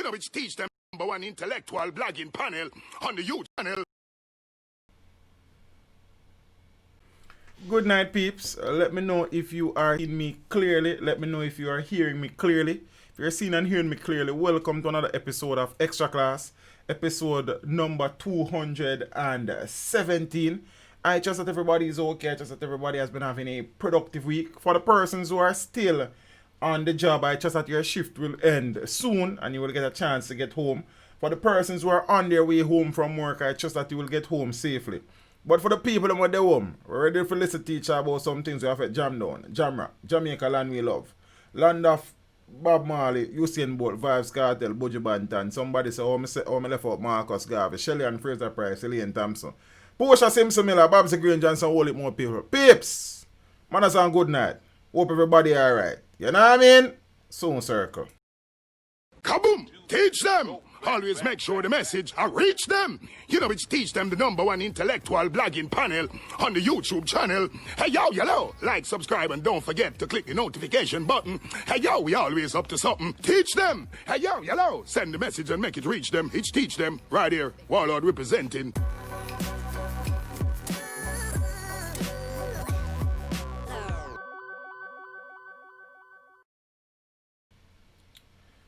You know, which teach them #1 intellectual blogging panel on the YouTube channel. Good night, peeps. Let me know if you are hearing me clearly. Let me know if you are hearing me clearly. If you're seeing and hearing me clearly, welcome to another episode of Extra Class, episode number 217. I trust that everybody is okay. I trust that everybody has been having a productive week. For the persons who are still on the job, I trust that your shift will end soon and you will get a chance to get home. For the persons who are on their way home from work, I trust that you will get home safely. But for the people who are at home, we're ready to listen to each other about some things we have at Jam Down, Jamra, Jamaica Land We Love, Land of Bob Marley, Usain Bolt, Vibes Kartel, Buju Banton. Somebody say, oh, I left out Marcus Garvey, Shelly and Fraser Price, Elaine Thompson, Portia Simpson Miller, Babsy Green Johnson, all it more people. Peeps, manners and good night. Hope everybody alright. You know what I mean? Soon circle. Kaboom! Teach them! Always make sure the message reach them. You know, which teach them the #1 intellectual blogging panel on the YouTube channel. Hey, yo, hello. Like, subscribe, and don't forget to click the notification button. Hey, yo, we always up to something. Teach them. Hey, yo, hello. Send the message and make it reach them. It's teach them. Right here. Warlord representing.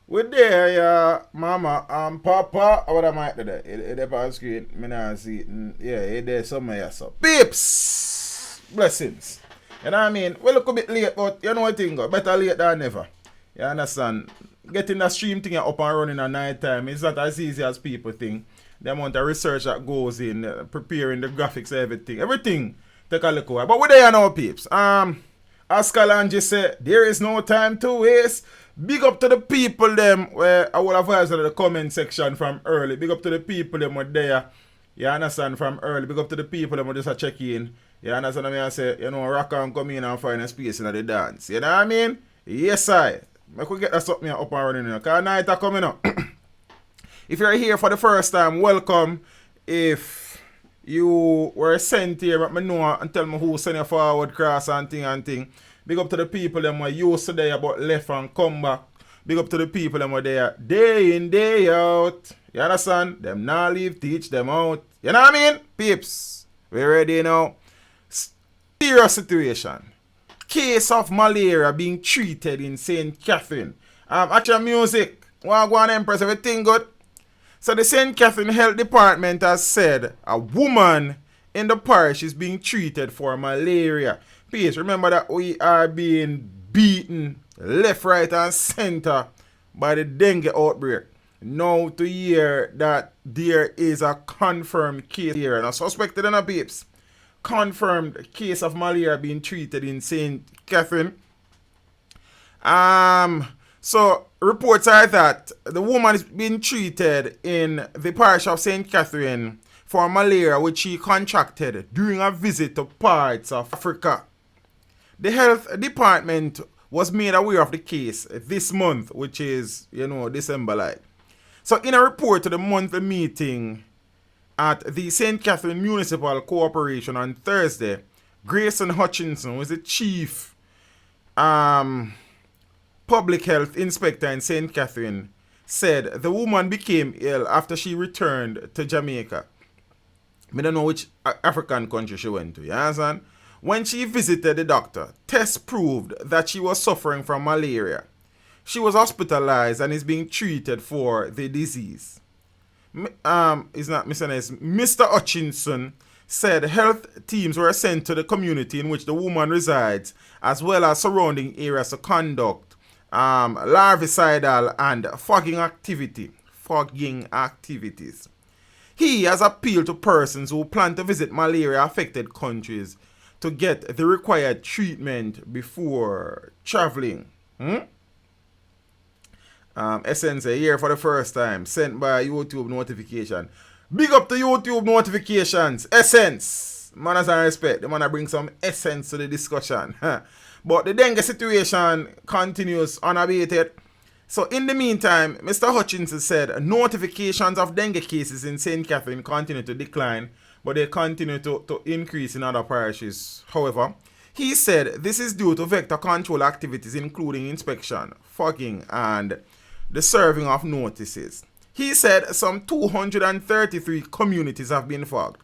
We're there, mama, papa, what am I today? It's on screen, I not see it. Yeah, it's there somewhere, so. Peeps! Blessings. You know what I mean? We look a bit late, but you know what thing, better late than never. You understand? Getting the stream thing up and running at night time is not as easy as people think. The amount of research that goes in, preparing the graphics, everything take a look away. But we're there now, peeps. As Kalanji said, there is no time to waste. Big up to the people them where I will have voice in the comment section from early. Big up to the people them were there. You understand, from early. Big up to the people them were just a check in. You understand what I mean? I say, you know, rock and come in and find a space in the dance. You know what I mean? Yes, I could get that something up and running. Because night are coming up. If you're here for the first time, welcome. If you were sent here, let me know and tell me who sent you forward, cross and thing. Big up to the people them were used to there but left and come back. Big up to the people them were there day in, day out. You understand? Them now leave, teach them out. You know what I mean? Peeps, we ready now? Serious situation. Case of malaria being treated in St. Catherine. Actual music. Wagwan Empress, everything good? So the St. Catherine Health Department has said a woman in the parish is being treated for malaria. Please remember that we are being beaten left, right, and center by the dengue outbreak. Now to hear that there is a confirmed case here, and a suspected in a peeps. Confirmed case of malaria being treated in St. Catherine. So reports are that the woman is being treated in the parish of St. Catherine for malaria which she contracted during a visit to parts of Africa. The health department was made aware of the case this month, which is, December like. So in a report to the monthly meeting at the St. Catherine Municipal Corporation on Thursday, Grayson Hutchinson, who is the chief public health inspector in St. Catherine, said the woman became ill after she returned to Jamaica. I don't know which African country she went to, you understand? When she visited the doctor, tests proved that she was suffering from malaria. She was hospitalized and is being treated for the disease. Mr. Hutchinson said health teams were sent to the community in which the woman resides, as well as surrounding areas to conduct larvicidal and fogging activities. He has appealed to persons who plan to visit malaria-affected countries to get the required treatment before traveling. Essence here for the first time, sent by YouTube notification. Big up to YouTube notifications. Essence. Manners and respect. The man bring some essence to the discussion. But the dengue situation continues unabated. So in the meantime, Mr. Hutchinson said notifications of dengue cases in St. Catherine continue to decline, but they continue to increase in other parishes. However, he said this is due to vector control activities including inspection, fogging, and the serving of notices. He said some 233 communities have been fogged,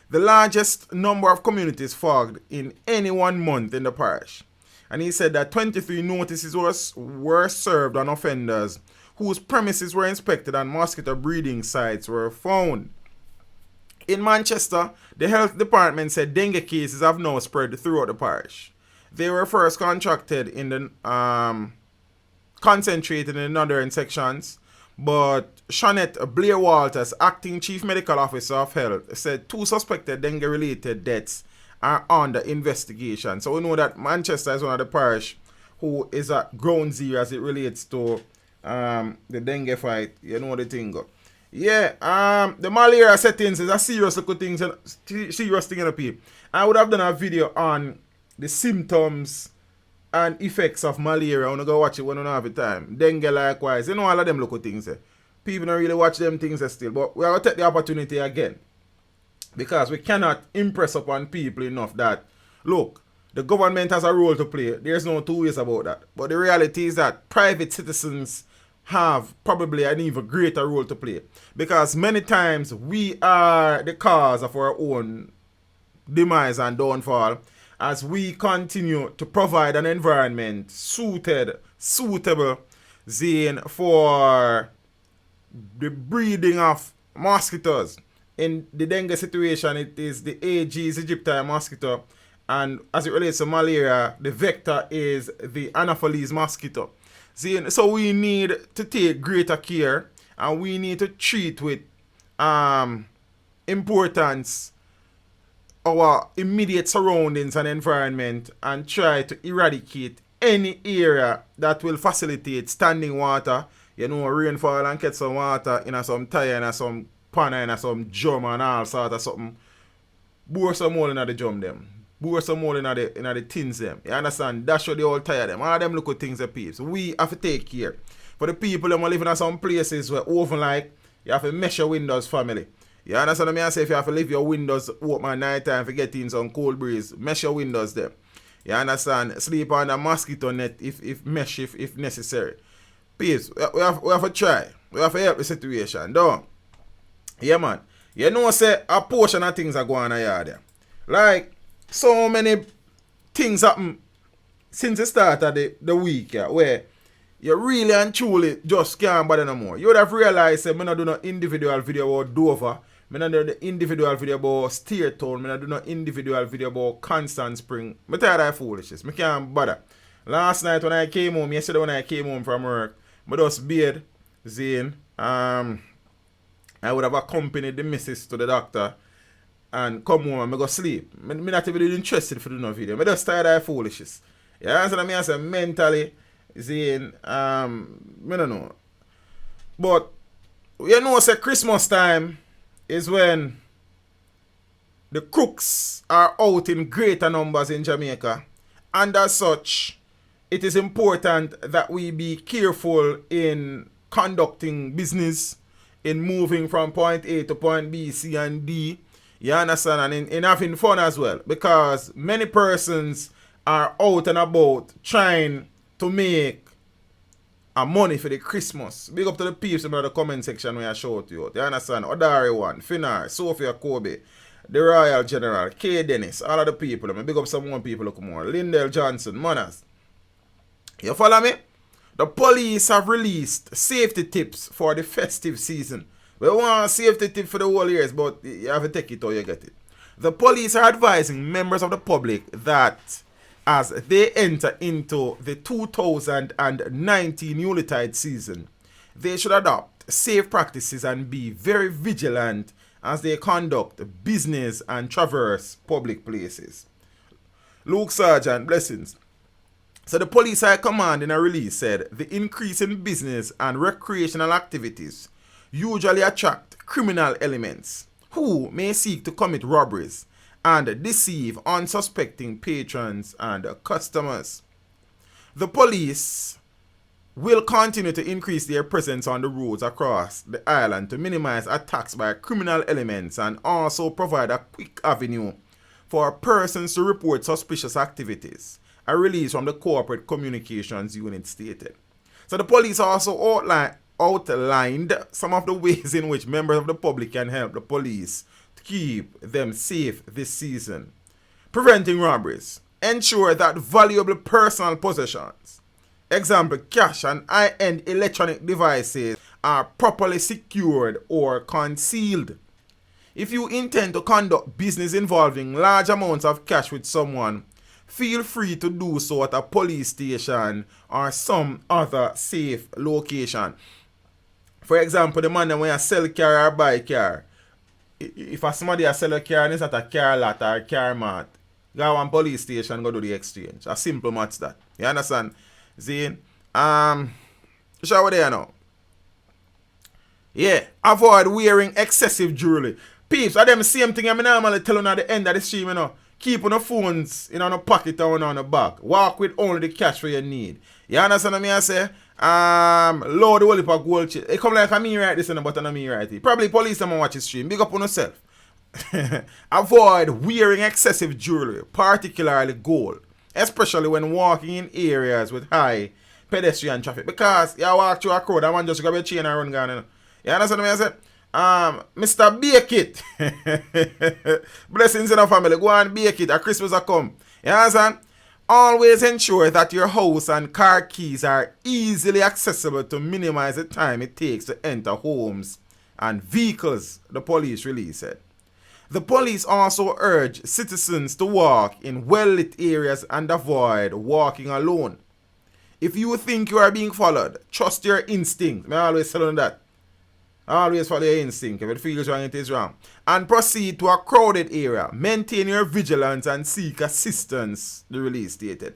the largest number of communities fogged in any 1 month in the parish. And he said that 23 notices were served on offenders whose premises were inspected and mosquito breeding sites were found. In Manchester, the health department said dengue cases have now spread throughout the parish. They were first contracted in the concentrated in the northern sections, but Shanette Blair Walters, acting chief medical officer of health, said 2 suspected dengue-related deaths are under investigation. So we know that Manchester is one of the parish who is at ground zero as it relates to the dengue fight. You know the thing go. Yeah, the malaria settings is a serious thing in the people. I would have done a video on the symptoms and effects of malaria. I want to go watch it when I don't have the time. Dengue likewise. You know all of them local things. People don't really watch them things still. But we have to take the opportunity again. Because we cannot impress upon people enough that, look, the government has a role to play. There's no two ways about that. But the reality is that private citizens have probably an even greater role to play. Because many times we are the cause of our own demise and downfall as we continue to provide an environment suitable, for the breeding of mosquitoes. In the dengue situation, it is the Aedes aegypti mosquito, and as it relates to malaria, the vector is the Anopheles mosquito. So we need to take greater care, and we need to treat with importance our immediate surroundings and environment, and try to eradicate any area that will facilitate standing water, rainfall and get some water in some tire and some pan and some drum and all sort of something. Bore some more in the drum them. Bore some more in the tins them. You understand? That's what they all tire them. All of them look at things that peeps. We have to take care. For the people that live in some places where often like you have to mesh your windows, family. You understand what I say? If you have to leave your windows open at night time for getting some cold breeze, mesh your windows there. You understand? Sleep on a mosquito net if necessary. Peeps, we have to try. We have to help the situation. Don't. Yeah, man. You know, say a portion of things are going on here there. Like, so many things happen since the start of the week, where you really and truly just can't bother no more. You would have realized that I don't do no individual video about Dover. I don't do the individual video about Steertown. I don't do no individual video about Constant Spring. I'm tired of that foolishness. I can't bother. Last night when I came home, yesterday when I came home from work, I just beard, Zane. I would have accompanied the missus to the doctor and come home and I go sleep. I'm not even interested for doing no video. I just tired of that foolishness. You understand me? I say mentally, Zane, I don't know. But you know, say Christmas time is when the crooks are out in greater numbers in Jamaica. And as such, it is important that we be careful in conducting business, in moving from point A to point B, C, and D. You understand? And in having fun as well. Because many persons are out and about trying to make money for the Christmas. Big up to the peeps in the comment section where I show to you. You understand? Odari One, Finar, Sophia Kobe, the Royal General, K. Dennis, all of the people. I big up some more people look more. Lindell Johnson, Manners. You follow me? The police have released safety tips for the festive season. We want a safety tip for the whole years, but you have to take it or you get it. The police are advising members of the public that as they enter into the 2019 Yuletide season, they should adopt safe practices and be very vigilant as they conduct business and traverse public places. Luke Sergeant, blessings. So the police high command in a release said the increase in business and recreational activities usually attract criminal elements who may seek to commit robberies and deceive unsuspecting patrons and customers. The police will continue to increase their presence on the roads across the island to minimize attacks by criminal elements and also provide a quick avenue for persons to report suspicious activities. A release from the Corporate Communications Unit stated. So the police also outlined some of the ways in which members of the public can help the police to keep them safe this season. Preventing robberies. Ensure that valuable personal possessions, example cash and high-end electronic devices, are properly secured or concealed. If you intend to conduct business involving large amounts of cash with someone, feel free to do so at a police station or some other safe location. For example, the man when you sell car or buy car, if somebody sell a car and it's at a car lot or a car mart, go one police station, go do the exchange. A simple maths that. You understand? See? Show there now. Yeah. Avoid wearing excessive jewelry. Peeps, are them same thing I normally tell you at the end of the stream, you know. Keep on the phones in on the pocket or on the back. Walk with only the cash for your need. You understand what I say? Load the whole heap of gold chip. It come like a me right this and but not me right here. Probably police them watch the stream. Big up on yourself. Avoid wearing excessive jewelry, particularly gold, especially when walking in areas with high pedestrian traffic. Because you walk through a crowd, that man just grab your chain and run down. You know? You understand what I say? Mr. Bake It. Blessings in the family. Go and bake it. A Christmas a come. You understand? Always ensure that your house and car keys are easily accessible to minimize the time it takes to enter homes and vehicles, the police release said. The police also urge citizens to walk in well-lit areas and avoid walking alone. If you think you are being followed, trust your instinct. I always tell you that. Always follow your instinct. If it feels wrong, it is wrong. And proceed to a crowded area. Maintain your vigilance and seek assistance, the release stated.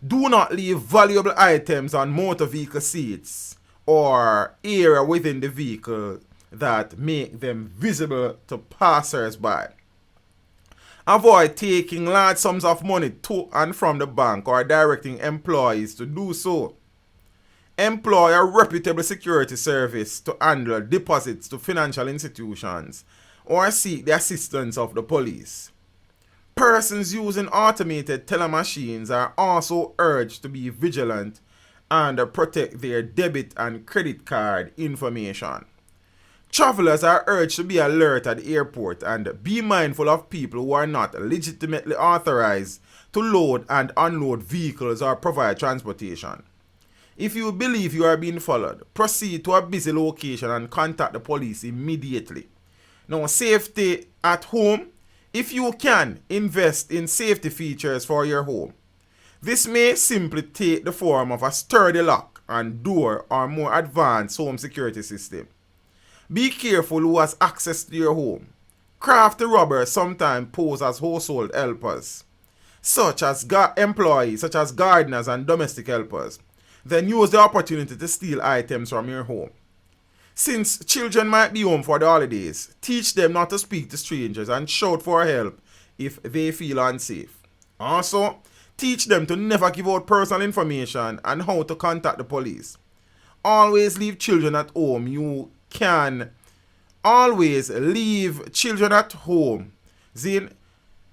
Do not leave valuable items on motor vehicle seats or area within the vehicle that make them visible to passers-by. Avoid taking large sums of money to and from the bank or directing employees to do so. Employ a reputable security service to handle deposits to financial institutions or seek the assistance of the police. Persons using automated teller machines are also urged to be vigilant and protect their debit and credit card information. Travelers are urged to be alert at the airport and be mindful of people who are not legitimately authorized to load and unload vehicles or provide transportation. If you believe you are being followed, proceed to a busy location and contact the police immediately. Now, safety at home. If you can, invest in safety features for your home. This may simply take the form of a sturdy lock and door or more advanced home security system. Be careful who has access to your home. Crafty robbers sometimes pose as household helpers, such as employees, such as gardeners and domestic helpers. Then use the opportunity to steal items from your home. Since children might be home for the holidays, teach them not to speak to strangers and shout for help if they feel unsafe. Also, teach them to never give out personal information and how to contact the police. Always leave children at home. You can always leave children at home. Zin,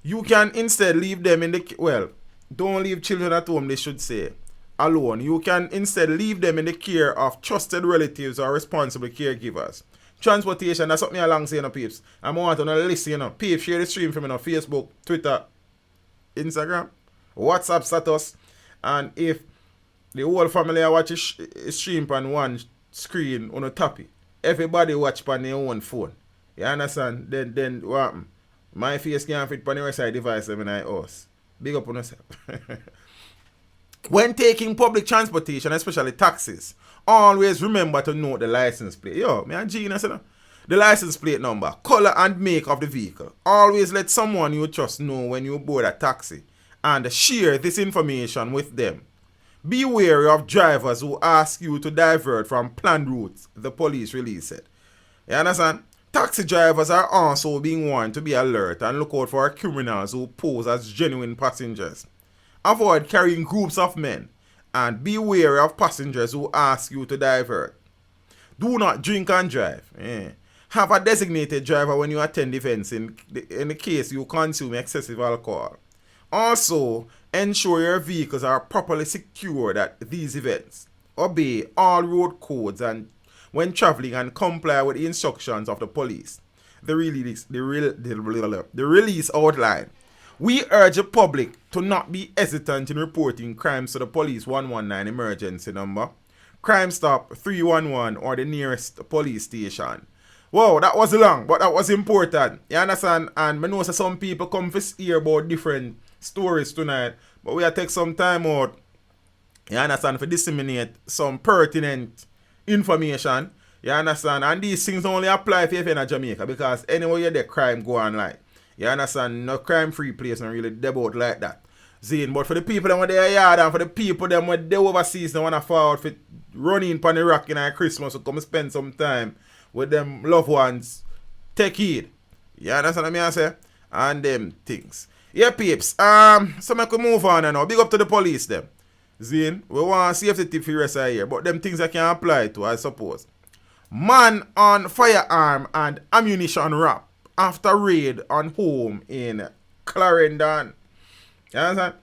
you can instead leave them in the, don't leave children at home, they should say, alone. You can instead leave them in the care of trusted relatives or responsible caregivers. Transportation, that's something along saying, peeps. I'm want to listen, peeps, share the stream from Facebook, Twitter, Instagram, WhatsApp status, and if the whole family watch a stream on one screen on a topic, everybody watch on their own phone. You understand? Then what happen? My face can't fit on the rest of the device in my house. Big up on yourself. When taking public transportation, especially taxis, always remember to note the license plate. Yo, me and genius, you know? The license plate number, color and make of the vehicle. Always let someone you trust know when you board a taxi and share this information with them. Be wary of drivers who ask you to divert from planned routes, the police release said. You understand? Taxi drivers are also being warned to be alert and look out for criminals who pose as genuine passengers. Avoid carrying groups of men and be wary of passengers who ask you to divert. Do not drink and drive. Have a designated driver when you attend events in the case you consume excessive alcohol. Also, ensure your vehicles are properly secured at these events. obey all road codes and when traveling and comply with the instructions of the police. The release outline. We urge the public to not be hesitant in reporting crimes to the police 119 emergency number, Crime Stop 311 or the nearest police station. Wow, that was long, but that was important. You understand? And I know some people come to hear about different stories tonight, but we have to take some time out, you understand, to disseminate some pertinent information. You understand? And these things only apply if you're in Jamaica, because anywhere you're there, crime go on like. You understand? No crime-free place, not really debout like that. Zine, but for the people that were there yard and for the people that were there overseas, they want to forward for running on the rock in Christmas to come spend some time with them loved ones, take heed. You understand what I say? And them things. Yeah, peeps. So I could move on now. Big up to the police them. Zine, we want safety tip for the rest of the year, but them things I can apply to, I suppose. Man on firearm and ammunition wrap after raid on home in Clarendon. You understand?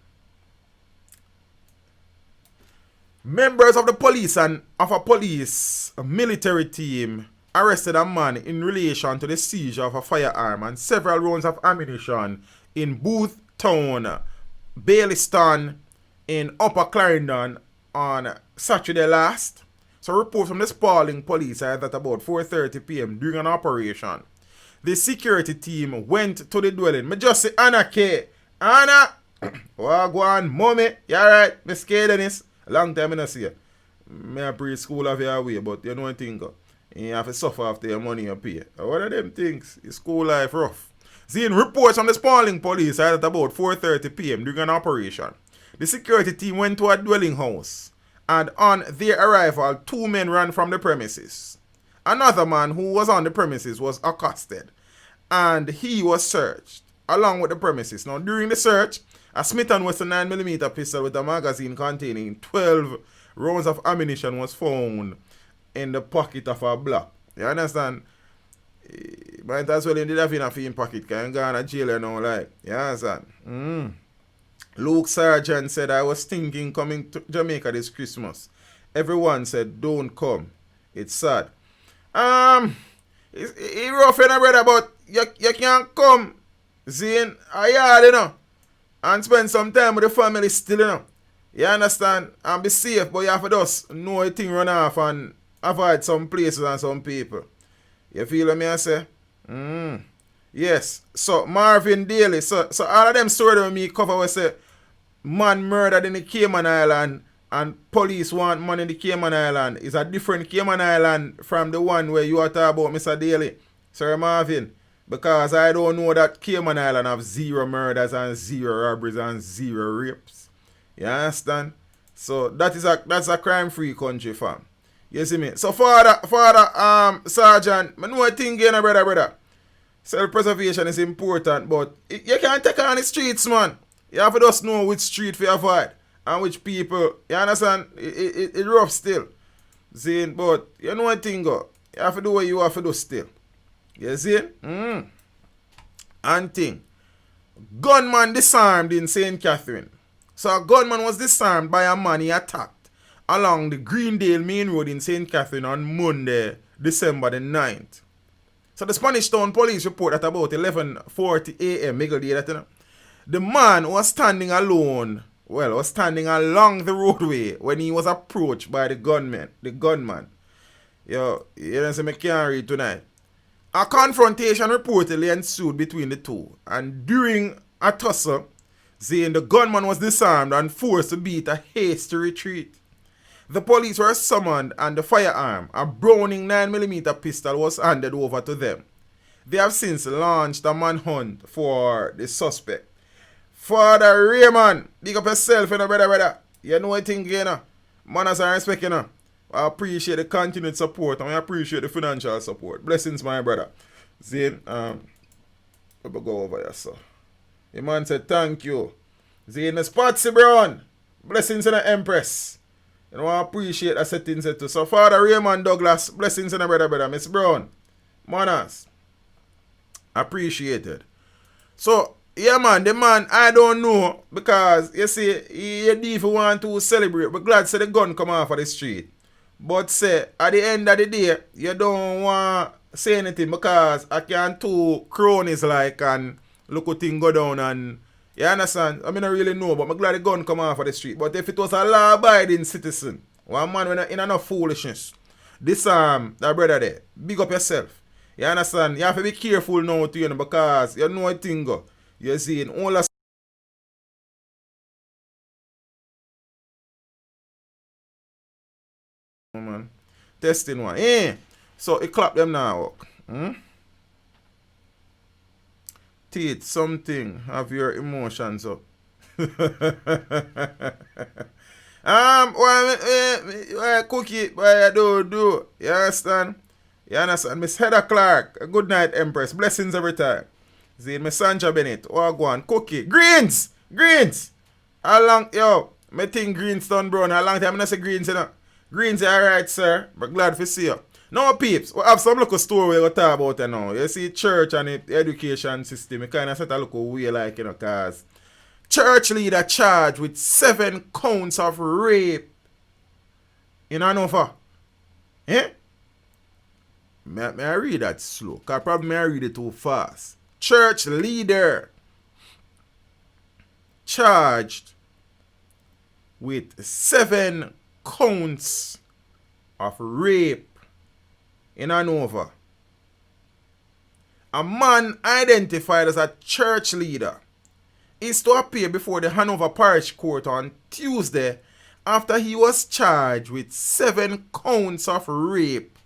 Members of the police and of a police military team arrested a man in relation to the seizure of a firearm and several rounds of ammunition in Booth Town, Baileystown in Upper Clarendon on Saturday last. So reports from the Spalding police are that about 4:30 p.m. during an operation, the security team went to the dwelling. Me just say Anna K. Anna, wagwan, mommy, you alright? Me scared Dennis. Long time I don't see you. Me a preschool of your way, but you know one thing, you have to suffer after your money you pay. What are them things? It's school life rough. Seeing reports from the Spalding police are at about 4:30 p.m. during an operation. The security team went to a dwelling house, and on their arrival, 2 men ran from the premises. Another man who was on the premises was accosted, and he was searched along with the premises. Now, during the search, a Smith & Wesson 9mm pistol with a magazine containing 12 rounds of ammunition was found in the pocket of a block. You understand? Might as well you did have in a fiend pocket, because you go to jail now, like. You understand? Luke Sargent said, I was thinking coming to Jamaica this Christmas. Everyone said, don't come. It's sad. It's rough, you know, brother, but you can't come. Zine, you know, and spend some time with the family still, you know. You understand? And be safe, but you have to just know a thing run off and avoid some places and some people. You feel what I say? Yes. So Marvin Daly, so all of them stories with me cover we say man murdered in the Cayman Island and police want man in the Cayman Island. It's a different Cayman Island from the one where you are talking about, Mr. Daly. Sir Marvin. Because I don't know that Cayman Island have 0 murders and 0 robberies and 0 rapes. You understand? So that's a crime-free country, fam. You see me? So Father Sergeant, I know a thing again, brother. Self-preservation is important, but you can't take on the streets, man. You have to just know which street to avoid and which people. You understand? It rough still. See, but you know one thing, go. You have to do what you have to do still. You see? And thing. Gunman disarmed in St. Catherine. So a gunman was disarmed by a man he attacked along the Greendale Main Road in St. Catherine on Monday, December the 9th. So the Spanish Town Police report at about 11:40 a.m. The man was standing alone, was standing along the roadway when he was approached by the gunman. Yo, you don't say me can't read tonight. A confrontation reportedly ensued between the two, and during a tussle, saying the gunman was disarmed and forced to beat a hasty retreat. The police were summoned and the firearm, a Browning 9mm pistol, was handed over to them. They have since launched a manhunt for the suspect. Father Raymond, big up yourself, you know, brother. You know what I think, you know. Manners and respect, you know. I appreciate the continued support and I appreciate the financial support. Blessings, my brother. Zane, let me go over here, sir. The man said, thank you. Zane, the Spotsy Brown. Blessings in the Empress. You know, I appreciate that setting set too. So, Father Raymond Douglas, blessings in the brother. Miss Brown. Manners. Appreciated. So, Yeah, man, the man, I don't know. Because, you see, he if want to celebrate. But glad say the gun come off of the street. But say, at the end of the day, you don't want to say anything because I can two cronies like and look what thing go down and you understand? I mean, I really know, but I'm glad the gun come off of the street. But if it was a law-abiding citizen, one man in enough foolishness, this that brother there, big up yourself. You understand? You have to be careful now to you know, because you know what thing go. You see, in all the man. Testing one. So it clap them now. Teeth, something. Have your emotions up. Cookie, boy, do. You understand? You understand? Miss Heather Clark. Good night, Empress. Blessings every time. See, Miss Sandra Bennett. Oh, go on. Cookie. Greens. How long, yo, me think greens done brown. How long time I not say greens, you know? Greens are alright, sir. But glad to see you. Now, peeps, we have some local story we talk about you now. You see, church and the education system, it kind of set a look way like, you know, cause church leader charged with 7 counts of rape. You know, for? Eh? May I read that slow? Cause probably may I read it too fast. Church leader charged with 7 counts of rape in Hanover. A man identified as a church leader is to appear before the Hanover Parish Court on Tuesday after he was charged with 7 counts of rape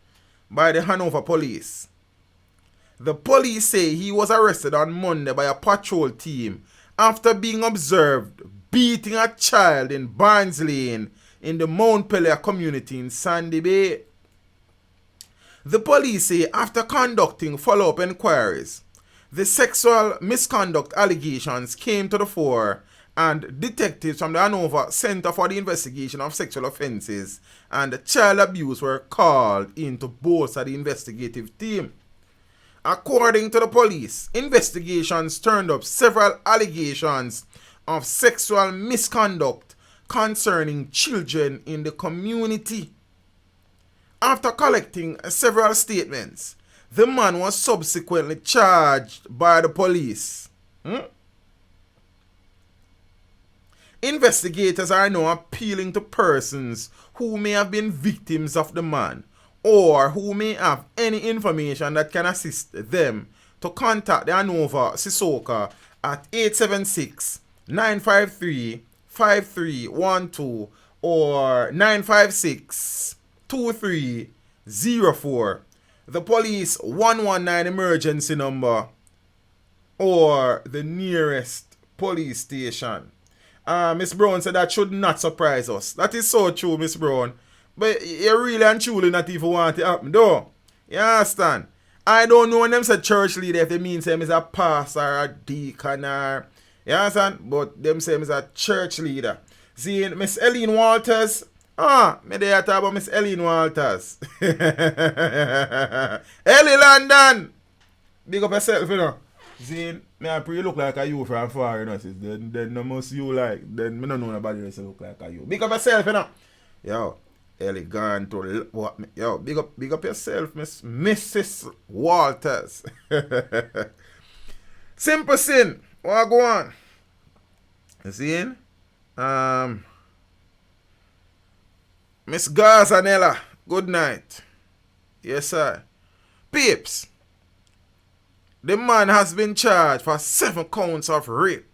by the Hanover police. The police say he was arrested on Monday by a patrol team after being observed beating a child in Barnes Lane in the Mount Pelier community in Sandy Bay. The police say after conducting follow-up inquiries, the sexual misconduct allegations came to the fore and detectives from the Hanover Center for the Investigation of Sexual Offences and Child Abuse were called in to bolster the investigative team. According to the police, investigations turned up several allegations of sexual misconduct concerning children in the community. After collecting several statements, the man was subsequently charged by the police. Investigators are now appealing to persons who may have been victims of the man or who may have any information that can assist them to contact the Hanover Sissoko at 876-953-5312 or 956-2304, the police 119 emergency number, or the nearest police station. Miss Brown said that should not surprise us. That is so true, Miss Brown. But you really and truly not even want it happen, though. You understand? I don't know when them say church leader if they mean say him is a pastor or a deacon or, you understand? But them say him is a church leader. See, Miss Eileen Walters. Me there talk about Miss Eileen Walters. Ellie London. Big up yourself, you know. See, me I pretty look like a you from far, you know. Then no must you like. Then me don't know nobody else look like a you. Big up yourself, you know. Yo, Ellie gone to what? Yo, big up yourself, Mrs. Walters. Simple sin. What go on? You see? Miss Gazanella, good night. Yes, sir. Peeps, the man has been charged for 7 counts of rape.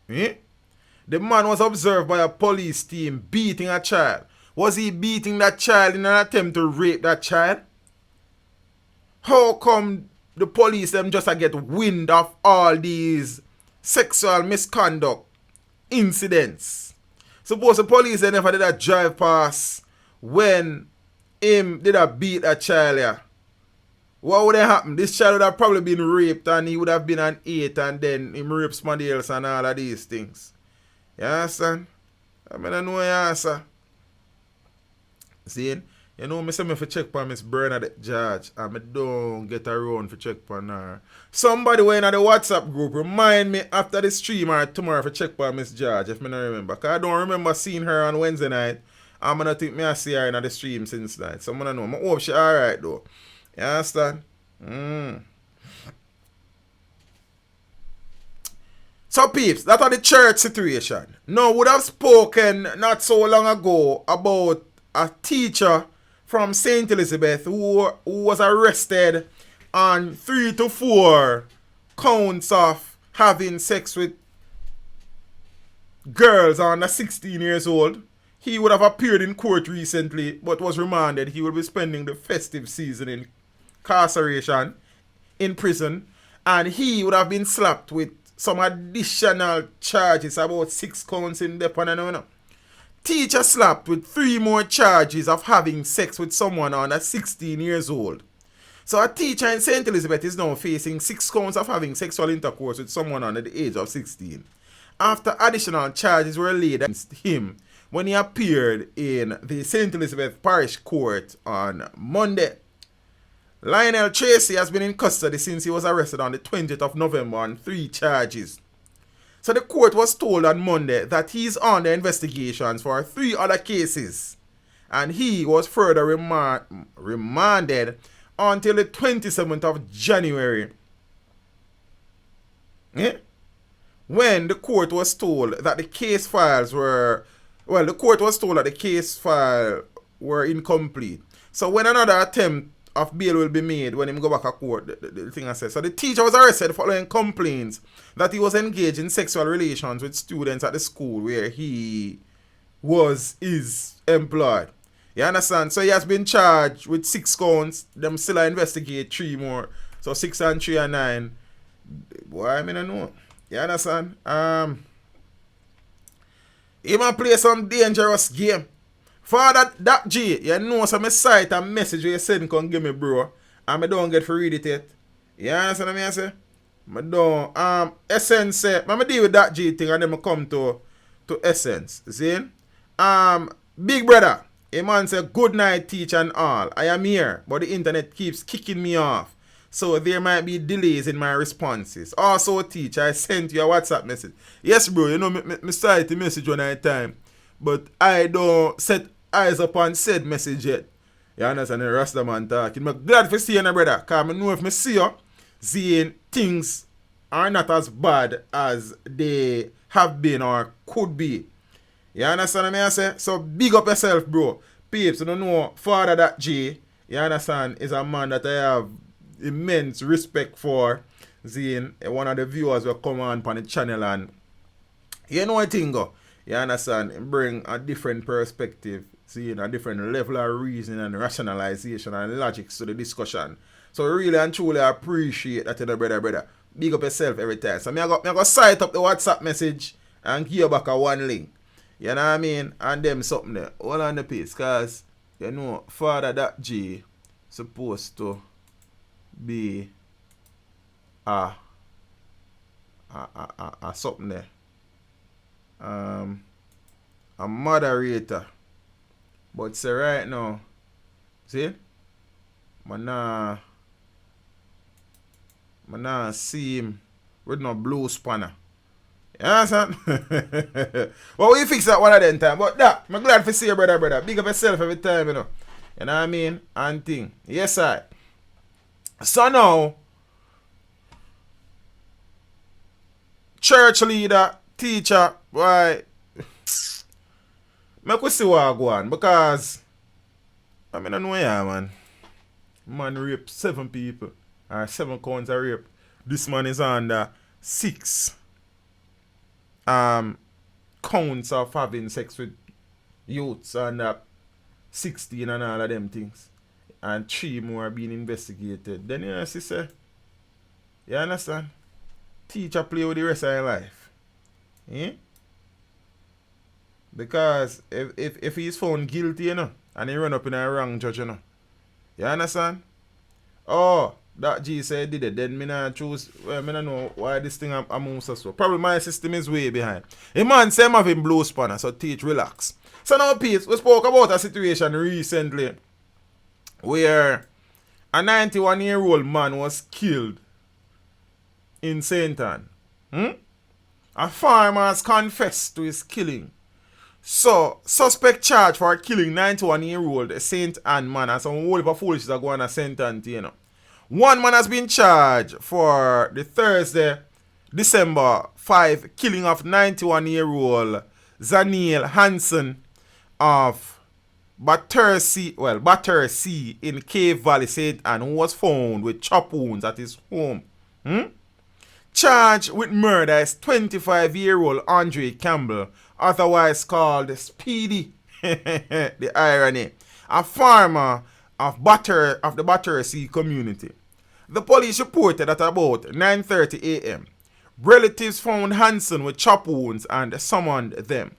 The man was observed by a police team beating a child. Was he beating that child in an attempt to rape that child? How come the police them just get wind of all these sexual misconduct incidents? Suppose the police they never did a drive past when him did a beat a child, yeah. What would have happened? This child would have probably been raped and he would have been an 8 and then him rape somebody else and all of these things. You understand? I mean, I know your answer. See? You know, me say me for check for Miss Bernadette George, and me don't get around for check for her. Somebody when in the WhatsApp group remind me after the stream or tomorrow for check for Miss George, if me not remember. Because I don't remember seeing her on Wednesday night. I'm gonna think me I see her in the stream since that. So I'm gonna know. I hope she alright though. You understand? So peeps, that are the church situation. Now would have spoken not so long ago about a teacher from St. Elizabeth who was arrested on 3 to 4 counts of having sex with girls under 16 years old. He would have appeared in court recently but was remanded. He will be spending the festive season in incarceration in prison, and he would have been slapped with some additional charges, about 6 counts in the Teacher slapped with 3 more charges of having sex with someone under 16 years old. So a teacher in St. Elizabeth is now facing 6 counts of having sexual intercourse with someone under the age of 16, after additional charges were laid against him when he appeared in the St. Elizabeth Parish Court on Monday. Lionel Tracy has been in custody since he was arrested on the 20th of November on 3 charges. So the court was told on Monday that he's under investigations for 3 other cases, and he was further remanded until the 27th of January. When the court was told that the case files were, the court was told that the case file were incomplete. So when another attempt of bail will be made when him go back to court, the thing I said. So the teacher was arrested following complaints that he was engaged in sexual relations with students at the school where he is employed. You understand? So he has been charged with 6 counts. Them still investigate 3 more. So 6 and 3 and 9. Boy, I mean I know. You understand? He might play some dangerous game. For that G, you know some site and message you send can give me, bro. And I don't get to read it yet. You understand what I say? I don't Essence say, I deal with that G thing and then I come to Essence. See? Big brother, a man say good night teacher and all. I am here, but the internet keeps kicking me off. So there might be delays in my responses. Also teacher, I sent you a WhatsApp message. Yes bro, you know me start the message one at a time. But I don't set eyes upon said message yet. You understand the Rasta man talking. I'm glad to see you, brother. Because I know if I see you, seeing things are not as bad as they have been or could be. You understand what I say? So big up yourself, bro. Peeps, you don't know, Father that J, you understand, is a man that I have immense respect for. Seeing one of the viewers will come on the channel and you know what thing go. You understand? Bring a different perspective, seeing a different level of reason and rationalization and logics to the discussion. So really and truly appreciate that, brother. Big up yourself every time. So I go cite up the WhatsApp message and give you back a 1 link. You know what I mean? And them something there. Hold on the piece, cause you know Father that G supposed to be a something there. A moderator, but say right now, see, man nah see him with no blue spanner. You understand? Well, we fix that one of them time. But that, I'm glad to see you, brother. Big up yourself every time, you know. You know what I mean? And thing. Yes, I. So now, church leader, teacher, why? Make we see what I go on. Because, I mean, I know ya, man. Man raped 7 people. Or 7 counts of rape. This man is under 6 counts of having sex with youths under 16 and all of them things. And 3 more being investigated. Then you see, say, you understand? Teacher play with the rest of your life. Eh? Because if he's found guilty, you know, and he run up in a wrong judge, you know. You understand? Oh, that G said did it, then me not choose, well, me not know why this thing I'm also so. Probably my system is way behind. A man say I'm having blue spanner, so teach relax. So now peace, we spoke about a situation recently where a 91-year-old man was killed in St. Ann. A farmer has confessed to his killing. So, suspect charged for killing 91-year-old St. Ann man, and some whole heap of foolishness are going to St. Ann, you know. One man has been charged for the Thursday, December 5, killing of 91-year-old Zaniel Hansen of Battersea in Cave Valley, St. Ann, who was found with chop wounds at his home. Charged with murder is 25-year-old Andre Campbell, otherwise called Speedy. The irony. A farmer of the Battersea community. The police reported at about 9:30 a.m. Relatives found Hansen with chop wounds and summoned them.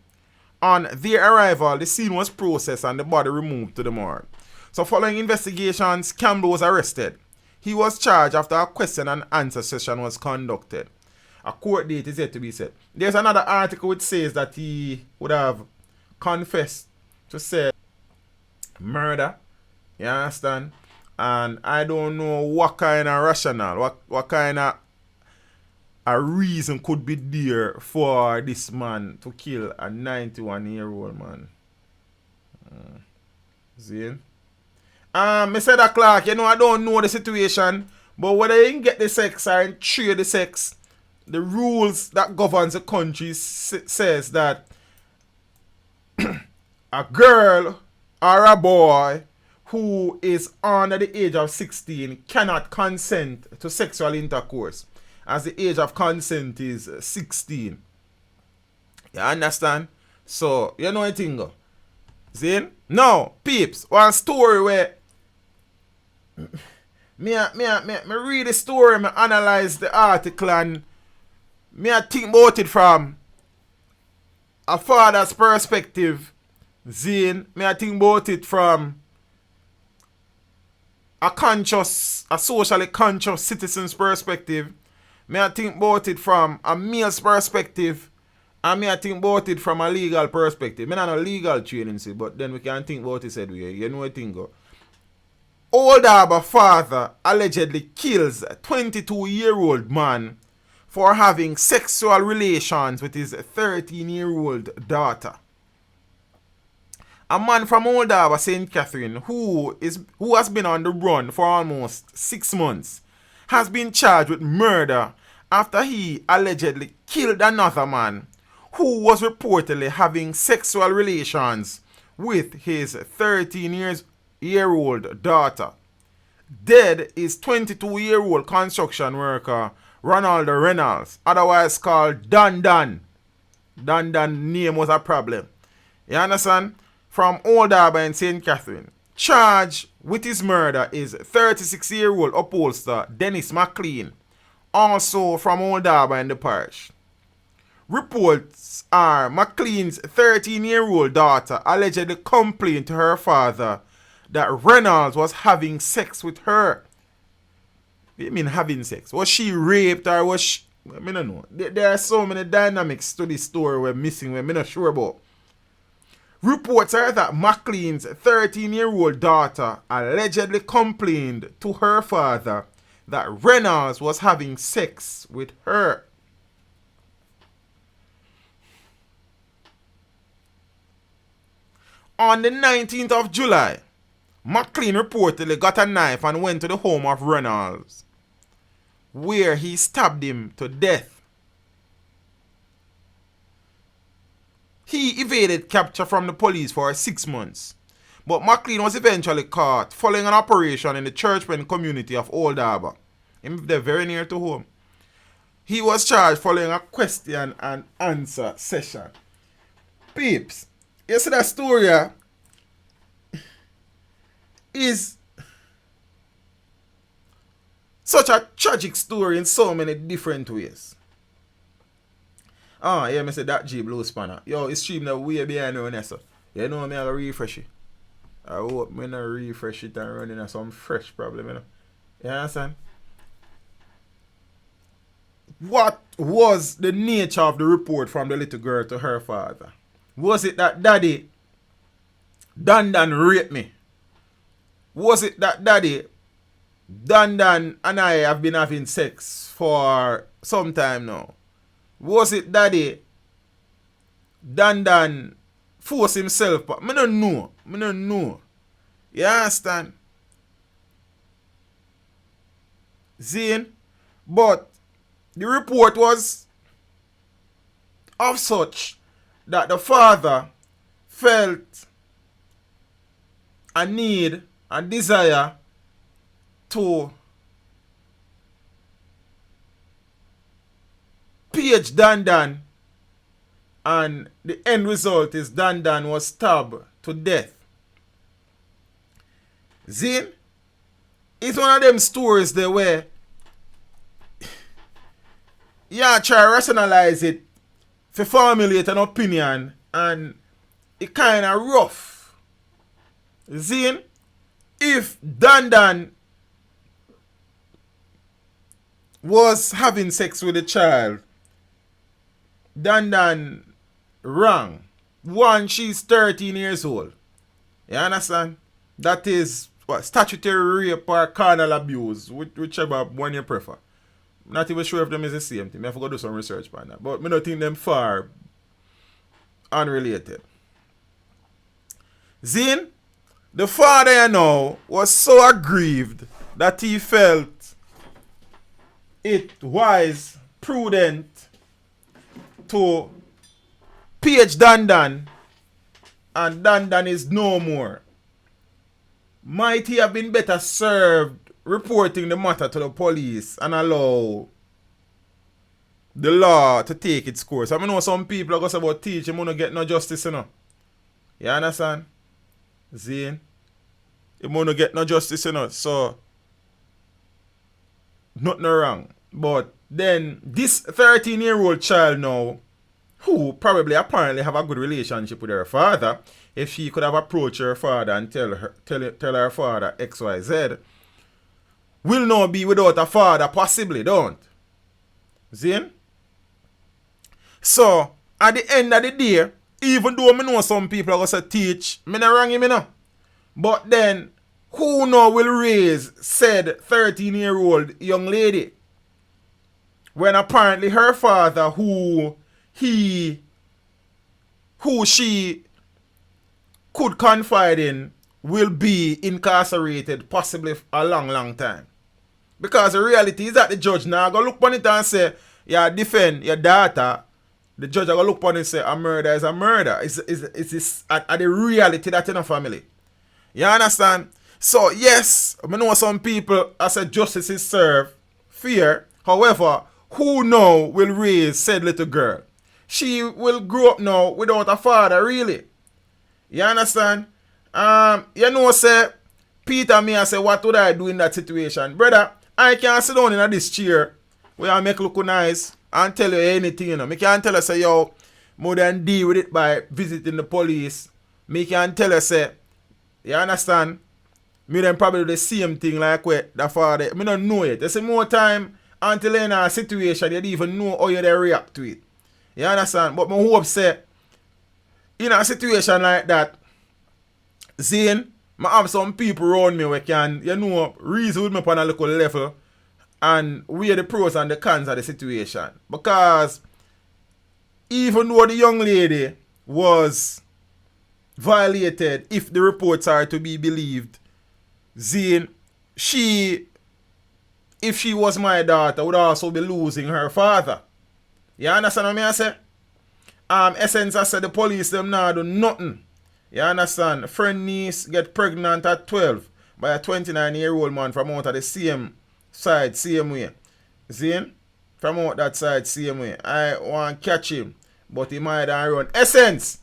On their arrival, the scene was processed and the body removed to the morgue. So following investigations, Campbell was arrested. He was charged after a question and answer session was conducted. A court date is yet to be set. There's another article which says that he would have confessed to say murder. You understand? And I don't know what kind of rationale, what kind of a reason could be there for this man to kill a 91-year-old man. See? Mr. Da Clark, you know, I don't know the situation, but whether you can get the sex or trade the sex, the rules that governs the country says that a girl or a boy who is under the age of 16 cannot consent to sexual intercourse, as the age of consent is 16. You understand? So, you know anything go? See? Now, peeps, one story where me read the story, me analyze the article, and me I think about it from a father's perspective. Zane, me I think about it from a socially conscious citizen's perspective. Me I think about it from a male's perspective. And me I think about it from a legal perspective. Me not a legal training, see, but then we can think about it said way. You know what thing go. Old Harbour father allegedly kills a 22-year-old man for having sexual relations with his 13-year-old daughter. A man from Old Harbour, St. Catherine, who has been on the run for almost 6 months, has been charged with murder after he allegedly killed another man who was reportedly having sexual relations with his 13-year-old daughter. Dead is 22-year-old construction worker Ronald Reynolds, otherwise called Dan Dan. Dan Dan name was a problem. You understand? From Old Harbour in St. Catherine. Charged with his murder is 36-year-old upholsterer Dennis McLean, also from Old Harbour in the parish. Reports are McLean's 13-year-old daughter allegedly complained to her father that Reynolds was having sex with her. What do you mean having sex? Was she raped or was she... I don't know. There are so many dynamics to this story we're missing, we're not sure about. Reports are that McLean's 13-year-old daughter allegedly complained to her father that Reynolds was having sex with her. On the 19th of July, McLean reportedly got a knife and went to the home of Reynolds, where he stabbed him to death. He evaded capture from the police for 6 months, but McLean was eventually caught following an operation in the Churchman community of Old Harbour. They're very near to home. He was charged following a question and answer session. Peeps, you see that story is such a tragic story in so many different ways. Ah, yeah, I said that G Blue Spanner. Yo, it's stream that way behind me, so you know me, I'll refresh it. I hope me not refresh it and run into some fresh problem, you know. You understand? What was the nature of the report from the little girl to her father? Was it that daddy Dan raped me? Was it that daddy, Dan and I have been having sex for some time now? Was it daddy, Dan force himself? But I don't know. I don't know. You understand? Zane? But the report was of such that the father felt a need and desire to page Dan, and the end result is Dan was stabbed to death. Zin, it's one of them stories there where try to rationalize it to formulate an opinion, and it kind of rough. Zin, if Dan was having sex with a child, Dan wrong. One, she's 13 years old. You understand? That is what, statutory rape or carnal abuse, whichever one you prefer. I'm not even sure if them is the same thing. I have to go do some research on that. But I don't think them far unrelated. Zin, the father, you know, was so aggrieved that he felt it wise, prudent to page Dan, and Dan is no more. Might he have been better served reporting the matter to the police and allow the law to take its course? I know some people are going to say about teaching, you don't get no justice, you know. You understand? Zane? You don't get no justice, you know. So, nothing wrong. But then, this 13-year-old child now, who probably apparently have a good relationship with her father, if she could have approached her father and tell her father XYZ, will now be without a father, possibly, don't? Zane? So, at the end of the day, even though I know some people are going to teach, I'm not wrong, you know. But then, who now will raise said 13-year-old young lady? When apparently her father, who she could confide in, will be incarcerated possibly a long time. Because the reality is that the judge now go look upon it and say, yeah, defend your daughter. The judge are going to look upon it and say, a murder is a murder. It's the reality that in a family. You understand? So, yes, I know some people, as a justice is served, fear. However, who now will raise said little girl? She will grow up now without a father, really. You understand? You know, say, Peter me and say, what would I do in that situation? Brother, I can't sit down in this chair where I make look nice and tell you anything, you know. Me can't tell you, say, yo, more than deal with it by visiting the police. Me can't tell you, say, you understand? Me then probably do the same thing like what the father. Me don't know it. There's more time until in a situation you don't even know how you react to it. You understand? But I hope say in a situation like that, Zane, I have some people around me who can, you know, reason with me on a local level and weigh the pros and the cons of the situation. Because even though the young lady was violated, if the reports are to be believed, Zane, if she was my daughter, would also be losing her father. You understand what I say? Essence, I said the police them now do nothing. You understand? Friend niece get pregnant at 12 by a 29-year-old man from out of the same side, same way. Zane? From out that side, same way. I want to catch him, but he might run. Essence!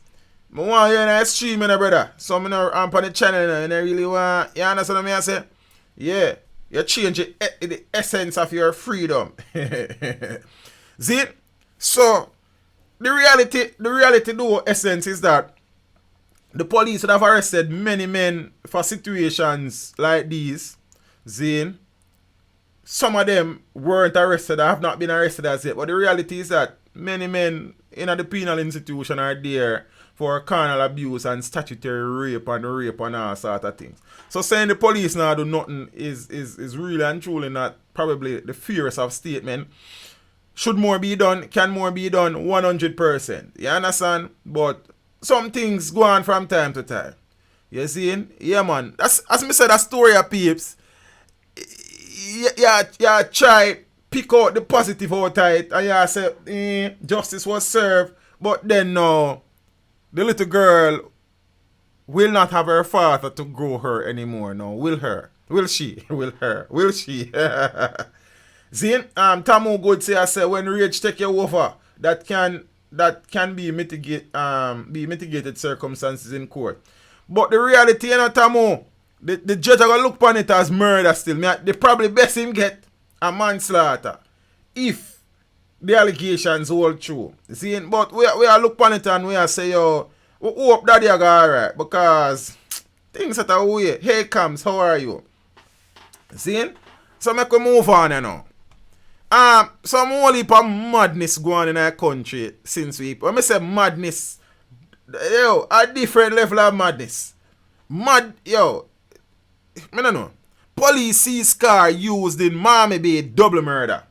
I want you in a stream, brother. So I'm on the channel and I really want, you understand what I say? Yeah. You change the essence of your freedom. Zane? So, the reality though, essence is that the police would have arrested many men for situations like these. Zane, some of them weren't arrested or have not been arrested as yet. But the reality is that many men in the penal institution are there for carnal abuse and statutory rape and all sort of things. So saying the police now do nothing is really and truly not probably the fairest of statement. Should more be done? Can more be done? 100%. You understand? But some things go on from time to time. You see? Yeah, man. That's, as me said, that story of peeps. Yeah, try pick out the positive out of it, and yeah, say justice was served, but then no, the little girl will not have her father to grow her anymore. No, will her? Will she? Will her? Will she? See, Tamu good say when rage take you over, that can be mitigated circumstances in court. But the reality, you know, Tamu, the judge are gonna look upon it as murder still. They probably best him get a manslaughter if the allegations hold true. See, but we are look upon it and we are say, yo, we hope that they are alright because things that are weird. Hey comes, how are you? See? So make we move on, you know. Some whole heap of madness going on in our country since when I say madness, yo, a different level of madness. Yo, I don't know. Police seize car used in Miami Bay double murder.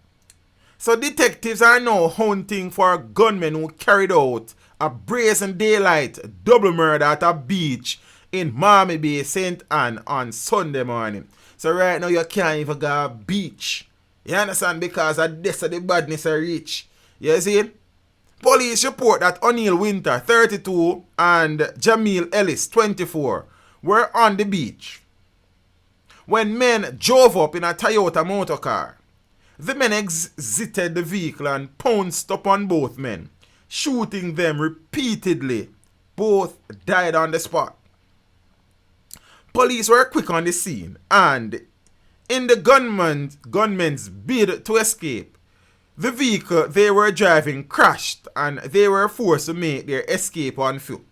So detectives are now hunting for gunmen who carried out a brazen daylight double murder at a beach in Miami Bay, St. Anne on Sunday morning. So right now you can't even go a beach. You understand? Because of this the badness I reach. You see? Police report that O'Neal Winter, 32, and Jamil Ellis, 24, were on the beach when men drove up in a Toyota motor car. The men exited the vehicle and pounced upon both men, shooting them repeatedly. Both died on the spot. Police were quick on the scene, and in the gunmen's bid to escape, the vehicle they were driving crashed and they were forced to make their escape on foot.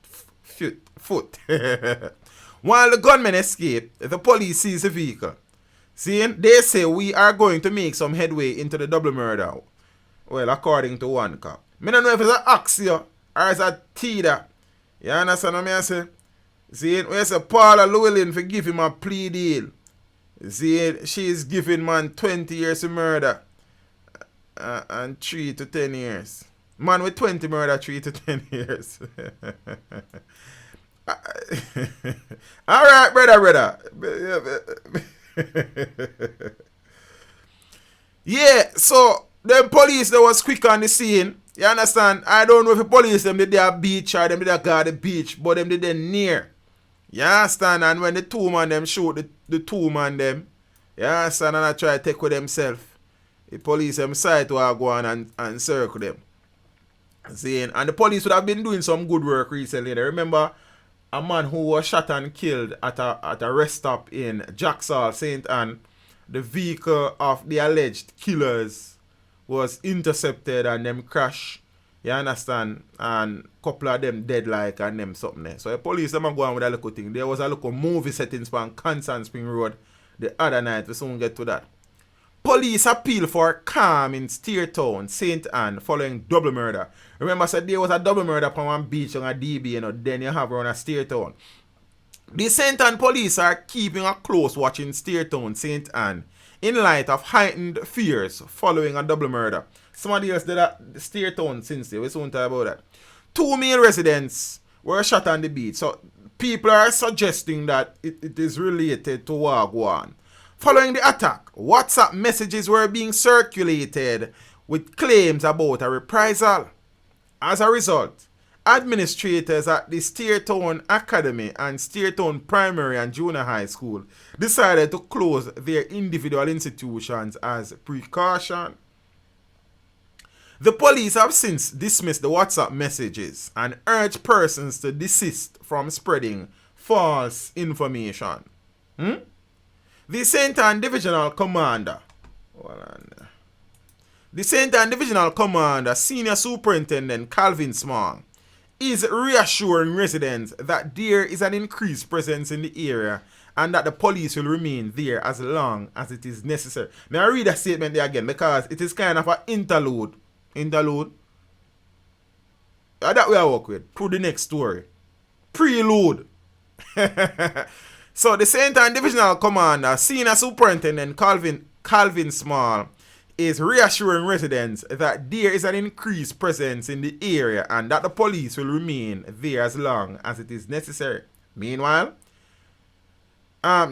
While the gunmen escaped, the police seized the vehicle. Seeing, they say we are going to make some headway into the double murder. Well, according to one cop. I don't know if it's an Axio or it's a Tida. You understand what I say? See, when you say Paula Llewellyn for give him a plea deal. See, she's giving man 20 years of murder and 3 to 10 years. Man with 20 murder, 3 to 10 years. Alright, brother. Yeah, so the police that was quick on the scene. You understand? I don't know if the police them did their beach or them did their guard the beach, but them did them near. You understand? And when the two man them shoot the two man them, you understand? And I try to take with themselves. The police them side to go on and circle them. See? And the police would have been doing some good work recently. I remember a man who was shot and killed at a rest stop in Jacksall, St. Anne. The vehicle of the alleged killers was intercepted and them crash. You understand? And a couple of them dead like and them something there. So the police them are going with a little thing. There was a little movie settings on Constant Spring Road the other night. We soon get to that. Police appeal for calm in Steertown, St. Anne, following double murder. Remember, said there was a double murder upon one beach on a DB, you know, then you have around a Steertown. The St. Anne police are keeping a close watch in Steertown, St. Anne, in light of heightened fears following a double murder. Somebody else did a Steertown since they, we soon talk about that. 2 male residents were shot on the beach. So people are suggesting that it is related to Wagwan. Following the attack, WhatsApp messages were being circulated with claims about a reprisal. As a result, administrators at the Steertown Academy and Steertown Primary and Junior High School decided to close their individual institutions as precaution. The police have since dismissed the WhatsApp messages and urged persons to desist from spreading false information. The St. Anne Divisional Commander, Senior Superintendent Calvin Small, is reassuring residents that there is an increased presence in the area and that the police will remain there as long as it is necessary. May I read that statement there again because it is kind of an interlude. That we I work with. To the next story. Preload. So the St. Anne Divisional Commander, Senior Superintendent Calvin Small, is reassuring residents that there is an increased presence in the area and that the police will remain there as long as it is necessary. Meanwhile,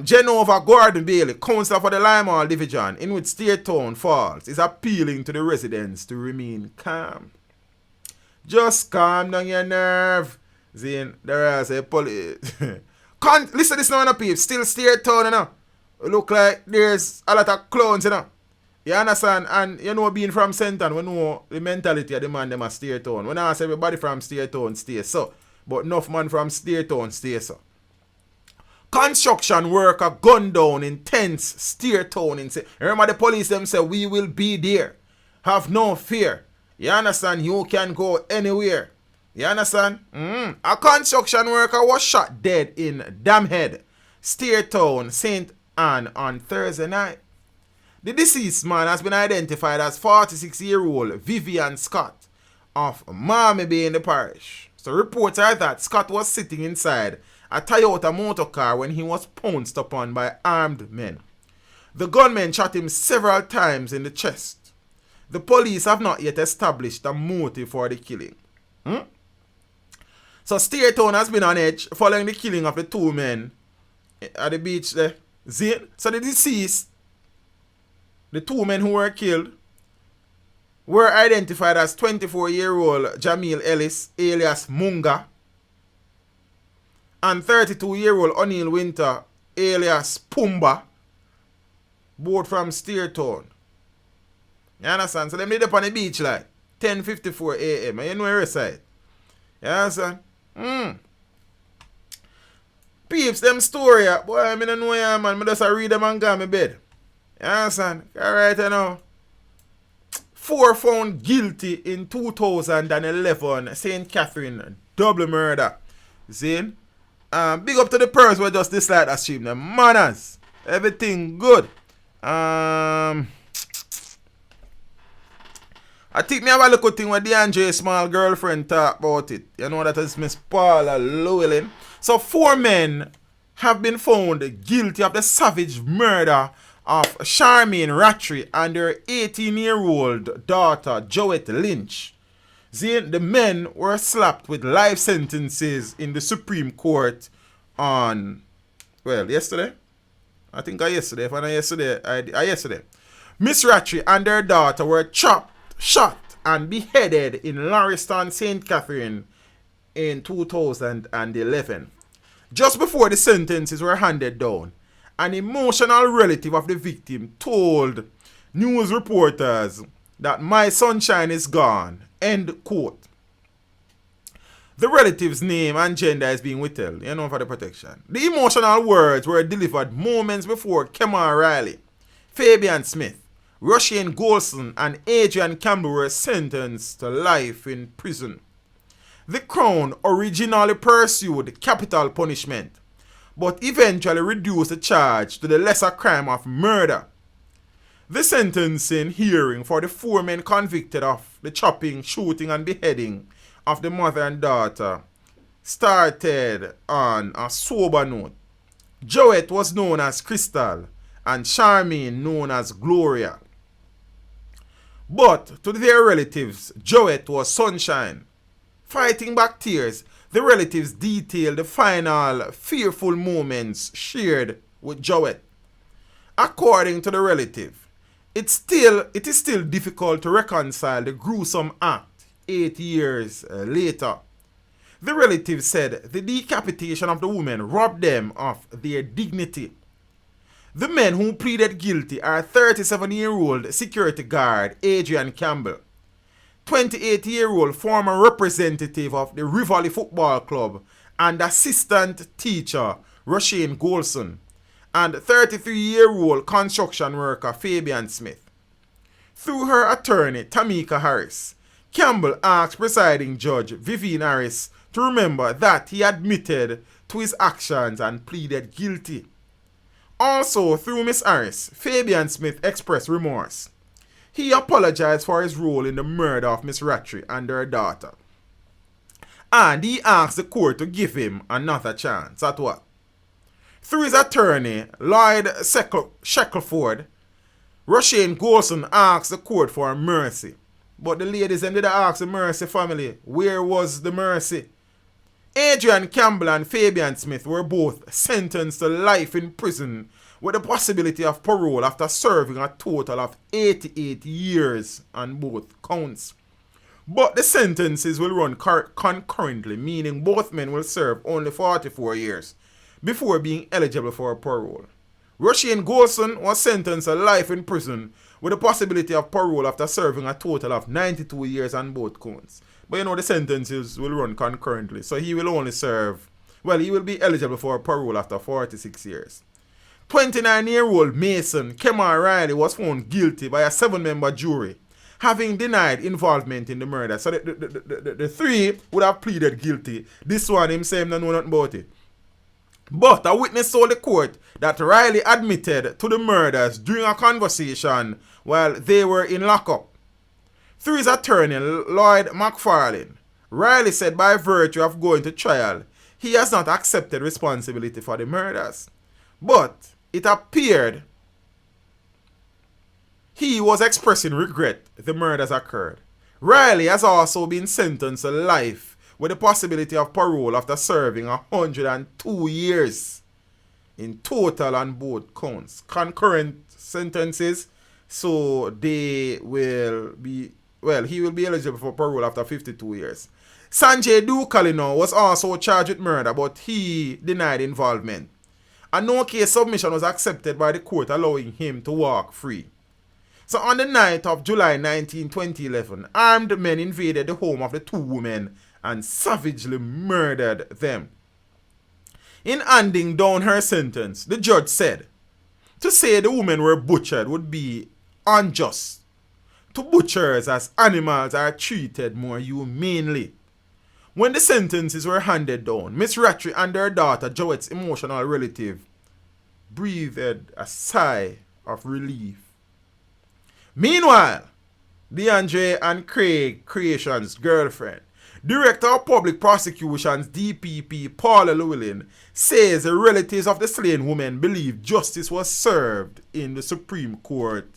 Genova Gordon Bailey, councillor for the Limehall Division, in which Steertown falls, is appealing to the residents to remain calm. Just calm down your nerve. Zane, there is a police. Listen, this now, people. Still Steertown, you know. Look like there's a lot of clowns, you know. You understand? And you know, being from Senton, we know the mentality of the man them a Steertown. When I ask everybody from Steertown stay so, but enough man from Steertown stay so. Construction worker gunned down in tents, Steertown. Remember the police them say, we will be there. Have no fear. You understand? You can go anywhere. You understand? A construction worker was shot dead in Damhead, Steertown, St. Anne on Thursday night. The deceased man has been identified as 46-year-old Vivian Scott of Marmy Bay in the parish. So reports are that Scott was sitting inside a Toyota motor car when he was pounced upon by armed men. The gunmen shot him several times in the chest. The police have not yet established a motive for the killing. So Steertown has been on edge following the killing of the two men at the beach there. So the deceased, the two men who were killed, were identified as 24-year-old Jamil Ellis, alias Munga, and 32-year-old O'Neill Winter, alias Pumba, both from Steertown. You understand? So them did up on the beach like 10:54 a.m. and you know where reside. You understand? Peeps, them story, boy, I don't know ya, man. I just read them and go to my bed. You understand? Alright, you know. 4 found guilty in 2011 St. Catherine double murder. See? Big up to the person who just dislike that stream. Them manners. Everything good. I think me have a look thing when DeAndre small girlfriend talk about it. You know that is Miss Paula Llewellyn. So 4 men have been found guilty of the savage murder of Charmaine Rattray and her 18-year-old daughter Joette Lynch. The men were slapped with life sentences in the Supreme Court on, well, yesterday. I think yesterday. If I not yesterday, yesterday. Miss Rattray and her daughter were chopped, shot, and beheaded in Lauriston, St. Catherine in 2011. Just before the sentences were handed down, an emotional relative of the victim told news reporters that my sunshine is gone. End quote. The relative's name and gender is being withheld, you know, for the protection. The emotional words were delivered moments before Kemar Riley, Fabian Smith, Rushane Golson, and Adrian Campbell were sentenced to life in prison. The Crown originally pursued capital punishment, but eventually reduced the charge to the lesser crime of murder. The sentencing hearing for the 4 men convicted of the chopping, shooting, and beheading of the mother and daughter started on a sober note. Joette was known as Crystal and Charmaine known as Gloria. But to their relatives, Joette was Sunshine. Fighting back tears, the relatives detailed the final fearful moments shared with Joette. According to the relative, it is still difficult to reconcile the gruesome act 8 years later. The relative said the decapitation of the woman robbed them of their dignity. The men who pleaded guilty are 37-year-old security guard Adrian Campbell, 28-year-old former representative of the Rivoli Football Club and assistant teacher Rushane Golson, and 33-year-old construction worker Fabian Smith. Through her attorney Tamika Harris, Campbell asked presiding judge Vivian Harris to remember that he admitted to his actions and pleaded guilty. Also, through Miss Harris, Fabian Smith expressed remorse. He apologized for his role in the murder of Miss Rattray and her daughter. And he asked the court to give him another chance. At what? Through his attorney, Lloyd Shackelford, Roshane Golson asked the court for mercy. But the ladies didn't ask the mercy family. Where was the mercy? Adrian Campbell and Fabian Smith were both sentenced to life in prison with the possibility of parole after serving a total of 88 years on both counts. But the sentences will run concurrently, meaning both men will serve only 44 years before being eligible for parole. Roshane Golson was sentenced to life in prison with the possibility of parole after serving a total of 92 years on both counts. But the sentences will run concurrently, so he will only serve, he will be eligible for parole after 46 years. 29-year-old Mason Kemar Riley was found guilty by a 7-member jury, having denied involvement in the murder. So the three would have pleaded guilty. This one, him saying no know nothing about it. But a witness told the court that Riley admitted to the murders during a conversation while they were in lockup. Through his attorney, Lloyd McFarlane, Riley said by virtue of going to trial, he has not accepted responsibility for the murders. But it appeared he was expressing regret the murders occurred. Riley has also been sentenced to life with the possibility of parole after serving 102 years in total on both counts. Concurrent sentences, so he will be eligible for parole after 52 years. Sanjay Dukalino was also charged with murder, but he denied involvement. A no-case submission was accepted by the court, allowing him to walk free. So on the night of July 19, 2011, armed men invaded the home of the two women and savagely murdered them. In handing down her sentence, the judge said, to say the women were butchered would be unjust. To butchers as animals are treated more humanely. When the sentences were handed down, Miss Rattray and her daughter Joette's emotional relative breathed a sigh of relief. Meanwhile, DeAndre and Craig Creation's girlfriend, Director of Public Prosecutions DPP Paula Llewellyn, says the relatives of the slain woman believe justice was served in the Supreme Court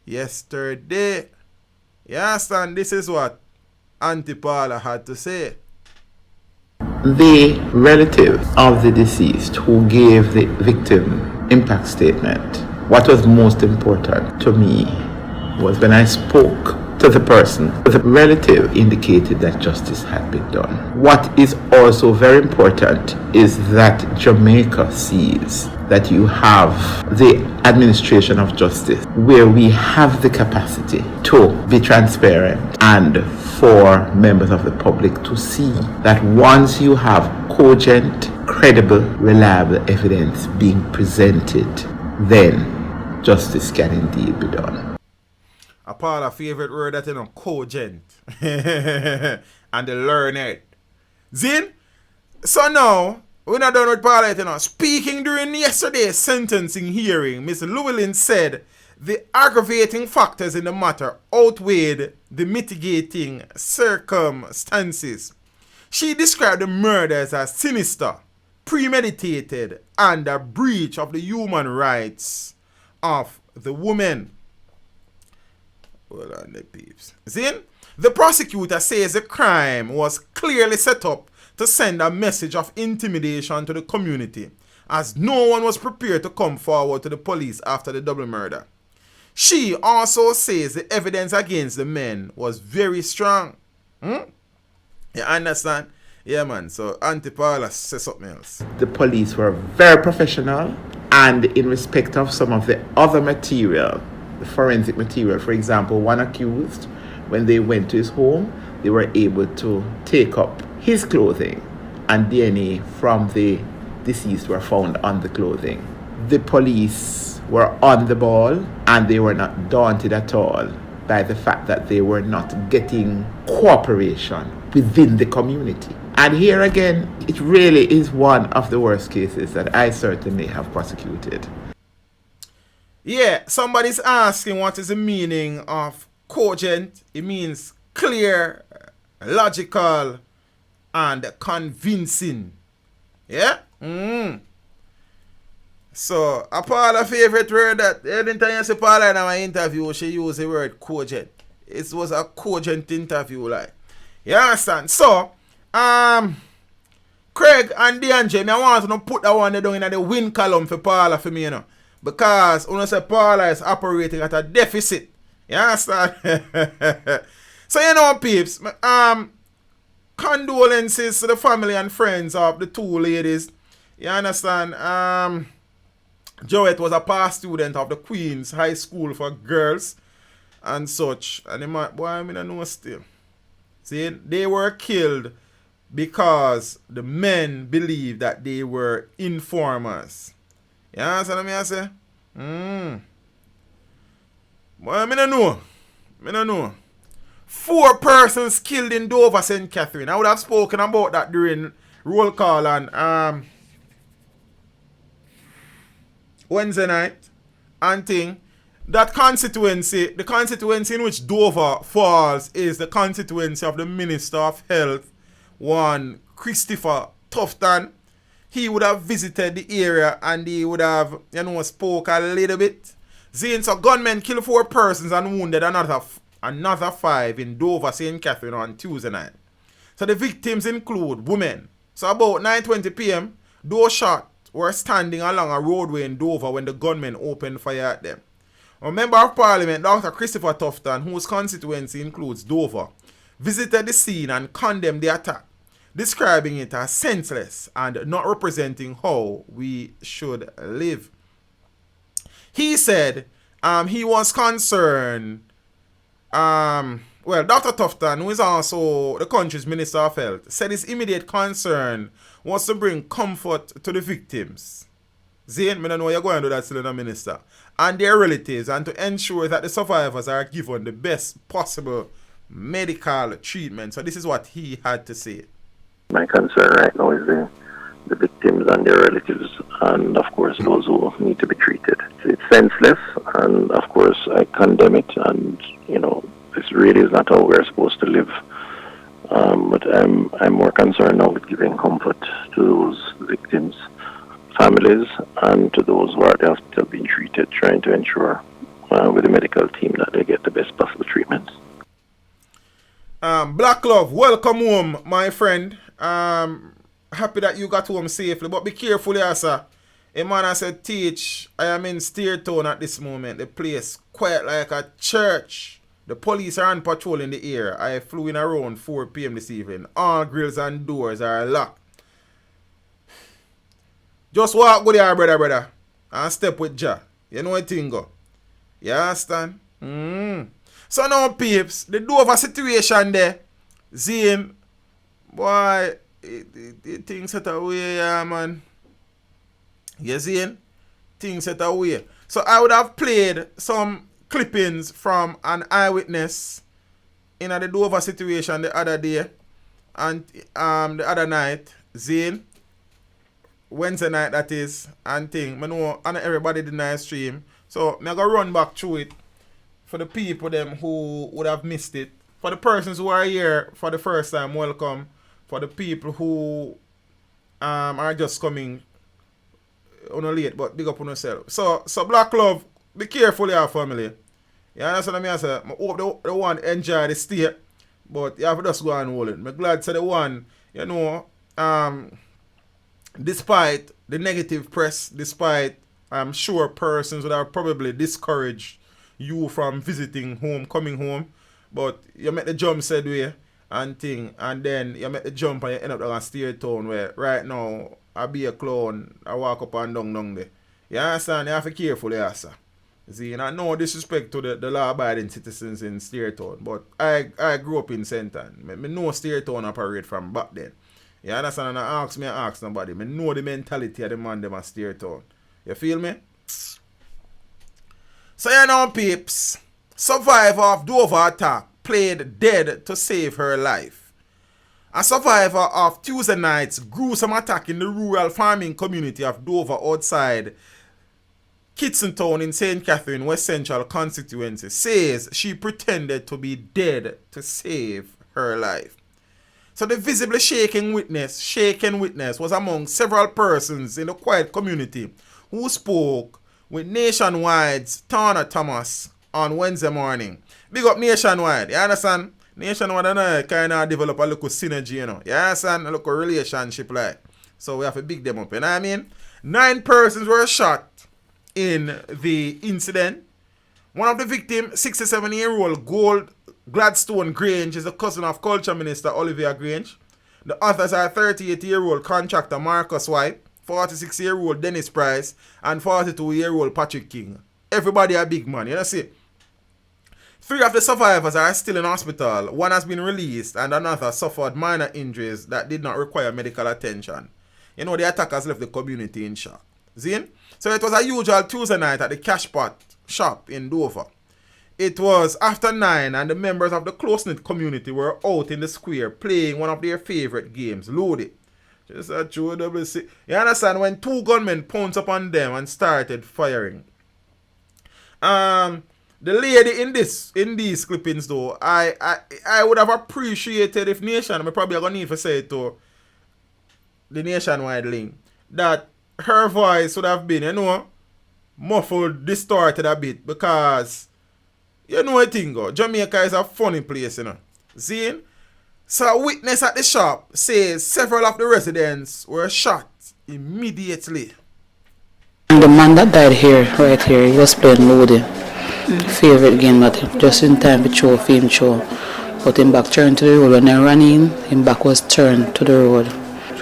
yesterday. You understand? This is what Auntie Paula had to say. The relative of the deceased who gave the victim impact statement, what was most important to me was when I spoke to the person, the relative indicated that justice had been done. What is also very important is that Jamaica sees that you have the administration of justice where we have the capacity to be transparent and for members of the public to see that once you have cogent, credible, reliable evidence being presented, then justice can indeed be done. A part of favorite word that cogent and the learned. Zin? So now, we're not done with Paula, Speaking during yesterday's sentencing hearing, Ms. Llewellyn said the aggravating factors in the matter outweighed the mitigating circumstances. She described the murders as sinister, premeditated, and a breach of the human rights of the woman. Hold on the peeps. Zin? The prosecutor says the crime was clearly set up to send a message of intimidation to the community, as no one was prepared to come forward to the police after the double murder. She also says the evidence against the men was very strong. You understand? Yeah, man. So Auntie Paula says something else. The police were very professional, and in respect of some of the other material, the forensic material, for example, one accused, when they went to his home, they were able to take up his clothing, and DNA from the deceased were found on the clothing. The police were on the ball, and they were not daunted at all by the fact that they were not getting cooperation within the community. And here again, it really is one of the worst cases that I certainly have prosecuted. Yeah, somebody's asking what is the meaning of cogent. It means clear, logical, and convincing. Yeah? So, a Paula favorite word that anytime you see Paula in my interview, she used the word cogent. It was a cogent interview, like. You understand? So, Craig and DeAndre, I want to put that one down in the win column for Paula for me, you know. Because when I say Paula is operating at a deficit. You understand? So, you know, peeps, condolences to the family and friends of the two ladies. You understand? Joette was a past student of the Queen's High School for Girls and such. And they might, boy, I don't know still. See, they were killed because the men believed that they were informers. You understand what I say? Boy, I don't know. I don't know. 4 persons killed in Dover, St. Catherine. I would have spoken about that during roll call on Wednesday night and thing. That constituency, the constituency in which Dover falls, is the constituency of the Minister of Health, one Christopher Tufton. He would have visited the area and he would have, spoke a little bit. So gunmen killed 4 persons and wounded another 5 in Dover, St. Catherine on Tuesday night. So the victims include women. So about 9:20 p.m., those shot were standing along a roadway in Dover when the gunmen opened fire at them. A member of Parliament, Dr. Christopher Tufton, whose constituency includes Dover, visited the scene and condemned the attack, describing it as senseless and not representing how we should live. He said he was concerned. Dr. Tufton, who is also the country's Minister of Health, said his immediate concern was to bring comfort to the victims. Zane, I don't know you're going to do that still in a minister. And their relatives, and to ensure that the survivors are given the best possible medical treatment. So this is what he had to say. My concern right now is the victims and their relatives, and of course those who need to be treated. It's senseless, and of course I condemn it, and this really is not how we're supposed to live. But I'm more concerned now with giving comfort to those victims' families and to those who are at the hospital being treated, trying to ensure with the medical team that they get the best possible treatment. Black Love, welcome home, my friend. Happy that you got home safely, but be careful here, sir. A man I said, teach, I am in Steertown at this moment. The place quiet like a church. The police are on patrol in the area. I flew in around 4 p.m. this evening. All grills and doors are locked. Just walk with your brother, and step with Jah. You know what thing go? You understand? So now, peeps, the Dover situation there, Zane, boy, it things set away, yeah, man. You Zane? Things set away. So I would have played some clippings from an eyewitness in the Dover situation the other day and the other night, Zane, Wednesday night that is, and thing. I know and everybody did nice stream. So I'm gonna run back through it for the people them who would have missed it. For the persons who are here for the first time, welcome. For the people who are just coming on late, but big up on yourself. So Black Love, be careful, your family. You understand what I say? I hope the one enjoy the stay, but you have to just go and hold it. I'm glad to the one, despite the negative press, despite I'm sure persons would have probably discouraged you from visiting home, coming home, but you make the jump said way and thing, and then you make the jump and you end up on Steertown where right now I be a clown, I walk up and down there. You understand? You have to be careful there, sir. See, no disrespect to the law-abiding citizens in Steertown, but I grew up in Senton. I know Steertown operate from back then. You understand? And I ask nobody. I know the mentality of the man them at Steertown. You feel me? So peeps, survivor of Dover attack played dead to save her life. A survivor of Tuesday night's gruesome attack in the rural farming community of Dover outside Kidsontown in St. Catherine, West Central constituency, says she pretended to be dead to save her life. So the visibly shaken witness was among several persons in the quiet community who spoke with Nationwide's Turner Thomas on Wednesday morning. Big up Nationwide, you understand? Nationwide and kind of develop a little synergy, you know. You understand? A little relationship like. So we have to big them up, you know what I mean? 9 persons were shot in the incident. One of the victims, 67-year-old Gold Gladstone Grange, is a cousin of Culture Minister Olivia Grange. The others are 38-year-old contractor Marcus White, 46-year-old Dennis Price, and 42-year-old Patrick King. Everybody a big man, you know see? 3 of the survivors are still in hospital. 1 has been released and another suffered minor injuries that did not require medical attention. You know, the attackers left the community in shock. See? So it was a usual Tuesday night at the Cash Pot shop in Dover. It was after 9 and the members of the close-knit community were out in the square playing one of their favorite games, Loaded. Just a true double C. You understand? When 2 gunmen pounced upon them and started firing. The lady in these clippings though, I would have appreciated if Nation, I'm probably gonna need to say it to the Nationwide link, that her voice would have been, you know, muffled, distorted a bit, because you know what thing go, Jamaica is a funny place, you know. See? So a witness at the shop says several of the residents were shot immediately. And the man that died here, right here, he was playing Moody. Favorite game that just in time to show film show. But him back turned to the road. When they ran in, him back was turned to the road.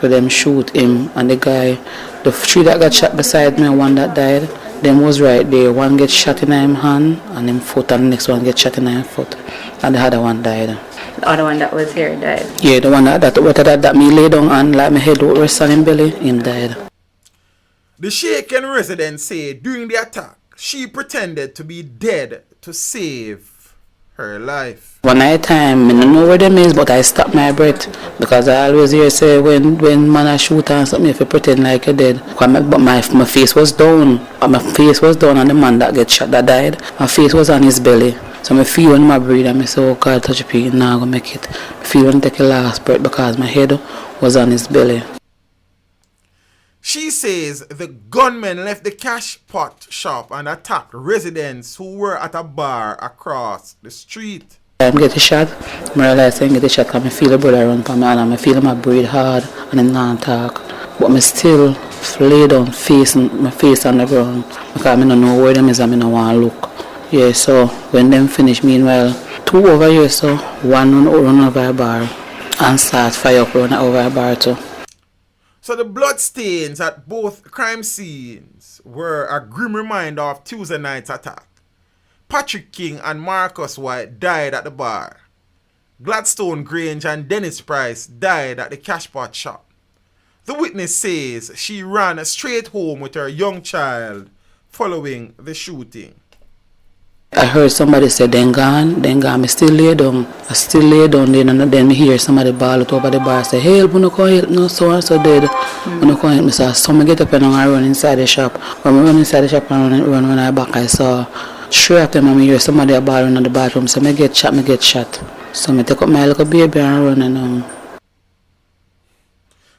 So them shoot him and the guy, the 3 that got shot beside me and 1 that died, them was right there. 1 get shot in him hand and him foot, and the next 1 get shot in him foot. And the other 1 died. The other one that was here died? Yeah, the one that me lay down and like my head would rest on him belly, him died. The shaken resident said during the attack, she pretended to be dead to save her life. One night time, I don't know where them is, but I stopped my breath because I always hear say when man a shoot and something, if you pretend like you're dead. But my face was down. My face was down, and the man that get shot that died, my face was on his belly. So I feel when I breathe and I say, oh God, touch a pig, now I'm going to make it. I feel when I take a last breath because my head was on his belly. She says the gunmen left the cash pot shop and attacked residents who were at a bar across the street. I'm getting shot. I realize I'm getting shot because I feel the brother run for me and I feel my breathe hard and I'm not talk. But I still lay down my face on the ground because I don't know where them is and I don't want to look. Yeah, so when them finish, meanwhile, 2 over here, so 1 run over a bar and start fire up run over a bar too. So the blood stains at both crime scenes were a grim reminder of Tuesday night's attack. Patrick King and Marcus White died at the bar. Gladstone Grange and Dennis Price died at the cash pot shop. The witness says she ran straight home with her young child following the shooting. I heard somebody say, then gone, I still lay down. I still lay down then, and then I hear somebody bawl out over the bar say, help, you can't help, no, so and so dead. You can't help me, so I get up and I run inside the shop. When I run inside the shop and run when I back, I saw 3 of them and I hear somebody bawling in the bathroom, so I get shot. So I take up my little baby and run and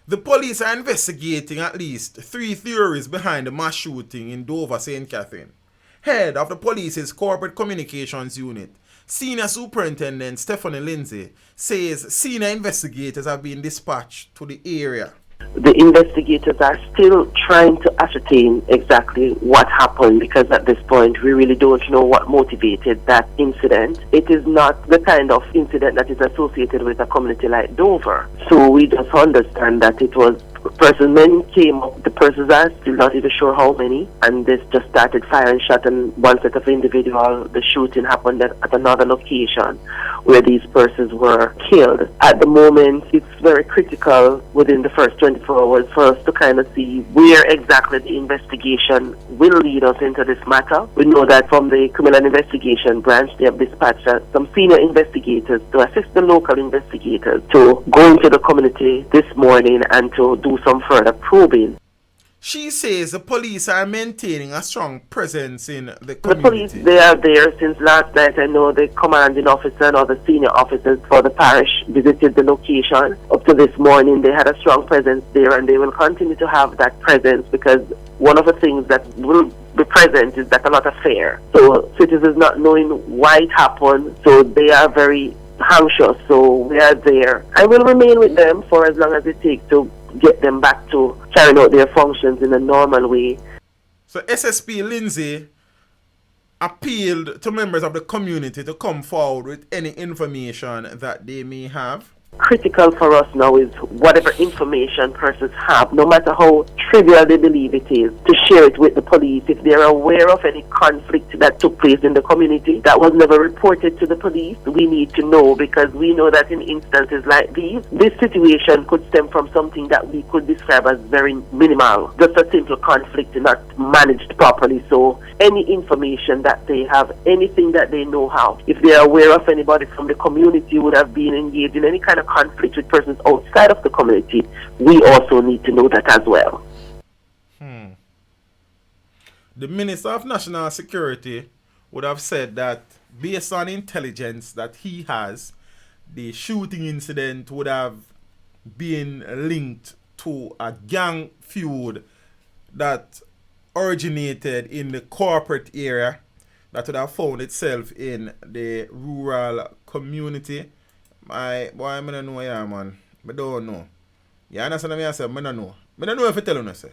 The police are investigating at least 3 theories behind the mass shooting in Dover, St. Catherine. Head of the police's corporate communications unit, Senior Superintendent Stephanie Lindsay, says senior investigators have been dispatched to the area. The investigators are still trying to ascertain exactly what happened, because at this point we really don't know what motivated that incident. It is not the kind of incident that is associated with a community like Dover. So we just understand that it was men came up, the persons are still not even sure how many, and this just started firing shot, and one set of individuals, the shooting happened at another location where these persons were killed. At the moment, it's very critical within the first 24 hours for us to kind of see where exactly the investigation will lead us into this matter. We know that from the criminal investigation branch, they have dispatched some senior investigators to assist the local investigators to go into the community this morning and to do some further probing. She says the police are maintaining a strong presence in the The police, community. they are there since last night. I know the commanding officer and other senior officers for the parish visited the location. Up to this morning, they had a strong presence there, and they will continue to have that presence because one of the things that will be present is that a lot of fear. So citizens not knowing why it happened, so they are very anxious. So we are there. I will remain with them for as long as it takes to get them back to carrying out their functions in a normal way. So SSP Lindsay appealed to members of the community to come forward with any information that they may have. Critical for us now is whatever information persons have, no matter how trivial they believe it is, to share it with the police. If they're aware of any conflict that took place in the community that was never reported to the police, we need to know, because we know that in instances like these, this situation could stem from something that we could describe as very minimal, just a simple conflict not managed properly. So any information that they have, anything that they know how, if they're aware of anybody from the community who would have been engaged in any kind of conflict with persons outside of the community, we also need to know that as well. The Minister of National Security would have said that based on intelligence that he has, the shooting incident would have been linked to a gang feud that originated in the corporate area that would have found itself in the rural community. I don't know, yeah, man. I don't know. You understand what I say? I don't know. I don't know if I tell you, say.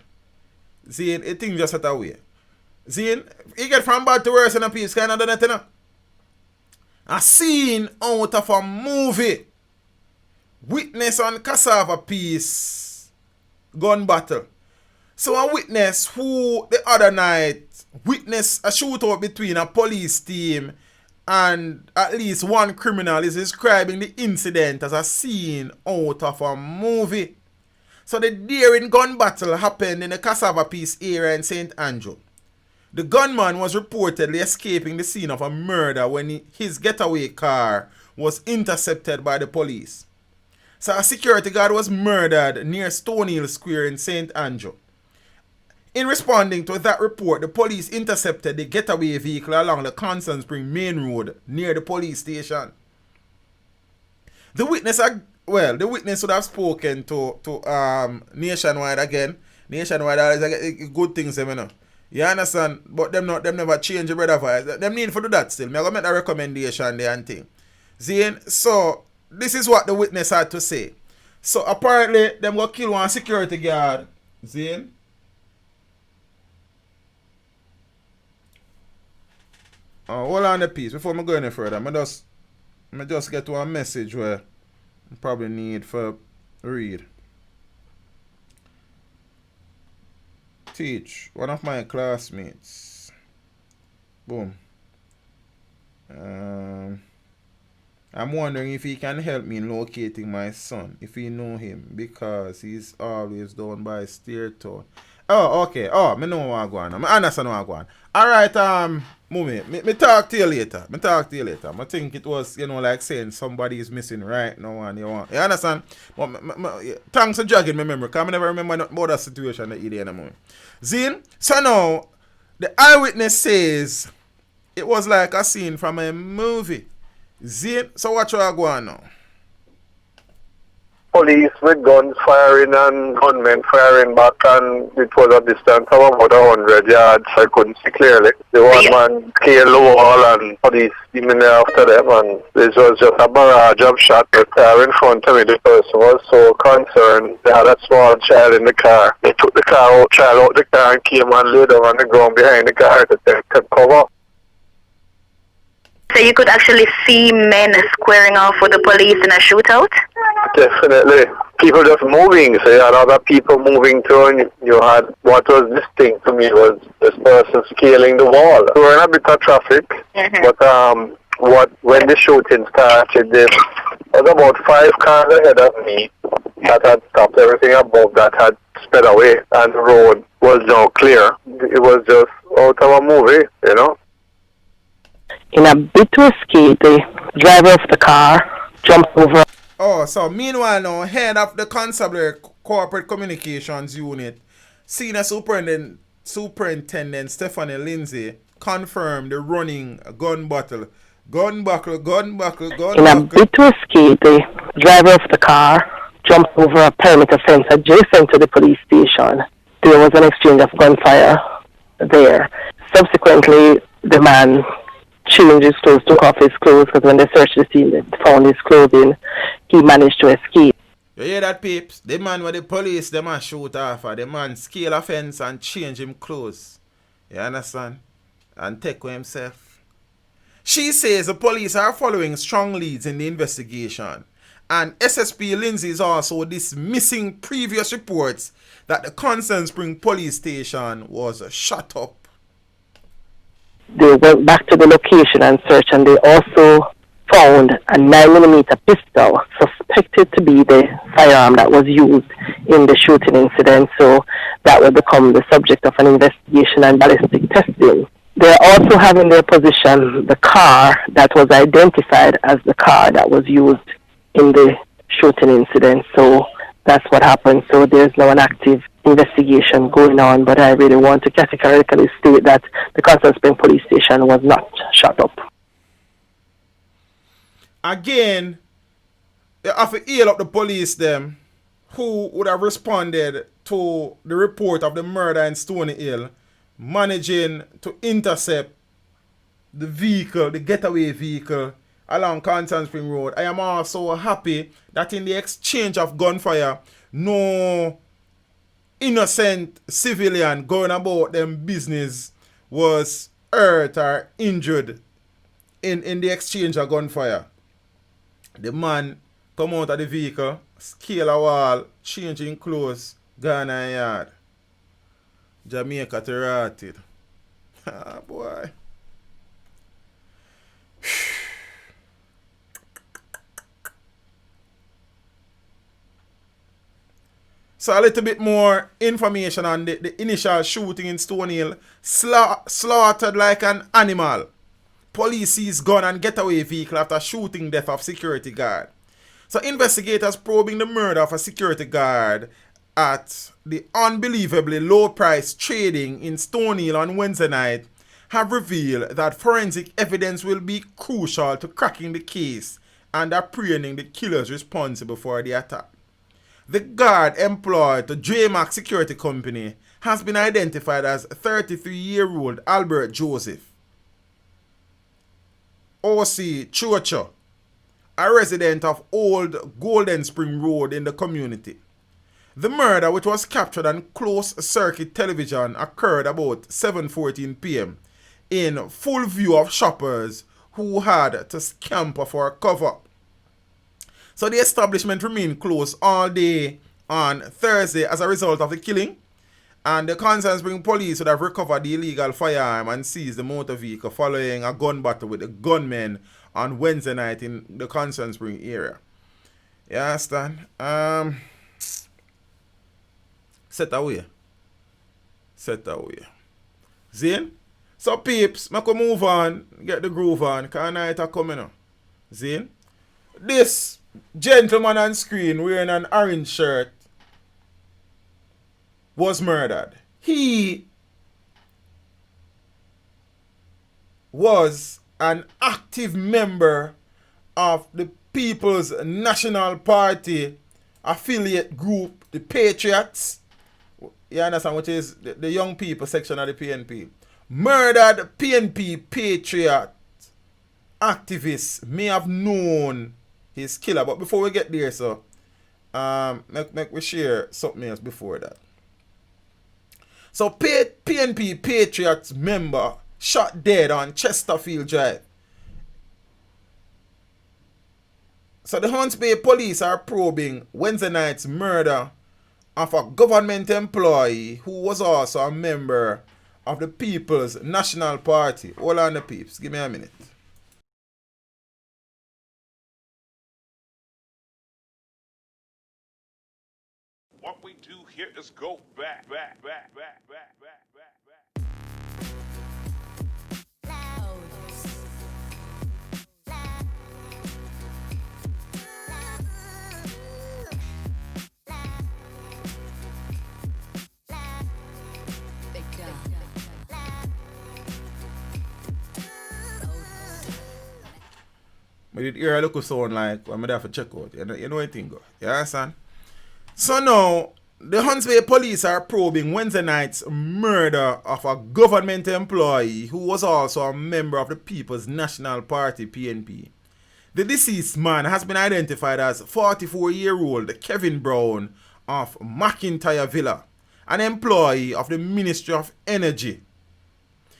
See, it thing just that way. See, you get from bad to worse in a piece, kind of done it, you know? A scene out of a movie. Witness on cassava piece. Gun battle. So a witness who the other night witnessed a shootout between a police team and at least one criminal is describing the incident as a scene out of a movie. So the daring gun battle happened in the Cassava Piece area in St. Andrew. The gunman was reportedly escaping the scene of a murder when his getaway car was intercepted by the police. So a security guard was murdered near Stonehill Square in St. Andrew. In responding to that report, the police intercepted the getaway vehicle along the Constant Spring Main Road near the police station. The witness would have spoken to Nationwide again. Nationwide is good things, you know. You understand? But them never change the brother voice. Them need to do that still. I'm going to make a recommendation there and thing. Zane, so this is what the witness had to say. So apparently, them go kill one security guard. Zane. Hold on the piece. Before I go any further, I just get to a message where I probably need for read. Teach, one of my classmates. Boom. I'm wondering if he can help me in locating my son, if he know him, because he's always down by Steertown. Oh, okay. Oh, I know what I'm going on. I understand what I'm going on. Alright, Mummy, me talk to you later. I think it was, like saying somebody is missing right now and you understand? But thanks for jogging my memory, because I never remember about that situation that you did anymore. Zine, so now, the eyewitness says it was like a scene from a movie. Zine, so what you are going on now? Police with guns firing and gunmen firing back, and it was a distance of about 100 yards. I couldn't see clearly. The one man scaled the wall and police even after them, and this was just a barrage of shots. In front of me, the person was so concerned. They had a small child in the car. They took the child out the car and came and laid down on the ground behind the car to take cover. So you could actually see men squaring off with the police in a shootout? Definitely. People just moving. So you had other people moving too, and you had, what was distinct to me was this person scaling the wall. We were in a bit of traffic, but when the shooting started, there was about 5 cars ahead of me that had stopped. Everything above that had sped away, and the road was now clear. It was just out of a movie, you know. In a bit risky, the driver of the car jumped over. Oh, so meanwhile now, head of the Constabulary Corporate Communications Unit Senior Superintendent Stephanie Lindsay confirmed the running gun battle. In a bid to escape, the driver of the car jumped over a perimeter fence adjacent to the police station. There was an exchange of gunfire there. Subsequently, the man changed his clothes, took off his clothes, because when they searched the scene, they found his clothing. He managed to escape. You hear that, peeps? The man with the police, the man shoot off, the man scale a fence and change him clothes. You understand? And take with himself. She says the police are following strong leads in the investigation. And SSP Lindsay is also dismissing previous reports that the Constant Spring police station was shut up. They went back to the location and searched, and they also found a 9mm pistol suspected to be the firearm that was used in the shooting incident. So that will become the subject of an investigation and ballistic testing. They also have in their possession the car that was identified as the car that was used in the shooting incident. So that's what happened. So there's now an active investigation going on, but I really want to categorically state that the Constant Spring police station was not shut up. Again, they have to heal up the police them who would have responded to the report of the murder in Stony Hill, managing to intercept the vehicle, the getaway vehicle along Constant Spring Road. I am also happy that in the exchange of gunfire, no innocent civilian going about them business was hurt or injured in the exchange of gunfire. The man come out of the vehicle, scale a wall, changing clothes, gone in yard. Jamaica to rotted. Ah, boy. So a little bit more information on the initial shooting in Stony Hill. Slaughtered like an animal. Police seized gun and getaway vehicle after shooting death of security guard. So investigators probing the murder of a security guard at the unbelievably low price trading in Stony Hill on Wednesday night have revealed that forensic evidence will be crucial to cracking the case and apprehending the killers responsible for the attack. The guard employed to JMax Security Company has been identified as 33-year-old Albert Joseph O.C. Chuocho, a resident of Old Golden Spring Road in the community. The murder, which was captured on closed-circuit television, occurred about 7:14 p.m. in full view of shoppers who had to scamper for cover. So the establishment remained closed all day on Thursday as a result of the killing, and the Constant Spring police would have recovered the illegal firearm and seized the motor vehicle following a gun battle with the gunmen on Wednesday night in the Constant Spring area. You understand? Set away. Zane? So peeps, I can move on, get the groove on, because night are coming up. Zane? This gentleman on screen wearing an orange shirt was murdered. He was an active member of the People's National Party affiliate group, the Patriots. You understand, which is the young people section of the PNP. Murdered PNP Patriot activists may have known his killer. But before we get there, so make we share something else before that. So PNP Patriots member shot dead on Chesterfield Drive. So the Hunts Bay police are probing Wednesday night's murder of a government employee who was also a member of the People's National Party. Hold on the peeps, give me a minute. What we do here is go back. But it hear a look sound like I'm there for check out. You know anything go. You understand? So now, the Hunts Bay police are probing Wednesday night's murder of a government employee who was also a member of the People's National Party, PNP. The deceased man has been identified as 44-year-old Kevin Brown of McIntyre Villa, an employee of the Ministry of Energy.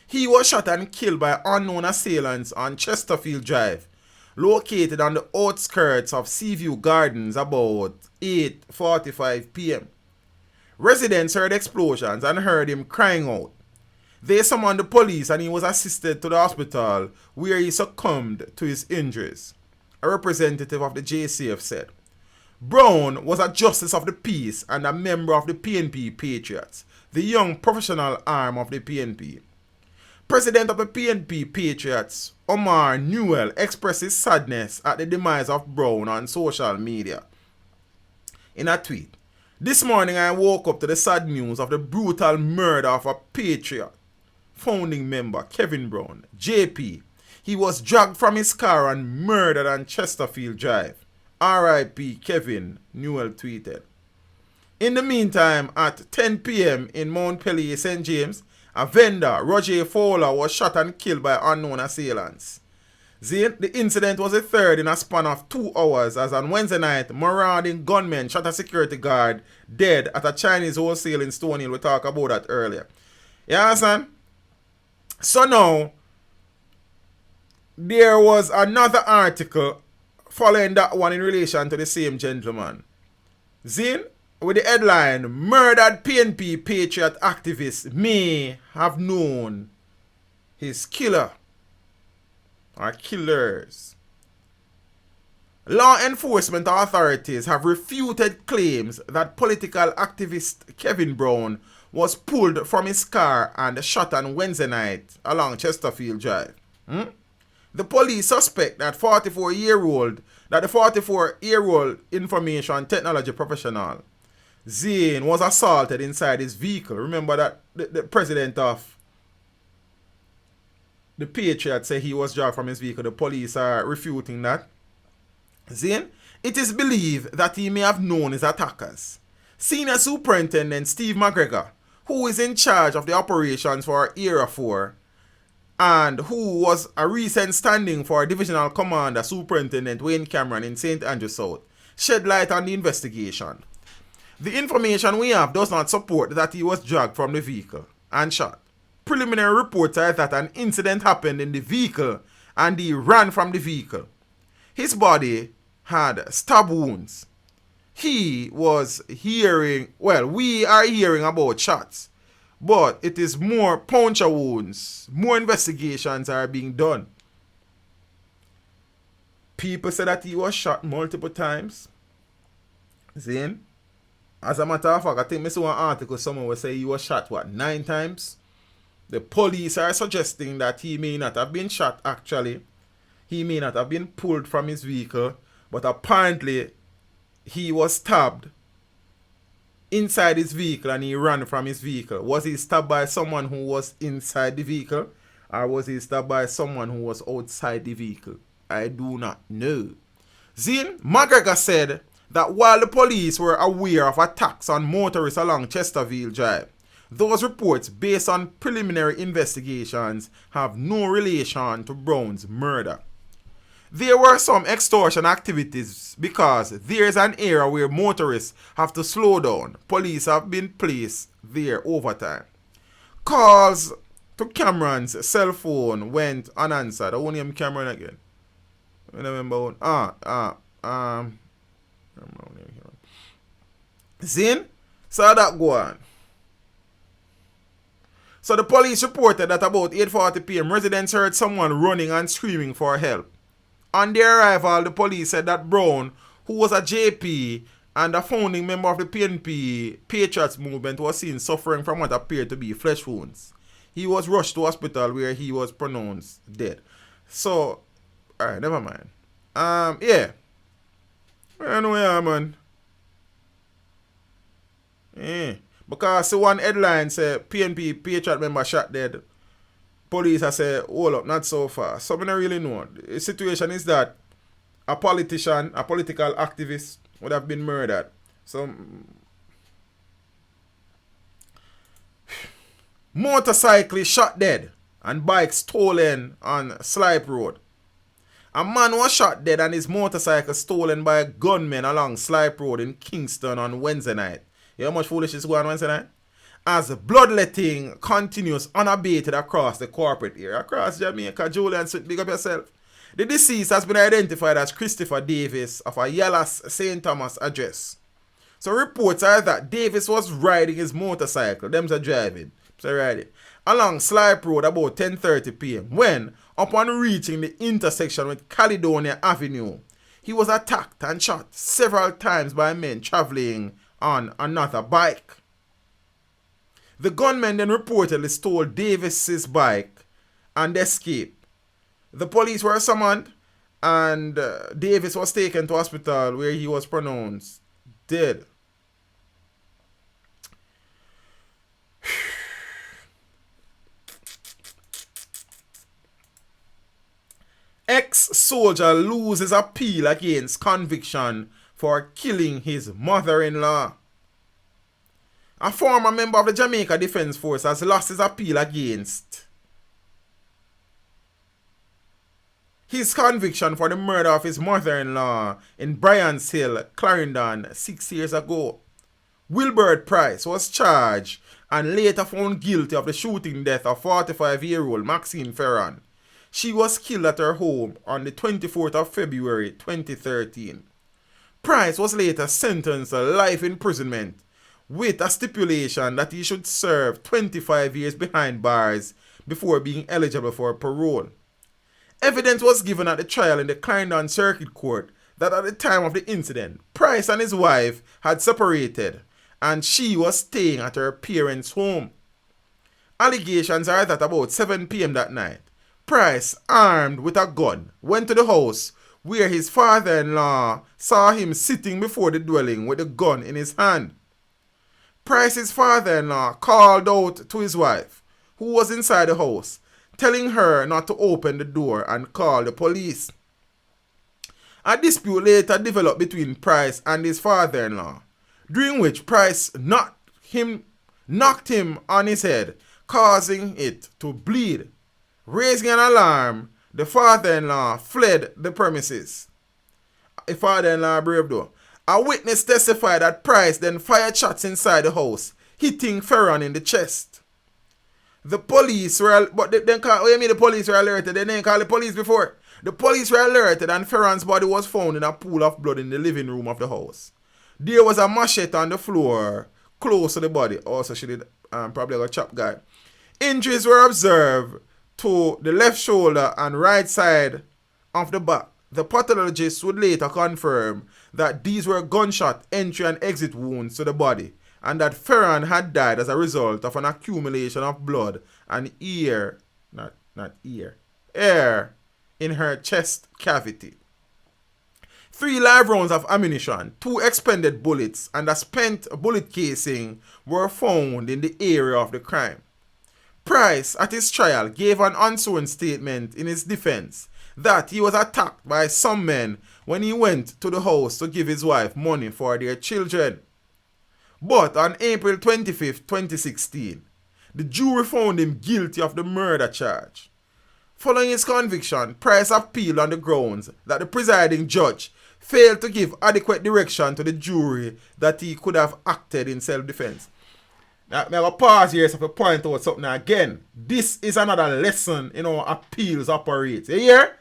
He was shot and killed by unknown assailants on Chesterfield Drive, located on the outskirts of Seaview Gardens about 8:45 p.m. Residents heard explosions and heard him crying out. They summoned the police and he was assisted to the hospital where he succumbed to his injuries, a representative of the JCF said. Brown was a justice of the peace and a member of the PNP Patriots, the young professional arm of the PNP. President of the PNP Patriots, Omar Newell, expressed his sadness at the demise of Brown on social media. In a tweet, "This morning I woke up to the sad news of the brutal murder of a Patriot founding member, Kevin Brown, JP. He was dragged from his car and murdered on Chesterfield Drive. R.I.P. Kevin," Newell tweeted. In the meantime, at 10 p.m. in Mount Pelier, St. James, a vendor, Roger Fowler, was shot and killed by unknown assailants. The incident was the third in a span of 2 hours, as on Wednesday night, marauding gunmen shot a security guard dead at a Chinese wholesale in Stonehill. We talked about that earlier. You understand? So now, there was another article following that one in relation to the same gentleman. Zin, with the headline, "Murdered PNP Patriot Activist may have known his killer or killers." Law enforcement authorities have refuted claims that political activist Kevin Brown was pulled from his car and shot on Wednesday night along Chesterfield Drive. The police suspect that the 44-year-old information technology professional Zane was assaulted inside his vehicle. Remember that the president of the Patriots said he was dragged from his vehicle. The police are refuting that. Zane, it is believed that he may have known his attackers. Senior Superintendent Steve McGregor, who is in charge of the operations for Era 4, and who was a recent standing for Divisional Commander Superintendent Wayne Cameron in St. Andrew South, shed light on the investigation. The information we have does not support that he was dragged from the vehicle and shot. Preliminary reports are that an incident happened in the vehicle and he ran from the vehicle. His body had stab wounds. We are hearing about shots, but it is more puncture wounds. More investigations are being done. People say that he was shot multiple times. Zane? As a matter of fact, I think I saw an article someone will say he was shot, 9 times? The police are suggesting that he may not have been shot actually. He may not have been pulled from his vehicle, but apparently he was stabbed inside his vehicle and he ran from his vehicle. Was he stabbed by someone who was inside the vehicle, or was he stabbed by someone who was outside the vehicle? I do not know. Zane McGregor said that while the police were aware of attacks on motorists along Chesterfield Drive, those reports, based on preliminary investigations, have no relation to Brown's murder. There were some extortion activities because there is an area where motorists have to slow down. Police have been placed there over time. Calls to Cameron's cell phone went unanswered. I won't name Cameron again. I remember. Zin? So that go on. So the police reported that about 8:40 p.m. residents heard someone running and screaming for help. On their arrival, the police said that Brown, who was a JP and a founding member of the PNP Patriots movement, was seen suffering from what appeared to be flesh wounds. He was rushed to hospital where he was pronounced dead. So, alright, never mind. Yeah. Anyway, man. Yeah. Because the one headline say PNP Patriot member shot dead. Police I say, hold up, not so far. So I don't really know. The situation is that a politician, a political activist would have been murdered. So, motorcyclist shot dead and bike stolen on Slipe Road. A man was shot dead and his motorcycle stolen by gunmen along Slipe Road in Kingston on Wednesday night. You know how much foolishness go on Wednesday night? As bloodletting continues unabated across the corporate area. Across Jamaica, Julian, big up yourself. The deceased has been identified as Christopher Davis of a Yallas St. Thomas address. So reports are that Davis was riding his motorcycle, them's are driving, so riding, along Slipe Road about 10:30 p.m. when, upon reaching the intersection with Caledonia Avenue, he was attacked and shot several times by men traveling on another bike. The gunmen then reportedly stole Davis's bike and escaped. The police were summoned and Davis was taken to hospital where he was pronounced dead. Ex-soldier loses appeal against conviction for killing his mother-in-law. A former member of the Jamaica Defence Force has lost his appeal against his conviction for the murder of his mother-in-law in Bryant's Hill, Clarendon, 6 years ago. Wilbert Price was charged and later found guilty of the shooting death of 45-year-old Maxine Ferran. She was killed at her home on the 24th of February 2013. Price was later sentenced to life imprisonment with a stipulation that he should serve 25 years behind bars before being eligible for parole. Evidence was given at the trial in the Clarendon Circuit Court that at the time of the incident, Price and his wife had separated and she was staying at her parents' home. Allegations are that about 7 p.m. that night, Price, armed with a gun, went to the house where his father-in-law saw him sitting before the dwelling with the gun in his hand. Price's father-in-law called out to his wife, who was inside the house, telling her not to open the door and call the police. A dispute later developed between Price and his father-in-law, during which Price knocked him on his head, causing it to bleed. Raising an alarm, the father-in-law fled the premises. The father-in-law brave though. A witness testified that Price then fired shots inside the house, hitting Ferran in the chest. The police were, but they didn't call, what do you mean the police were alerted? They didn't call the police before. The police were alerted and Ferran's body was found in a pool of blood in the living room of the house. There was a machete on the floor close to the body. Also, she did probably a chop guy. Injuries were observed to the left shoulder and right side of the back. The pathologist would later confirm that these were gunshot entry and exit wounds to the body and that Ferran had died as a result of an accumulation of blood and air in her chest cavity. 3 live rounds of ammunition, 2 expended bullets, and a spent bullet casing were found in the area of the crime. Price, at his trial, gave an unsworn statement in his defense that he was attacked by some men when he went to the house to give his wife money for their children. But on April 25, 2016, the jury found him guilty of the murder charge. Following his conviction, Price appealed on the grounds that the presiding judge failed to give adequate direction to the jury that he could have acted in self-defense. Now, I'm going to pause here so I point out something again. This is another lesson in how appeals operate. You hear?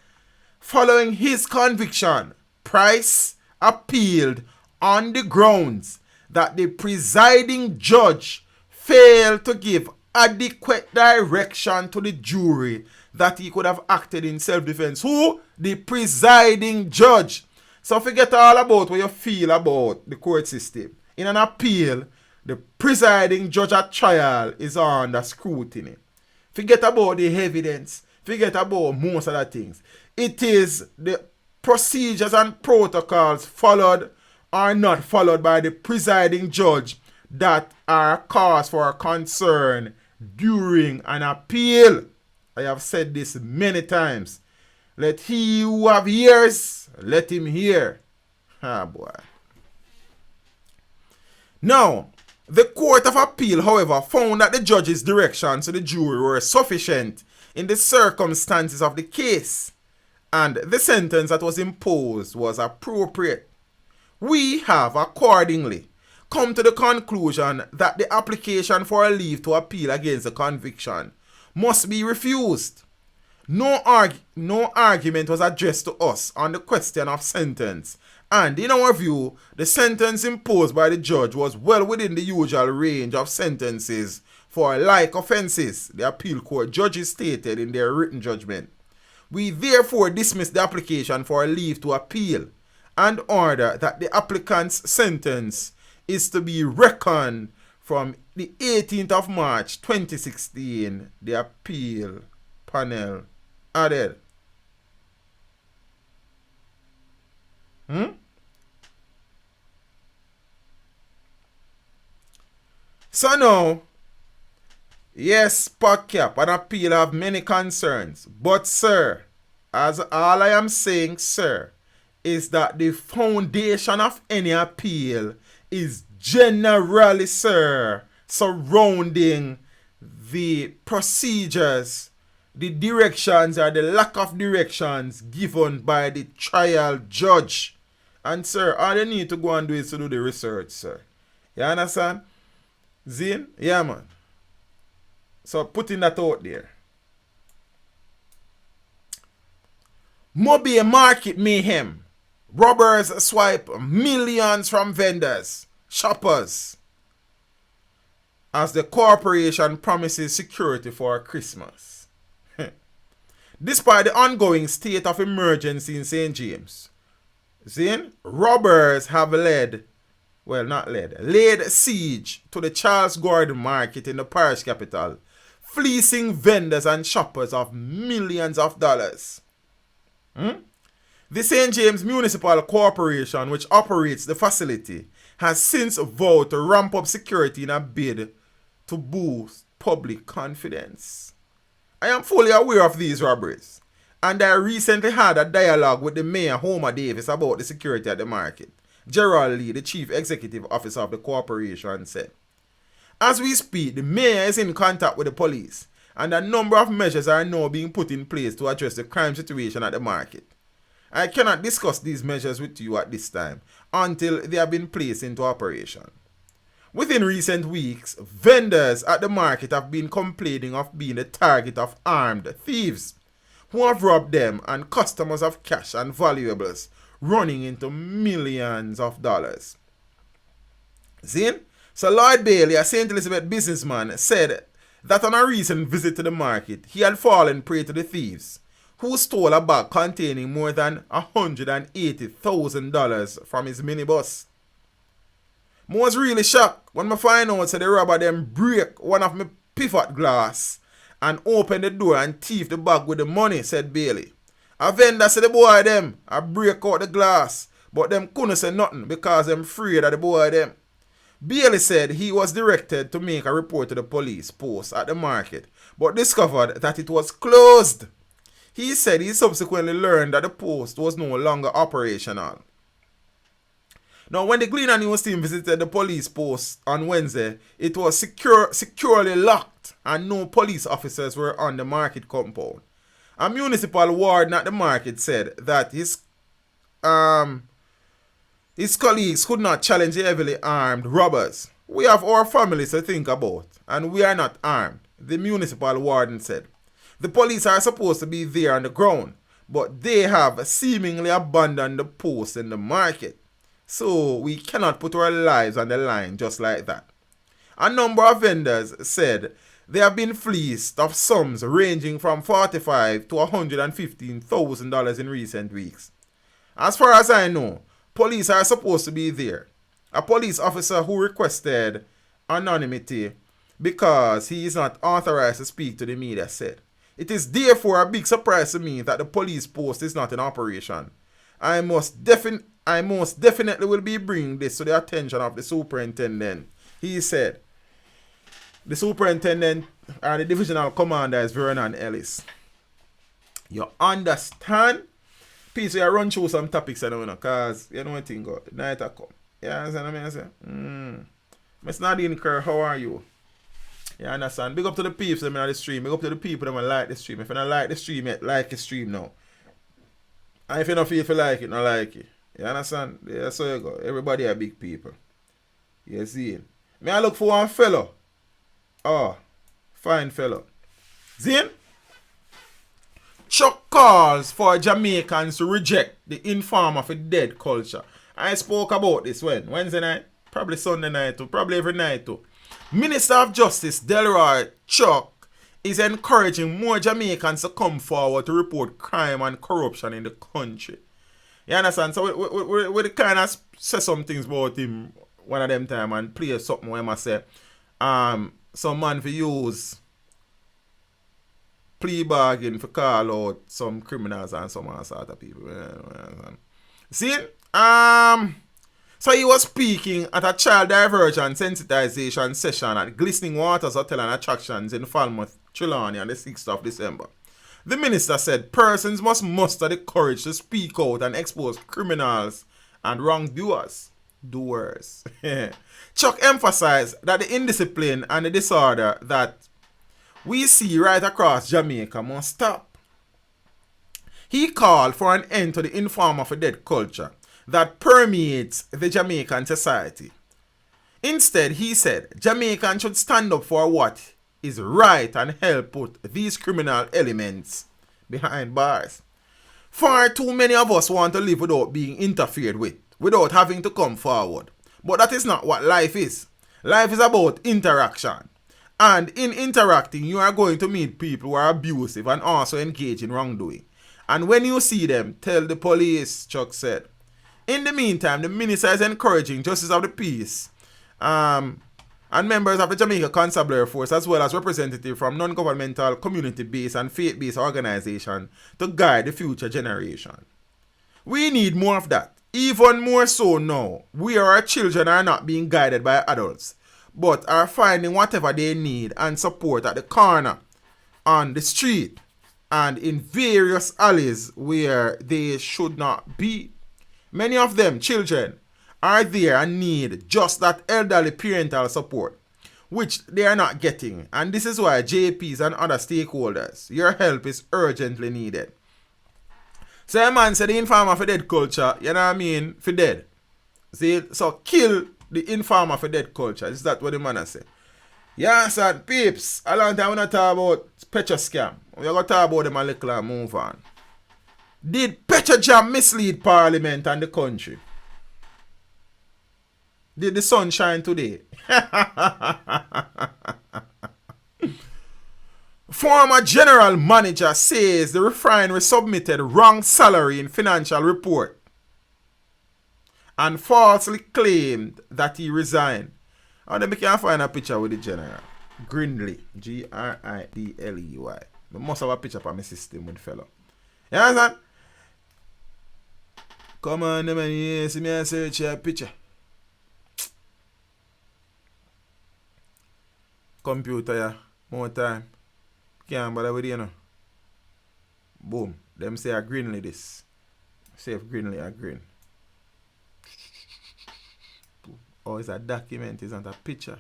Following his conviction, Price appealed on the grounds that the presiding judge failed to give adequate direction to the jury that he could have acted in self-defense. Who? The presiding judge. So forget all about what you feel about the court system. In an appeal, the presiding judge at trial is under scrutiny. Forget about the evidence. Forget about most of the things. It is the procedures and protocols followed or not followed by the presiding judge that are cause for concern during an appeal. I have said this many times. Let he who have ears, let him hear. Ah, boy. Now, the Court of Appeal, however, found that the judge's directions to the jury were sufficient in the circumstances of the case, and the sentence that was imposed was appropriate. We have, accordingly, come to the conclusion that the application for a leave to appeal against the conviction must be refused. No argument was addressed to us on the question of sentence, and in our view, the sentence imposed by the judge was well within the usual range of sentences for like offences, the appeal court judges stated in their written judgment. We therefore dismiss the application for a leave to appeal and order that the applicant's sentence is to be reckoned from the 18th of March 2016, the appeal panel added. So now, yes, PodCap, an appeal have many concerns, but sir, as all I am saying, sir, is that the foundation of any appeal is generally, sir, surrounding the procedures, the directions or the lack of directions given by the trial judge. And sir, all you need to go and do is to do the research, sir. You understand? Zin? Yeah, man. So putting that out there. Mobile market mayhem. Robbers swipe millions from vendors, shoppers, as the corporation promises security for Christmas. Despite the ongoing state of emergency in St. James, robbers have laid siege to the Charles Gordon market in the parish capital, fleecing vendors and shoppers of millions of dollars. The St. James Municipal Corporation, which operates the facility, has since vowed to ramp up security in a bid to boost public confidence. I am fully aware of these robberies, and I recently had a dialogue with the Mayor Homer Davis about the security at the market. Gerald Lee, the Chief Executive Officer of the corporation, said, as we speak, the Mayor is in contact with the police, and a number of measures are now being put in place to address the crime situation at the market. I cannot discuss these measures with you at this time until they have been placed into operation. Within recent weeks, vendors at the market have been complaining of being the target of armed thieves who have robbed them and customers of cash and valuables, running into millions of dollars. So Lloyd Bailey, a St. Elizabeth businessman, said that on a recent visit to the market, he had fallen prey to the thieves, who stole a bag containing more than $180,000 from his minibus. I was really shocked when I find out that the robber them break one of my pivot glass and open the door and thief the bag with the money, said Bailey. A vendor said the boy them I break out the glass, but them couldn't say nothing because them afraid of the boy them. Bailey said he was directed to make a report to the police post at the market, but discovered that it was closed. He said he subsequently learned that the post was no longer operational. Now, when the Gleaner News team visited the police post on Wednesday, it was securely locked and no police officers were on the market compound. A municipal warden at the market said that his colleagues could not challenge the heavily armed robbers. We have our families to think about, and we are not armed, the municipal warden said. The police are supposed to be there on the ground, but they have seemingly abandoned the post in the market. So we cannot put our lives on the line just like that. A number of vendors said they have been fleeced of sums ranging from $45,000 to $115,000 in recent weeks. As far as I know, police are supposed to be there. A police officer who requested anonymity because he is not authorized to speak to the media said, it is therefore a big surprise to me that the police post is not in operation. I most definitely will be bringing this to the attention of the superintendent. He said, the superintendent and the divisional commander is Vernon Ellis. You understand? Peace, we run through some topics, because you know what thing go. Night I come. You understand what I say? Miss Nadine Kerr, how are you? You understand? Big up to the peeps them in the stream. Big up to the people that like the stream. If you don't like the stream yet, like the stream now. And if you don't feel if you like it, not like it. You understand? Yeah, so you go. Everybody are big people. You see it? May I look for one fellow? Oh, fine fellow. Zin? Chuck calls for Jamaicans to reject the inform of a dead culture. I spoke about this when? Wednesday night? Probably Sunday night too. Probably every night too. Minister of Justice Delroy Chuck is encouraging more Jamaicans to come forward to report crime and corruption in the country. You understand? So we kind of say some things about him one of them time and play something where I say some man for use plea bargain for call out some criminals and some other sort of people. See? So he was speaking at a child diversion sensitization session at Glistening Waters Hotel and Attractions in Falmouth, Trelawney on the 6th of December. The minister said persons must muster the courage to speak out and expose criminals and wrongdoers. Chuck emphasized that the indiscipline and the disorder that we see right across Jamaica must stop. He called for an end to the inform of a dead culture that permeates the Jamaican society. Instead, he said, Jamaicans should stand up for what is right and help put these criminal elements behind bars. Far too many of us want to live without being interfered with, without having to come forward. But that is not what life is. Life is about interaction. And in interacting, you are going to meet people who are abusive and also engage in wrongdoing. And when you see them, tell the police, Chuck said. In the meantime, the minister is encouraging Justice of the Peace and members of the Jamaica Constabulary Force, as well as representatives from non-governmental, community-based and faith-based organizations to guide the future generation. We need more of that. Even more so now, our children are not being guided by adults, but are finding whatever they need and support at the corner, on the street, and in various alleys where they should not be. Many of them, children, are there and need just that elderly parental support, which they are not getting. And this is why JPs and other stakeholders, your help is urgently needed. So a man said the informer for dead culture, you know what I mean, for dead. See, so kill the informer for dead culture. Is that what the man say? Yeah, son, peeps, a long time we not talk about Petra scam. We're going to talk about them a little and move on. Did Petra Jam mislead Parliament and the country? Did the sun shine today? Former general manager says the refinery submitted wrong salary in financial report and falsely claimed that he resigned. Oh, then we can find a picture with the general. Grindley. Gridley. I must have a picture for my system with the fellow. You understand? Come on, man. Yeah, see me and search a picture. Computer, yeah. More time. Can't bother with you, know. Boom. Them say a Grindley this. Say if Grindley a green. Oh, it's a document, it's not a picture.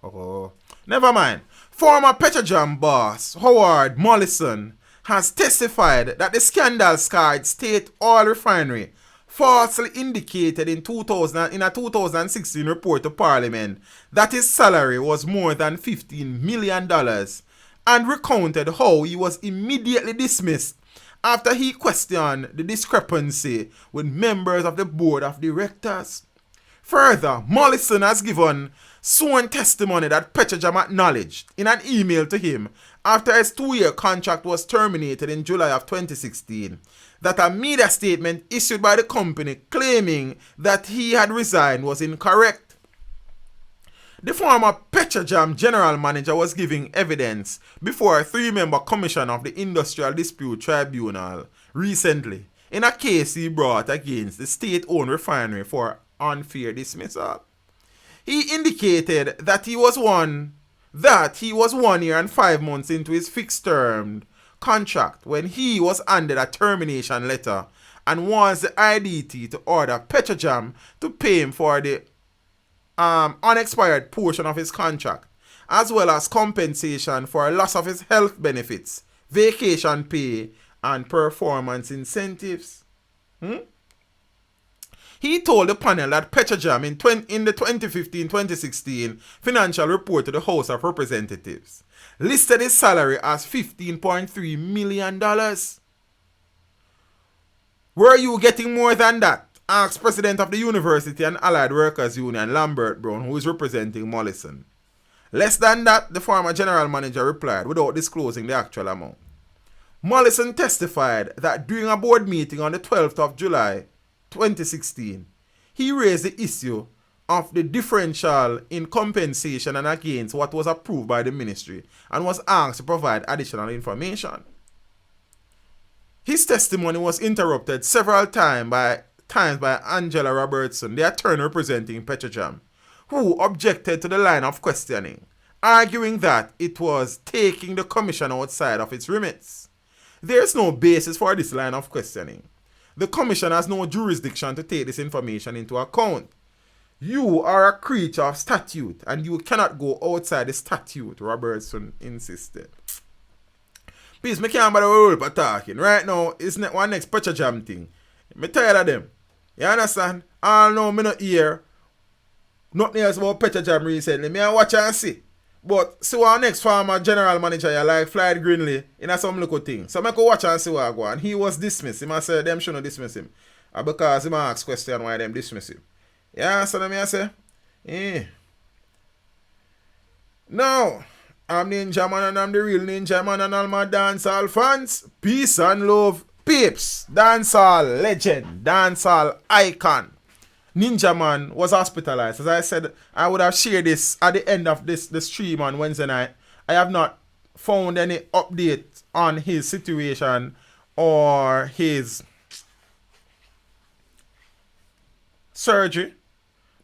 Oh, never mind. Former Petrojam boss Howard Mollison has testified that the scandal-scarred State Oil Refinery falsely indicated in a 2016 report to Parliament that his salary was more than $15 million and recounted how he was immediately dismissed after he questioned the discrepancy with members of the board of directors. Further, Mollison has given sworn testimony that Petrojam acknowledged in an email to him after his 2-year contract was terminated in July of 2016 that a media statement issued by the company claiming that he had resigned was incorrect. The former Petrojam general manager was giving evidence before a 3-member commission of the Industrial Dispute Tribunal recently in a case he brought against the state-owned refinery for unfair dismissal. He indicated that he was 1 year and 5 months into his fixed-term contract when he was handed a termination letter and wants the IDT to order Petrojam to pay him for the unexpired portion of his contract, as well as compensation for a loss of his health benefits, vacation pay, and performance incentives. He told the panel that Petrojam in the 2015-2016 financial report to the House of Representatives listed his salary as $15.3 million. Were you getting more than that? Asked President of the University and Allied Workers Union, Lambert Brown, who is representing Mollison. Less than that, the former general manager replied without disclosing the actual amount. Mollison testified that during a board meeting on the 12th of July 2016, he raised the issue of the differential in compensation and against what was approved by the ministry and was asked to provide additional information. His testimony was interrupted several times by Angela Robertson, the attorney representing Petrojam, who objected to the line of questioning, arguing that it was taking the commission outside of its remits. There is no basis for this line of questioning. The commission has no jurisdiction to take this information into account. You are a creature of statute and you cannot go outside the statute, Robertson insisted. Please, me can't bother with for talking. Right now, it's not one next Petrojam thing. Me tired of them. You understand? I know me not hear nothing else about Petrojam recently. Me I watch and see. But see our next former general manager you like Floyd Greenlee in a some little thing. So I go watch and see what I go on. He was dismissed. He must say them should not dismiss him. Because he might ask question why them dismiss him. You understand what I say? Yeah. Now, I'm Ninja Man and I'm the real Ninja Man and all my dancehall fans. Peace and love. Peeps, dancehall legend, dancehall icon. Ninja Man was hospitalized. As I said, I would have shared this at the end of this stream on Wednesday night. I have not found any update on his situation or his surgery.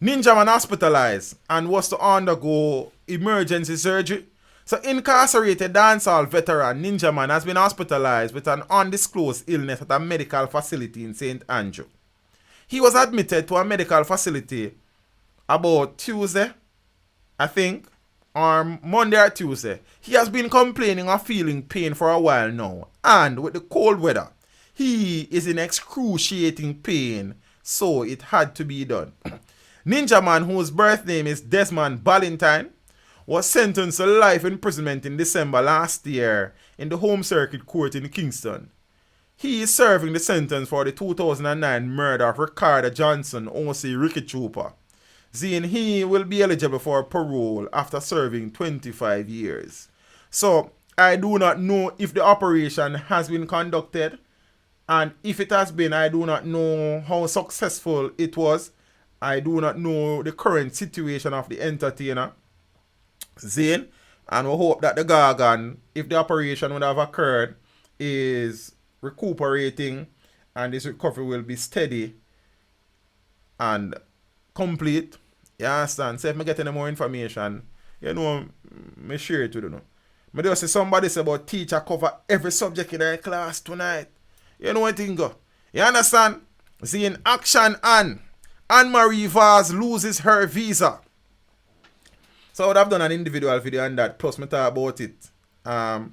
Ninja Man hospitalized and was to undergo emergency surgery. So incarcerated dancehall veteran Ninja Man has been hospitalized with an undisclosed illness at a medical facility in St. Andrew. He was admitted to a medical facility about Tuesday, I think, or Monday or Tuesday. He has been complaining of feeling pain for a while now. And with the cold weather, he is in excruciating pain, so it had to be done. Ninja Man, whose birth name is Desmond Ballantyne, was sentenced to life imprisonment in December last year in the Home Circuit Court in Kingston. He is serving the sentence for the 2009 murder of Ricardo Johnson, OC Ricky Troupe. Seeing he will be eligible for parole after serving 25 years. So, I do not know if the operation has been conducted. And if it has been, I do not know how successful it was. I do not know the current situation of the entertainer, Zane. And we hope that the Gargan, if the operation would have occurred, is recuperating and this recovery will be steady and complete. You understand? So if I get any more information, you know, I share it with you. I just see somebody say about teacher cover every subject in their class tonight. You know what I think? You understand? See in action Anne-Marie Vaz loses her visa. So I would have done an individual video on that, plus I talk about it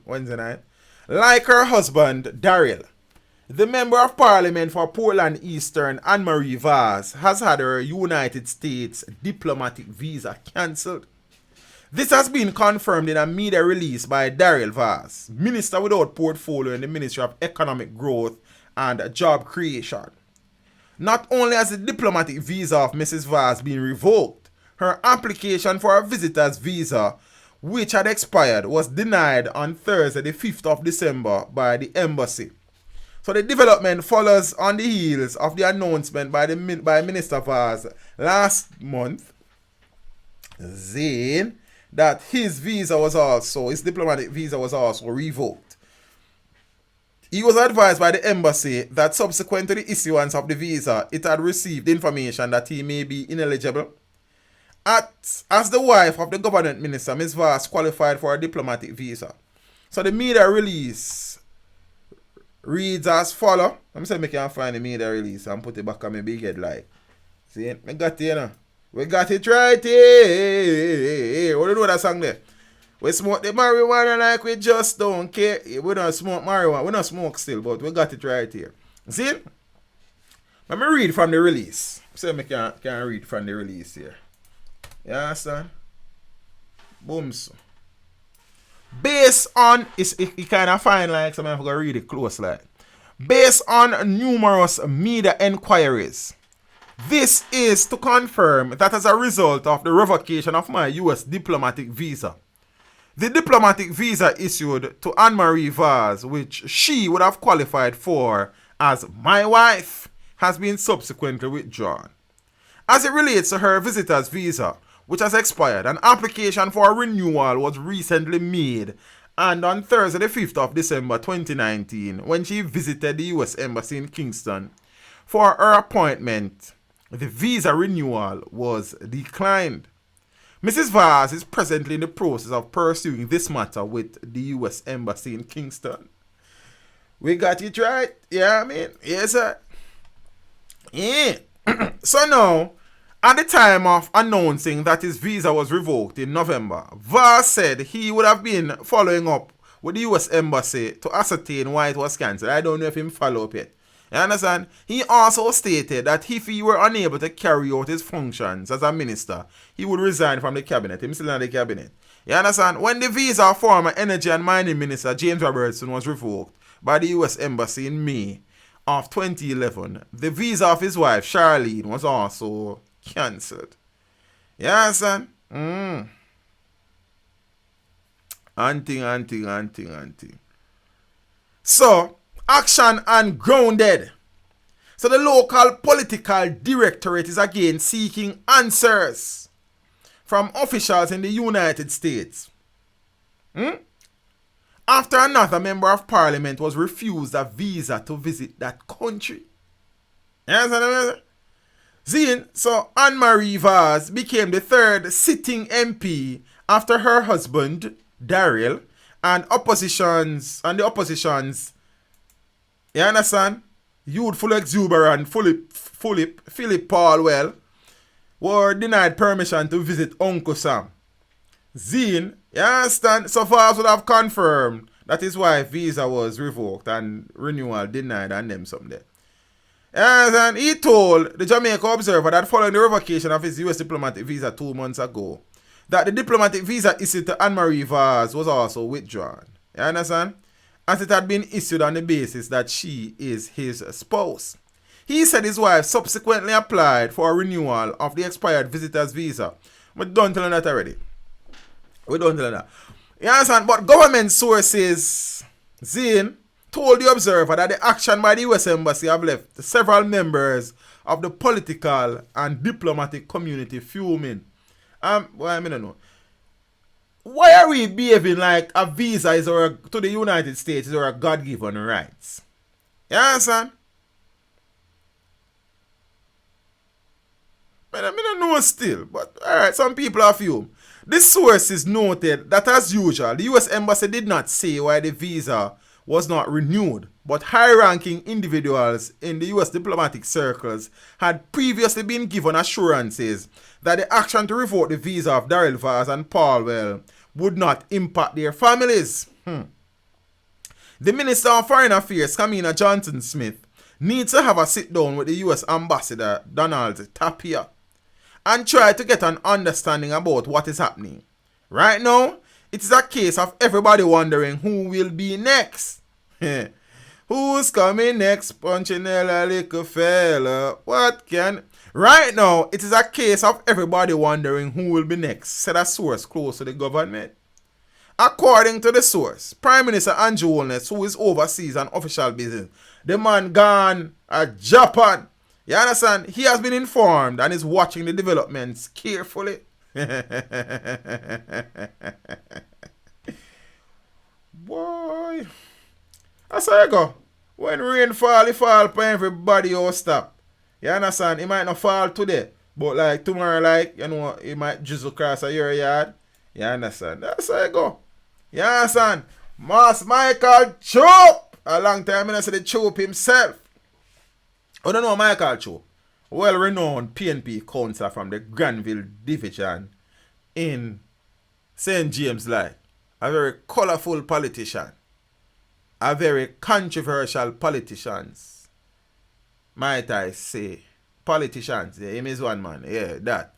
Wednesday night. Like her husband, Daryl, the Member of Parliament for Portland Eastern, Anne-Marie Vaz, has had her United States diplomatic visa cancelled. This has been confirmed in a media release by Daryl Vaz, Minister without portfolio in the Ministry of Economic Growth and Job Creation. Not only has the diplomatic visa of Mrs. Vaz been revoked, her application for a visitor's visa, which had expired, was denied on Thursday the 5th of December by the embassy. So the development follows on the heels of the announcement by Minister Vaz last month, saying that his diplomatic visa was also revoked. He was advised by the embassy that subsequent to the issuance of the visa, it had received information that he may be ineligible. As the wife of the government minister, Ms. Vaz qualified for a diplomatic visa. So the media release reads as follow. Let me say I can find the media release and put it back on my big head like. See, I got it, you know. We got it right here. What do you know that song there? We smoke the marijuana like we just don't care. We don't smoke marijuana. We don't smoke still, but we got it right here. See? Let me read from the release. So I can read from the release here. You understand? Boom. So. Based on, it kind of fine like, so I'm going to read it close like. Based on numerous media inquiries, this is to confirm that as a result of the revocation of my U.S. diplomatic visa, the diplomatic visa issued to Anne-Marie Vaz, which she would have qualified for as my wife, has been subsequently withdrawn. As it relates to her visitor's visa, which has expired, an application for a renewal was recently made, and on Thursday the 5th of December 2019, when she visited the U.S. Embassy in Kingston for her appointment, the visa renewal was declined. Mrs. Vaz is presently in the process of pursuing this matter with the U.S. Embassy in Kingston. We got it right? Yeah, I mean, yes, sir. Yeah. So now, at the time of announcing that his visa was revoked in November, Vaz said he would have been following up with the U.S. Embassy to ascertain why it was cancelled. I don't know if he followed up yet. You understand? He also stated that if he were unable to carry out his functions as a minister, he would resign from the cabinet. He's still in the cabinet. You understand? When the visa of former Energy and Mining Minister James Robertson was revoked by the U.S. Embassy in May of 2011, the visa of his wife, Charlene, was also cancelled. You understand? Anting. So, action ungrounded. So the local political directorate is again seeking answers from officials in the United States. After another member of parliament was refused a visa to visit that country. You understand? So Anne-Marie Vaz became the third sitting MP after her husband, Daryl, and the opposition's, you understand? Youthful exuberant Philip Paulwell were denied permission to visit Uncle Sam. You understand? So Vaz would have confirmed that his wife's visa was revoked and renewal denied and them someday. And he told the Jamaica Observer that following the revocation of his U.S. diplomatic visa 2 months ago, that the diplomatic visa issued to Anne-Marie Vaz was also withdrawn. You understand? As it had been issued on the basis that she is his spouse. He said his wife subsequently applied for a renewal of the expired visitor's visa. We don't tell that already. We don't tell that. You understand? But government sources, told the Observer that the action by the U.S. Embassy have left several members of the political and diplomatic community fuming. Well, I don't know. Why are we behaving like a visa is to the United States is our God-given rights? You understand? I don't know still, but alright, some people are fume. This source is noted that as usual, the U.S. Embassy did not say why the visa was not renewed, but high-ranking individuals in the U.S. diplomatic circles had previously been given assurances that the action to revoke the visa of Daryl Vaz and Paulwell would not impact their families. The Minister of Foreign Affairs, Kamina Johnson-Smith, needs to have a sit-down with the U.S. Ambassador Donald Tapia and try to get an understanding about what is happening. Right now, it is a case of everybody wondering who will be next. Who's coming next? Punchinella, little fella. Right now, it is a case of everybody wondering who will be next, said a source close to the government. According to the source, Prime Minister Andrew Holness, who is overseas on official business, the man gone at Japan. You understand? He has been informed and is watching the developments carefully. Boy. That's how you go. When rain fall, it fall for everybody or stop. You understand? It might not fall today, but like tomorrow, like, you know, it might drizzle across your yard. You understand? That's how you go. You understand? Mass Michael Troupe. a long time I see the Troupe himself. I don't know Michael Troupe. Well-renowned PNP councillor from the Granville Division in St. James Light. A very colourful politician. A very controversial politician. Might I say. Politicians. Yeah, him is one man. Yeah, that.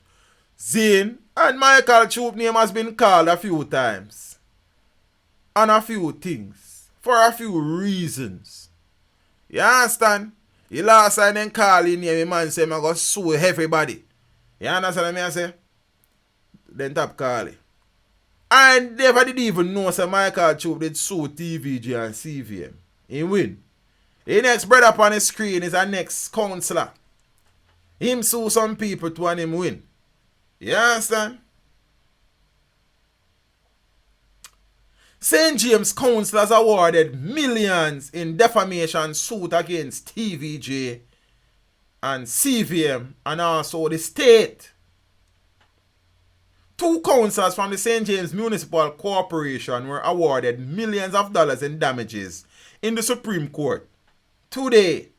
Zane and Michael Troupe name has been called a few times. On a few things. For a few reasons. You understand? The last time then call in here, my man say, I'm going to sue everybody. You understand what I say? Then top call it. I never did even know that Michael Troupe did sue TVG and CVM. He win. The next brother up on the screen is our next councillor. Him sue some people to and him win. You understand? St. James councillors awarded millions in defamation suit against TVJ and CVM and also the state. 2 councillors from the St. James Municipal Corporation were awarded millions of dollars in damages in the Supreme Court today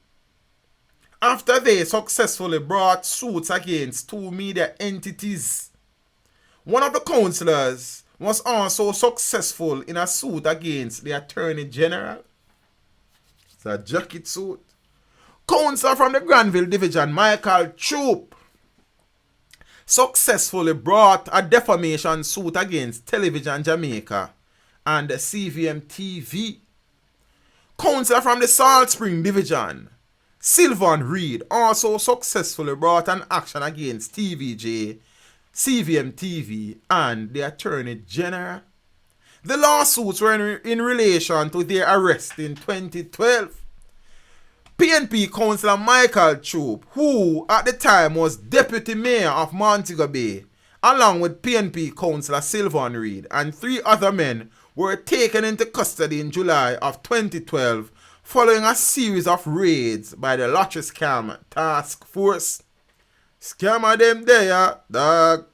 after they successfully brought suits against 2 media entities. One of the councillors was also successful in a suit against the Attorney General. It's a jacket suit. Councillor from the Granville Division, Michael Troupe, successfully brought a defamation suit against Television Jamaica and CVM TV. Councillor from the Salt Spring Division, Sylvan Reed, also successfully brought an action against TVJ, CVM TV, and the Attorney General. The lawsuits were in relation to their arrest in 2012. PNP Councillor Michael Troupe, who at the time was Deputy Mayor of Montego Bay, along with PNP Councillor Sylvan Reed and 3 other men, were taken into custody in July of 2012 following a series of raids by the Lottery Scam Task Force. Scammer them there, dog.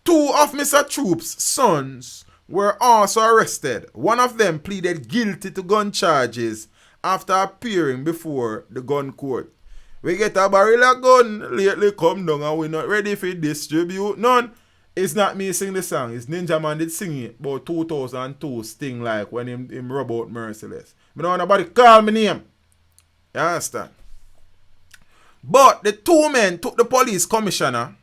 2 of Mr. Troupe's sons were also arrested. One of them pleaded guilty to gun charges after appearing before the gun court. We get a barrel of gun lately come down and we're not ready for distribute none. It's not me sing the song. It's Ninja Man did sing it about 2002 Sting like when him rub out Merciless. I don't want nobody call me name. You understand? But the 2 men took the police commissioner,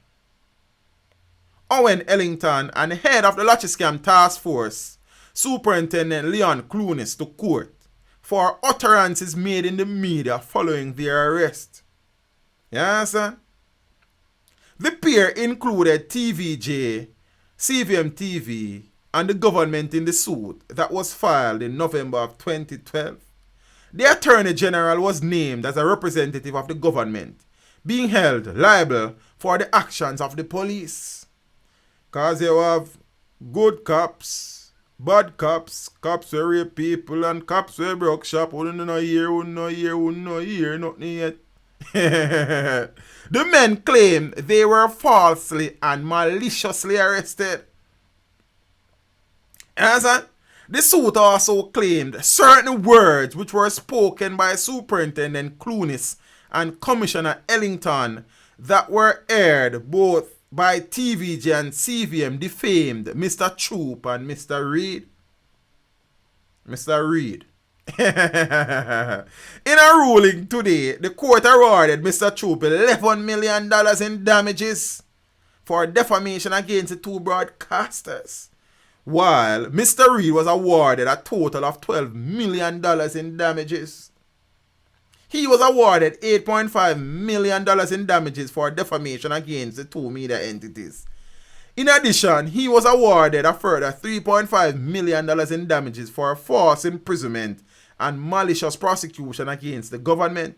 Owen Ellington, and the head of the Lottery Scam Task Force, Superintendent Leon Clunis, to court for utterances made in the media following their arrest. You understand? The pair included TVJ, CVM TV, and the government in the suit that was filed in November of 2012. The Attorney General was named as a representative of the government, being held liable for the actions of the police. Because you have good cops, bad cops, cops who rape people, and cops who broke shop. Wouldn't know hear, nothing yet. The men claim they were falsely and maliciously arrested. The suit also claimed certain words which were spoken by Superintendent Clunis and Commissioner Ellington that were aired both by TVG and CVM defamed Mr. Troupe and Mr. Reed. Mr. Reed. In a ruling today, the court awarded Mr. Troupe $11 million in damages for defamation against the 2 broadcasters, while Mr. Reed was awarded a total of $12 million in damages. He was awarded $8.5 million in damages for defamation against the 2 media entities. In addition, he was awarded a further $3.5 million in damages for false imprisonment and malicious prosecution against the government.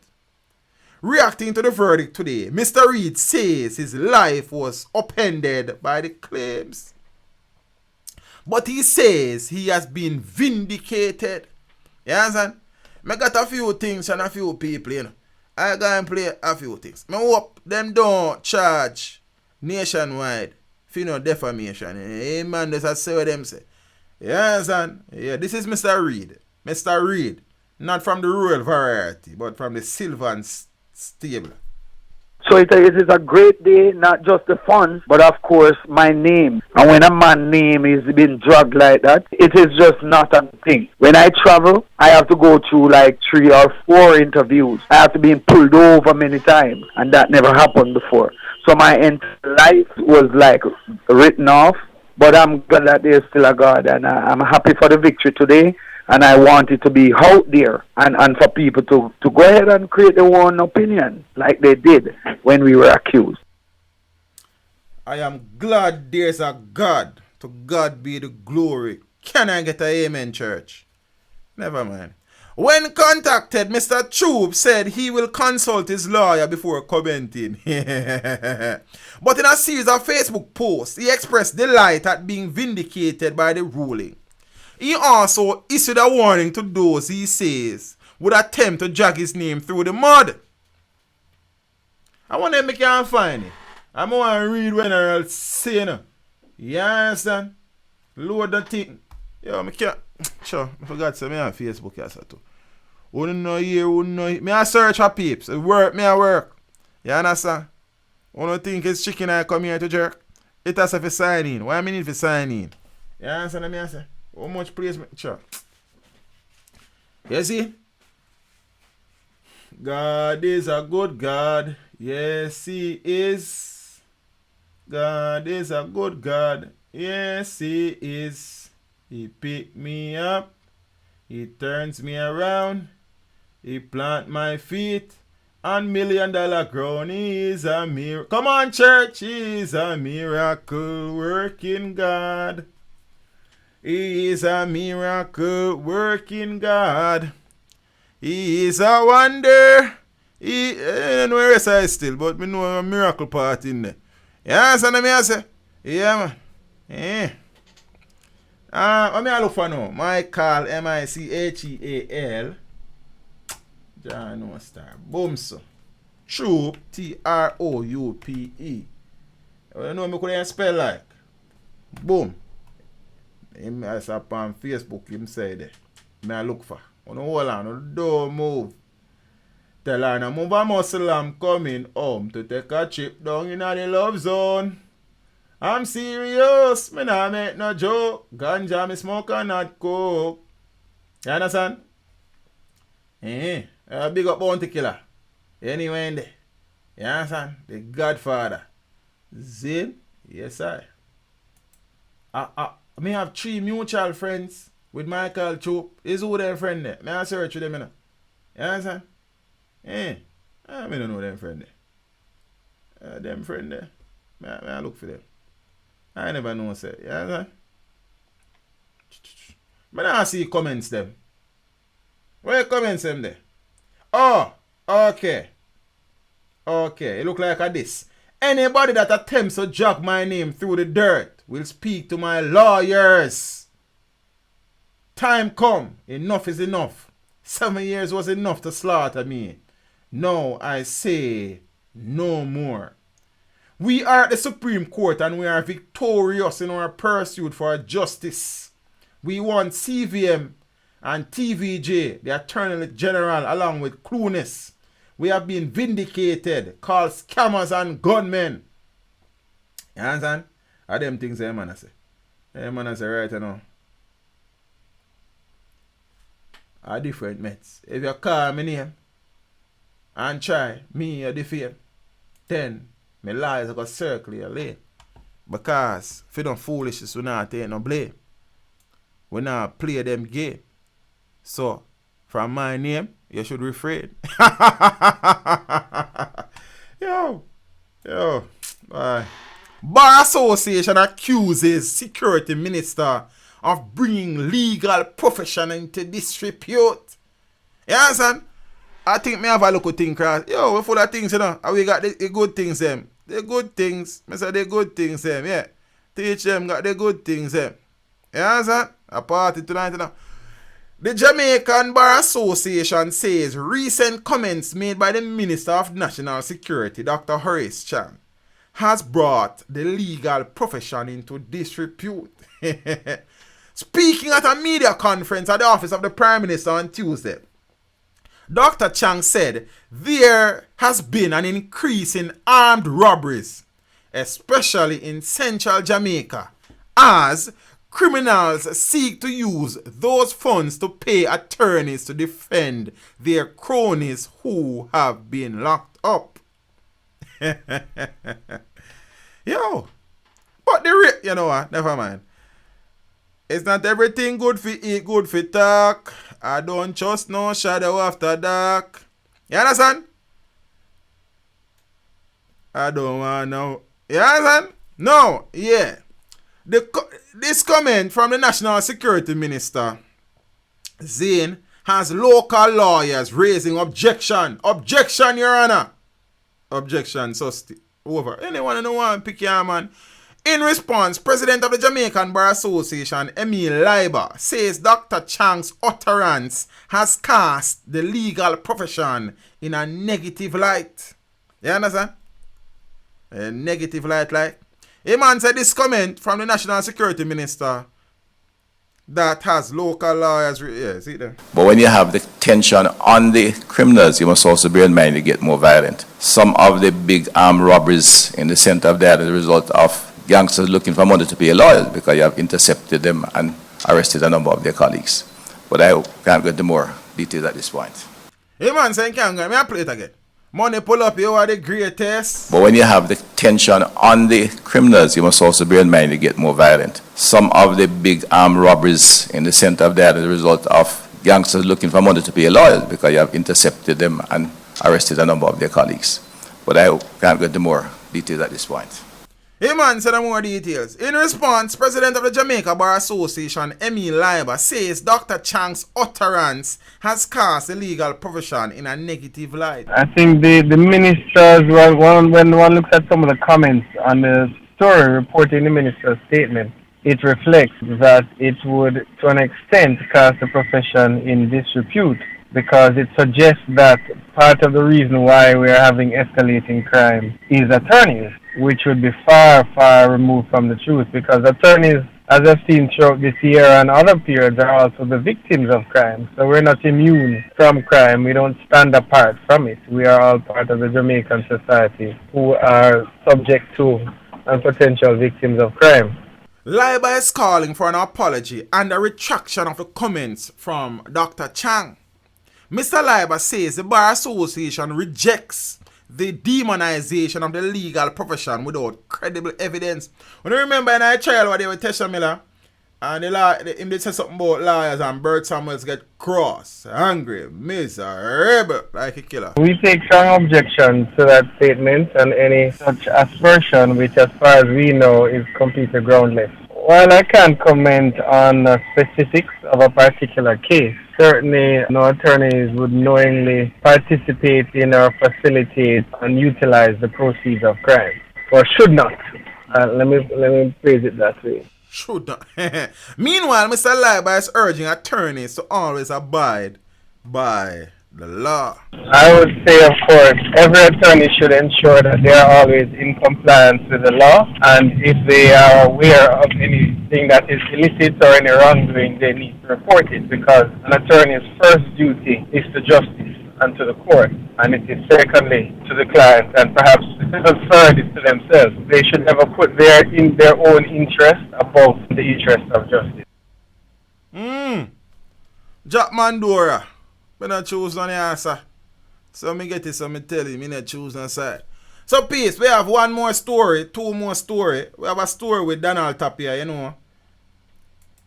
Reacting to the verdict today, Mr. Reed says his life was upended by the claims. But he says he has been vindicated. You understand? I got a few things and a few people, you know. I go and play a few things. I hope them don't charge nationwide for no defamation. Hey man, that's say what them say. You understand? Yeah, this is Mr. Reed. Mr. Reed. Not from the rural variety, but from the Sylvan stable. So it is a great day, not just the fun, but of course my name. And when a man's name is being dragged like that, it is just not a thing. When I travel, I have to go through like 3 or 4 interviews. I have to be pulled over many times, and that never happened before. So my entire life was like written off, but I'm glad that there's still a God, and I'm happy for the victory today. And I want it to be out there and for people to go ahead and create their own opinion like they did when we were accused. I am glad there's a God. To God be the glory. Can I get an amen, church? Never mind. When contacted, Mr. Troupe said he will consult his lawyer before commenting. But in a series of Facebook posts, he expressed delight at being vindicated by the ruling. He also issued a warning to those he says would attempt to drag his name through the mud. I wonder if I can find it. I'm going to read what I'll say now. You understand? Load the thing. Yo, I can't. Sure, I forgot to say me on Facebook yesterday too. Wouldn't know here, wouldn't know here. Me I search for peeps. It work, me I work. You understand? One think it's chicken I come here to jerk. It has to sign in. Why I need to sign in? You understand what me I say? How much placement? Sure. You see? God is a good God. Yes, He is. God is a good God. Yes, He is. He picked me up. He turns me around. He plant my feet on $1 million ground. He is a miracle. Come on, church. He is a miracle working God. He is a miracle working God. He is a wonder. I don't know where I still, but me know a miracle part in there. You understand what I say? Yeah, man. What me I look for now? MyCash, MICHEAL. John no star. Boom so. Troupe, TROUPE. You know me could spell like. Boom. Him as up on Facebook, him say there. Me I look for. Hold on, don't move. Tell her now move a muscle, I'm coming home to take a trip down in the love zone. I'm serious, me nah make no joke. Ganja me smoke and not coke. You understand? Big up Bounty Killer. Anyway in there. You understand? The Godfather. Zin? Yes I. Me have 3 mutual friends with Michael Troupe. Is who them friend there? Me I search with them, you know. You understand? I don't know them friend there. Them friend there. Me I look for them. I never know say. You understand? Me not see comments them. Where comments them there? Oh, okay. Okay, it look like a this. Anybody that attempts to drag my name through the dirt will speak to my lawyers. Time come. Enough is enough. 7 years was enough to slaughter me. Now I say no more. We are at the Supreme Court and we are victorious in our pursuit for justice. We want CVM and TVJ, the Attorney General, along with Clueless. We have been vindicated, called scammers and gunmen. You understand? Are them things that man say? Man say right now. Are different mates. If you call me name and try me or defame, then my lies are going to circle your lane. Because if you don't foolishness, we not take no blame. We not play them game. So, from my name, you should refrain. Yo. Bar Association accuses Security Minister of bringing legal profession into disrepute. You understand? I think me have a look at thing, cause yo, we full of things, you know. And we got the good things, them. The good things. I say the good things, them, yeah. Teach them got the good things, them. You understand? A party tonight, you know. The Jamaican Bar Association says recent comments made by the Minister of National Security, Dr. Horace Chan, has brought the legal profession into disrepute. Speaking at a media conference at the office of the Prime Minister on Tuesday, Dr. Chang said there has been an increase in armed robberies, especially in central Jamaica, as criminals seek to use those funds to pay attorneys to defend their cronies who have been locked up. Yo, but you know what? Never mind. It's not everything good for eat, good for talk. I don't trust no shadow after dark. You understand? I don't want no. You understand? No, yeah. This comment from the National Security Minister, Zane, has local lawyers raising objection. Objection, Your Honor. Objection, so over. Anyone who want to pick your man? In response, President of the Jamaican Bar Association, Emil Leiber, says Dr. Chang's utterance has cast the legal profession in a negative light. You understand? A negative light, like. A man said this comment from the National Security Minister that has local lawyers. Yeah, see there. But when you have the tension on the criminals, you must also bear in mind they get more violent. Some of the big armed robberies in the center of that as a result of gangsters looking for money to pay lawyers because you have intercepted them and arrested a number of their colleagues. But I can't get into more details at this point. Hey man, saying can't go. May I play it again? Money pull up, you are the greatest. But when you have the tension on the criminals, you must also bear in mind they get more violent. Some of the big armed robberies in the center of that as a result of gangsters looking for money to pay lawyers because you have intercepted them and arrested a number of their colleagues. But I can't get into more details at this point. Hey man, said more details. In response, President of the Jamaica Bar Association, Emil Leiber, says Dr. Chang's utterance has cast the legal profession in a negative light. I think the ministers, when one looks at some of the comments on the story reporting the minister's statement, it reflects that it would, to an extent, cast the profession in disrepute, because it suggests that part of the reason why we are having escalating crime is attorneys, which would be far, far removed from the truth, because attorneys, as I've seen throughout this year and other periods, are also the victims of crime. So we're not immune from crime. We don't stand apart from it. We are all part of the Jamaican society who are subject to and potential victims of crime. Leiber is calling for an apology and a retraction of the comments from Dr. Chang. Mr. Leiber says the Bar Association rejects the demonization of the legal profession without credible evidence. When you remember in our trial what they were Tesha Miller, and they said something about lawyers and Bert Samuels get cross, angry, miserable, like a killer. We take strong objection to that statement and any such aspersion, which as far as we know is completely groundless. While I can't comment on specifics of a particular case, certainly no attorneys would knowingly participate in or facilitate and utilize the proceeds of crime, or should not. Let me phrase it that way. Should not. Meanwhile, Mr. Leiber is urging attorneys to always abide by the law. I would say, of course, every attorney should ensure that they are always in compliance with the law, and if they are aware of anything that is illicit or any wrongdoing, they need to report it, because an attorney's first duty is to justice and to the court, and it is secondly to the client, and perhaps third is to themselves. They should never put their own interest above the interest of justice. Jack Mandora. I not choose on the answer. So me get it, so me tell you, me not choose on side. So peace, we have one more story, two more story. We have a story with Donald Tapia, you know.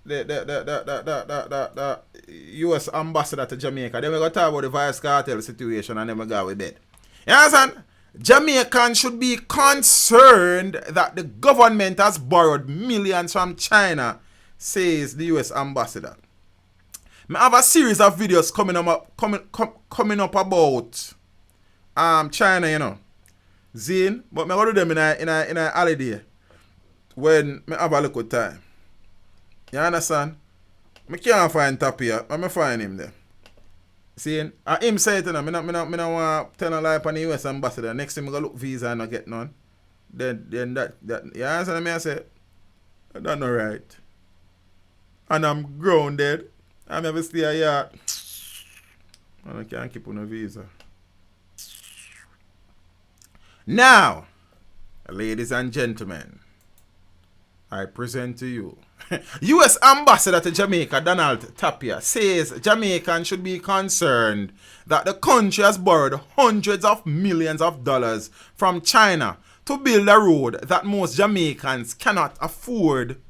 The US ambassador to Jamaica. Then we go talk about the Vice Kartel situation and then we go with that. You understand? Jamaicans should be concerned that the government has borrowed millions from China, says the US ambassador. I have a series of videos coming up about China, you know. Zine, but I go to them in a holiday when I have a look at time. You understand? I can't find Tapia, but I find him there. See, him say it to them, I don't want to tell a lie upon the US ambassador. Next time I go look visa and I get none. Then that you understand me? I say, that's not right. And I'm grounded. I'm never stay here. I can't keep on a visa. Now, ladies and gentlemen, I present to you U.S. Ambassador to Jamaica Donald Tapia says Jamaicans should be concerned that the country has borrowed hundreds of millions of dollars from China to build a road that most Jamaicans cannot afford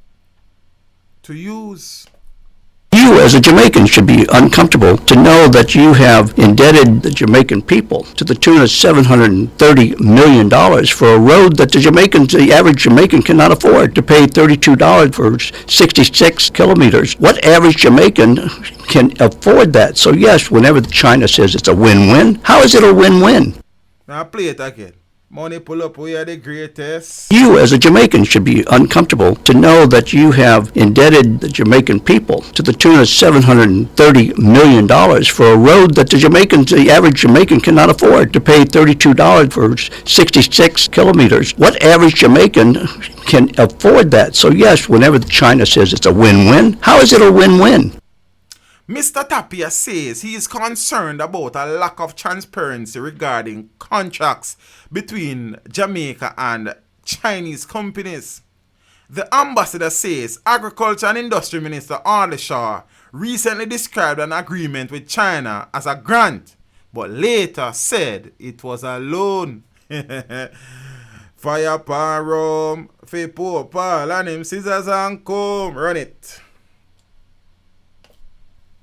to use. You as a Jamaican should be uncomfortable to know that you have indebted the Jamaican people to the tune of $730 million for a road that the average Jamaican cannot afford to pay $32 for 66 kilometers. What average Jamaican can afford that? So yes, whenever China says it's a win-win, how is it a win-win? Now play it again. Money pull up, we are the greatest. You as a Jamaican should be uncomfortable to know that you have indebted the Jamaican people to the tune of $730 million for a road that the average Jamaican cannot afford to pay $32 for 66 kilometers. What average Jamaican can afford that? So yes, whenever China says it's a win-win, how is it a win-win? Mr. Tapia says he is concerned about a lack of transparency regarding contracts between Jamaica and Chinese companies. The ambassador says Agriculture and Industry Minister Arlie Shaw recently described an agreement with China as a grant, but later said it was a loan. Fire pan rum, fi poor pal and him scissors and comb. Run it.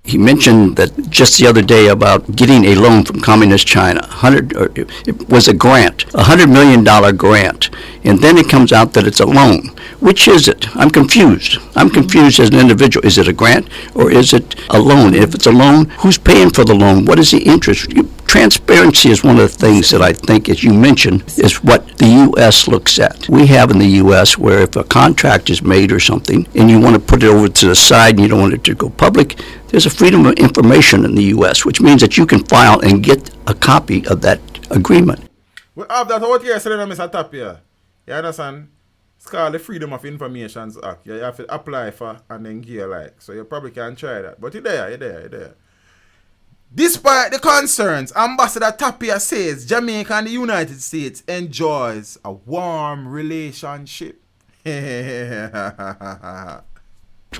He mentioned that just the other day about getting a loan from Communist China. It was a grant, $100 million grant. And then it comes out that it's a loan. Which is it? I'm confused. I'm confused as an individual. Is it a grant or is it a loan? If it's a loan, who's paying for the loan? What is the interest? Transparency is one of the things that I think, as you mentioned, is what the U.S. looks at. We have in the U.S. where if a contract is made or something and you want to put it over to the side and you don't want it to go public, there's a freedom of information in the U.S., which means that you can file and get a copy of that agreement. We have that out here, Mr. Tapia. You understand? It's called the Freedom of Information Act. You have to apply for and then give like. So you probably can try that. But you're there. Despite the concerns, Ambassador Tapia says Jamaica and the United States enjoys a warm relationship.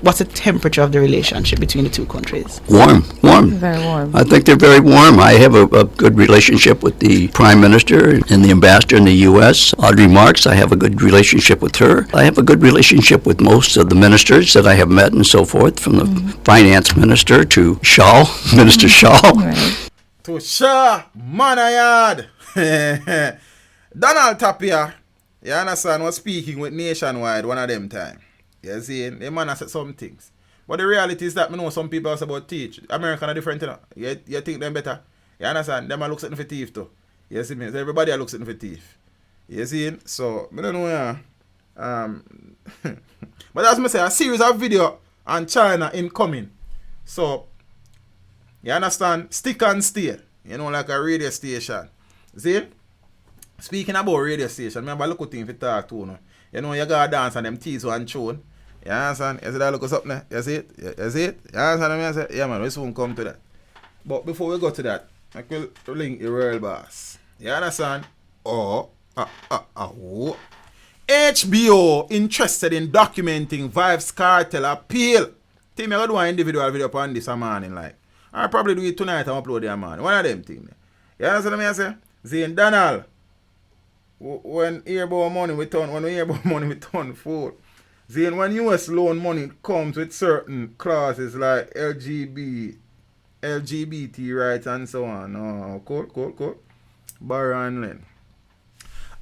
What's the temperature of the relationship between the two countries? Warm. Very warm. I think they're very warm. I have a good relationship with the Prime Minister and the Ambassador in the U.S., Audrey Marks. I have a good relationship with her. I have a good relationship with most of the ministers that I have met and so forth, from the Finance Minister to Shaw, Minister Shaw. Right. To Shaw, Manayard. Donald Tapia, you understand, was speaking with Nationwide one of them time. You see, the man has said some things. But the reality is that I know some people are about teach. American are different, you know. You think them better. You understand? Them are looks at them for thief too. You see me? So everybody looks at them for thief. You see? So, I don't know, yeah. But as I say, a series of video on China incoming. So, you understand? Stick and stay. You know, like a radio station. See? Speaking about radio station, remember look at thing for talk to, no? You know, you gotta dance on them teas one tune. You understand? You see that look us up there? You see it? You see it? You understand what I say? Yeah, man, we soon come to that. But before we go to that, I will link the real boss. You understand? HBO interested in documenting Vybz Kartel appeal. Team, I do an individual video upon this morning, like. I'll probably do it tonight and upload it, man. One of them things. You understand what I say? Zane Donald. When we hear about money, we turn fool. Then when US loan money comes with certain clauses like LGBT rights and so on. Oh, cool. Borrow and lend.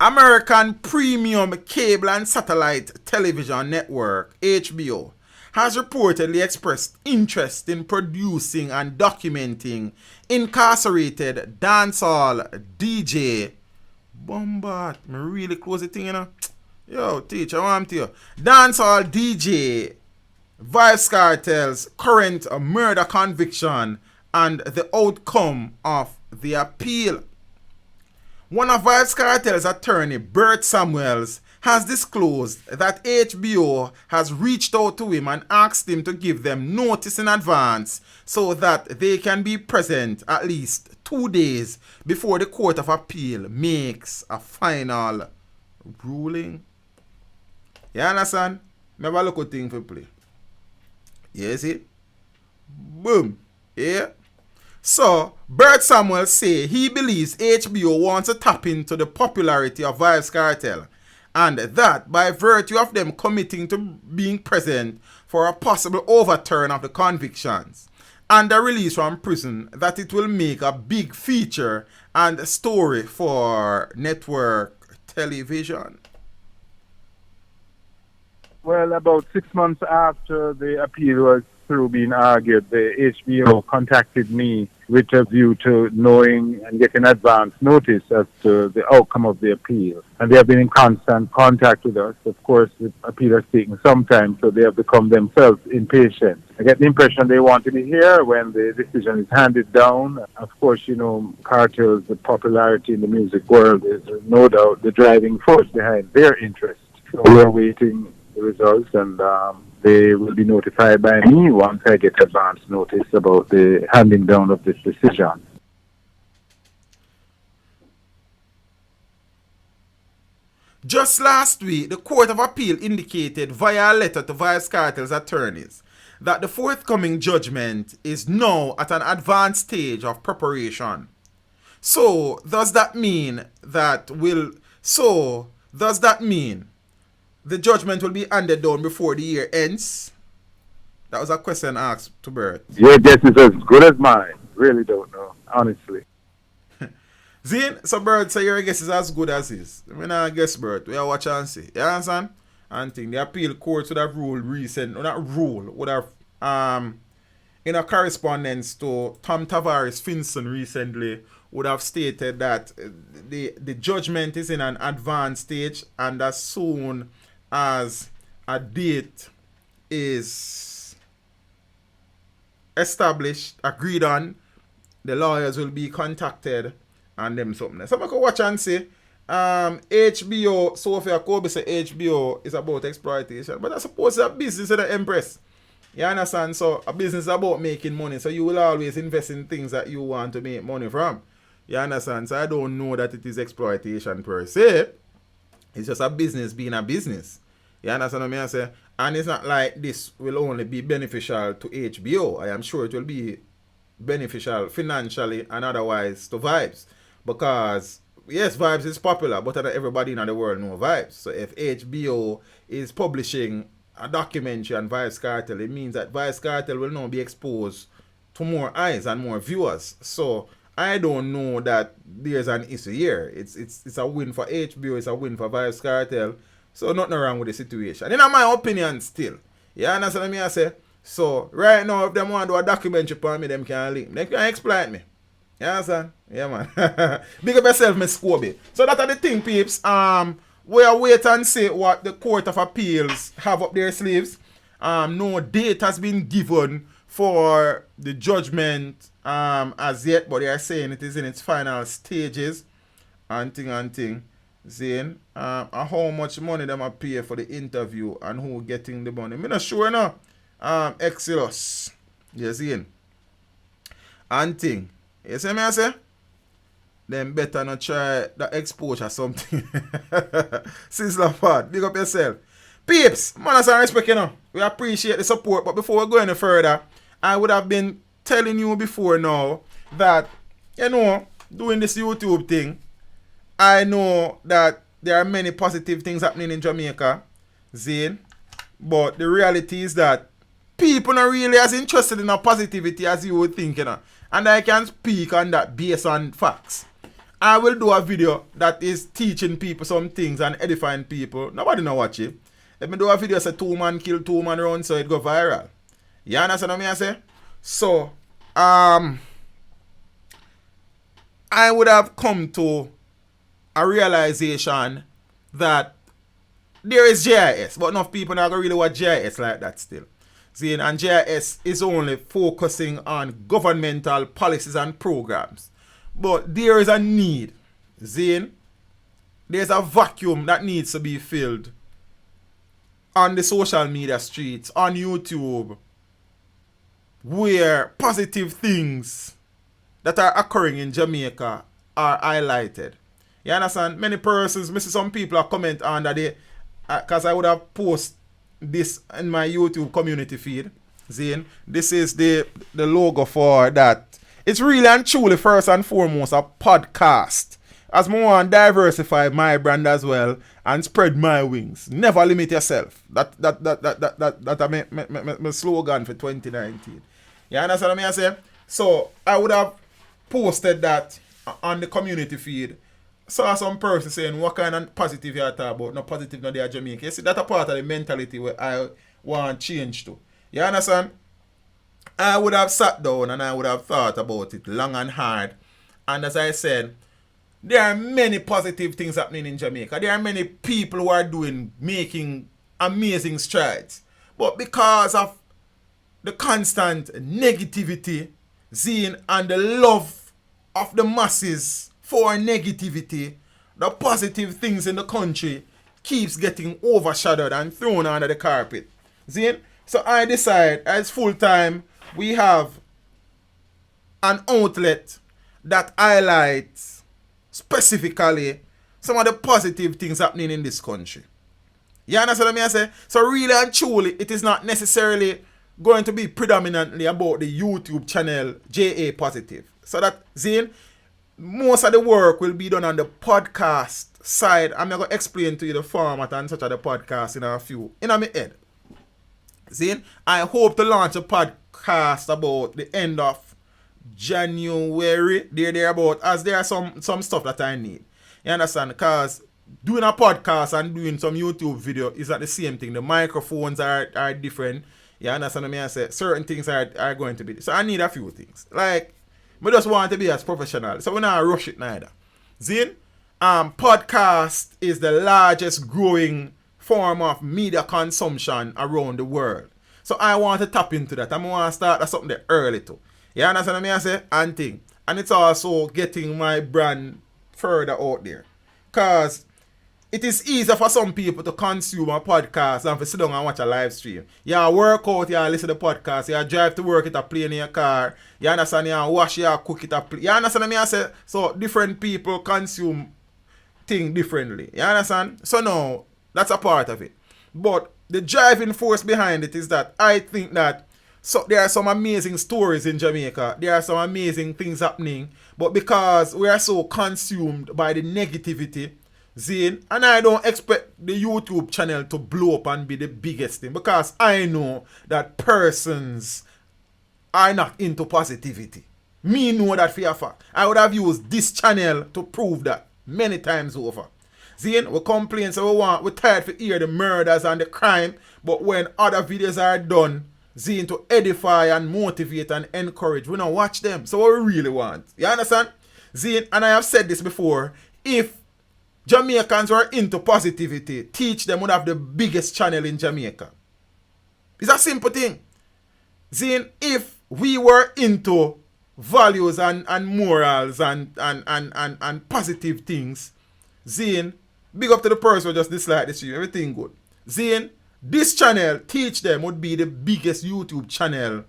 American Premium Cable and Satellite Television Network, HBO, has reportedly expressed interest in producing and documenting incarcerated dancehall DJ Bombard. Me really close the thing, you know. Yo, teach, I want to you. Dancehall DJ Vybz Kartel's current murder conviction and the outcome of the appeal. One of Vybz Kartel's attorney, Bert Samuels, has disclosed that HBO has reached out to him and asked him to give them notice in advance so that they can be present at least 2 days before the Court of Appeal makes a final ruling. You understand? Never look at thing for play. You see? Boom. Yeah. So, Bert Samuel say he believes HBO wants to tap into the popularity of Vybz Kartel, and that by virtue of them committing to being present for a possible overturn of the convictions and the release from prison, that it will make a big feature and story for network television. Well, about 6 months after the appeal was through being argued, the HBO contacted me with a view to knowing and getting advance notice as to the outcome of the appeal. And they have been in constant contact with us. Of course, the appeal has taken some time, so they have become themselves impatient. I get the impression they want to be here when the decision is handed down. Of course, you know, Kartel's popularity in the music world is no doubt the driving force behind their interest. So we're waiting the results, and they will be notified by me once I get advance notice about the handing down of this decision. Just last week, the Court of Appeal indicated via a letter to Vybz Kartel's attorneys that the forthcoming judgment is now at an advanced stage of preparation. So, does that mean the judgment will be handed down before the year ends? That was a question asked to Bert. Your guess is as good as mine. Really don't know, honestly. Zane, so Bert say your guess is as good as his. I mean, I guess, Bert. We are watch and see. You understand? And think the appeal court would have ruled would have in a correspondence to Tom Tavares Finson recently would have stated that the judgment is in an advanced stage, and as soon as a date is established, agreed on, the lawyers will be contacted and them something. So I can watch and see. HBO, Sophia Kobe say HBO is about exploitation, but I suppose it's a business of the Empress. You understand? So a business is about making money, so you will always invest in things that you want to make money from. You understand? So I don't know that it is exploitation per se. It's just a business being a business. You understand what I say? And it's not like this will only be beneficial to HBO. I am sure it will be beneficial financially and otherwise to Vybz. Because, yes, Vybz is popular, but not everybody in the world knows Vybz. So if HBO is publishing a documentary on Vybz Kartel, it means that Vybz Kartel will now be exposed to more eyes and more viewers. So I don't know that there's an issue here. It's a win for HBO, it's a win for Vybz Kartel. So nothing wrong with the situation. In my opinion still. You understand what I say? So right now, if they want to do a documentary for me, them can link. They can exploit me. You understand? Yeah, man. Big up yourself, Miss Kobe. So that are the thing, peeps. We'll wait and see what the Court of Appeals have up their sleeves. No date has been given for the judgment as yet, but they are saying it is in its final stages. And thing. Zane, how much money them a pay for the interview and who getting the money? I'm not sure now. Exodus. Yes, Zane. And thing. You see me I say? Then better not try the exposure something. Sizzler Pod, big up yourself. Peeps, manners and respect, you know. We appreciate the support, but before we go any further, I would have been telling you before now that, you know, doing this YouTube thing, I know that there are many positive things happening in Jamaica, Zane, but the reality is that people are really as interested in our positivity as you would think, you know. And I can speak on that based on facts. I will do a video that is teaching people some things and edifying people. Nobody know watch it. Let me do a video say 2 man kill 2 man run so it go viral. You understand what I say? So, I would have come to a realization that there is JIS, but enough people not going to really watch JIS like that still. See, and JIS is only focusing on governmental policies and programs. But there is a need, Zane, there's a vacuum that needs to be filled on the social media streets, on YouTube, where positive things that are occurring in Jamaica are highlighted. You understand? Many persons, me see some people are comment under the, because I would have posted this in my YouTube community feed. Zane, this is the logo for that. It's really and truly, first and foremost, a podcast. As I want to diversify my brand as well and spread my wings. Never limit yourself. That my slogan for 2019. You understand what I say? So I would have posted that on the community feed. Saw some person saying, what kind of positive you are talking about? No positive, no they are Jamaican. You see, that's a part of the mentality where I want change to. You understand? I would have sat down and I would have thought about it long and hard. And as I said, there are many positive things happening in Jamaica. There are many people who are making amazing strides. But because of the constant negativity, zeal, and the love of the masses for negativity, the positive things in the country keeps getting overshadowed and thrown under the carpet. See? So I decide, as full time, we have an outlet that highlights specifically some of the positive things happening in this country. You understand what I say? So really and truly, it is not necessarily going to be predominantly about the YouTube channel JA Positive. So that, Zane, most of the work will be done on the podcast side. I'm not going to explain to you the format and such of the podcast in a few. In my head. Zane, I hope to launch a podcast about the end of January, there about, as there are some stuff that I need. You understand? Because doing a podcast and doing some YouTube video is not the same thing. The microphones are different. You understand what I say? Certain things are going to be. So I need a few things. Like, I just want to be as professional. So we're not rush it neither. Zin, podcast is the largest growing form of media consumption around the world. So I want to tap into that. I want to start something there early too. You understand what I say? And thing. And it's also getting my brand further out there. Because it is easier for some people to consume a podcast than to sit down and watch a live stream. You work out, you listen to the podcast, you drive to work, you play in your car, you understand, you wash, you cook, you play. You understand what I say? So different people consume things differently. You understand? So now, that's a part of it. But the driving force behind it is that I think that there are some amazing stories in Jamaica. There are some amazing things happening. But because we are so consumed by the negativity, Zane, and I don't expect the YouTube channel to blow up and be the biggest thing. Because I know that persons are not into positivity. Me know that for a fact. I would have used this channel to prove that many times over. Zane, we complain, so we're tired to hear the murders and the crime, but when other videos are done, Zane, to edify and motivate and encourage, we don't watch them. So what we really want. You understand? Zane, and I have said this before, if Jamaicans were into positivity, teach them would have the biggest channel in Jamaica. It's a simple thing. Zane, if we were into values and morals and positive things, Zane, big up to the person who just dislike this stream. Everything good. Zane, this channel, teach them, would be the biggest YouTube channel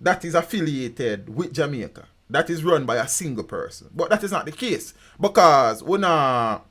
that is affiliated with Jamaica. That is run by a single person. But that is not the case. Because we not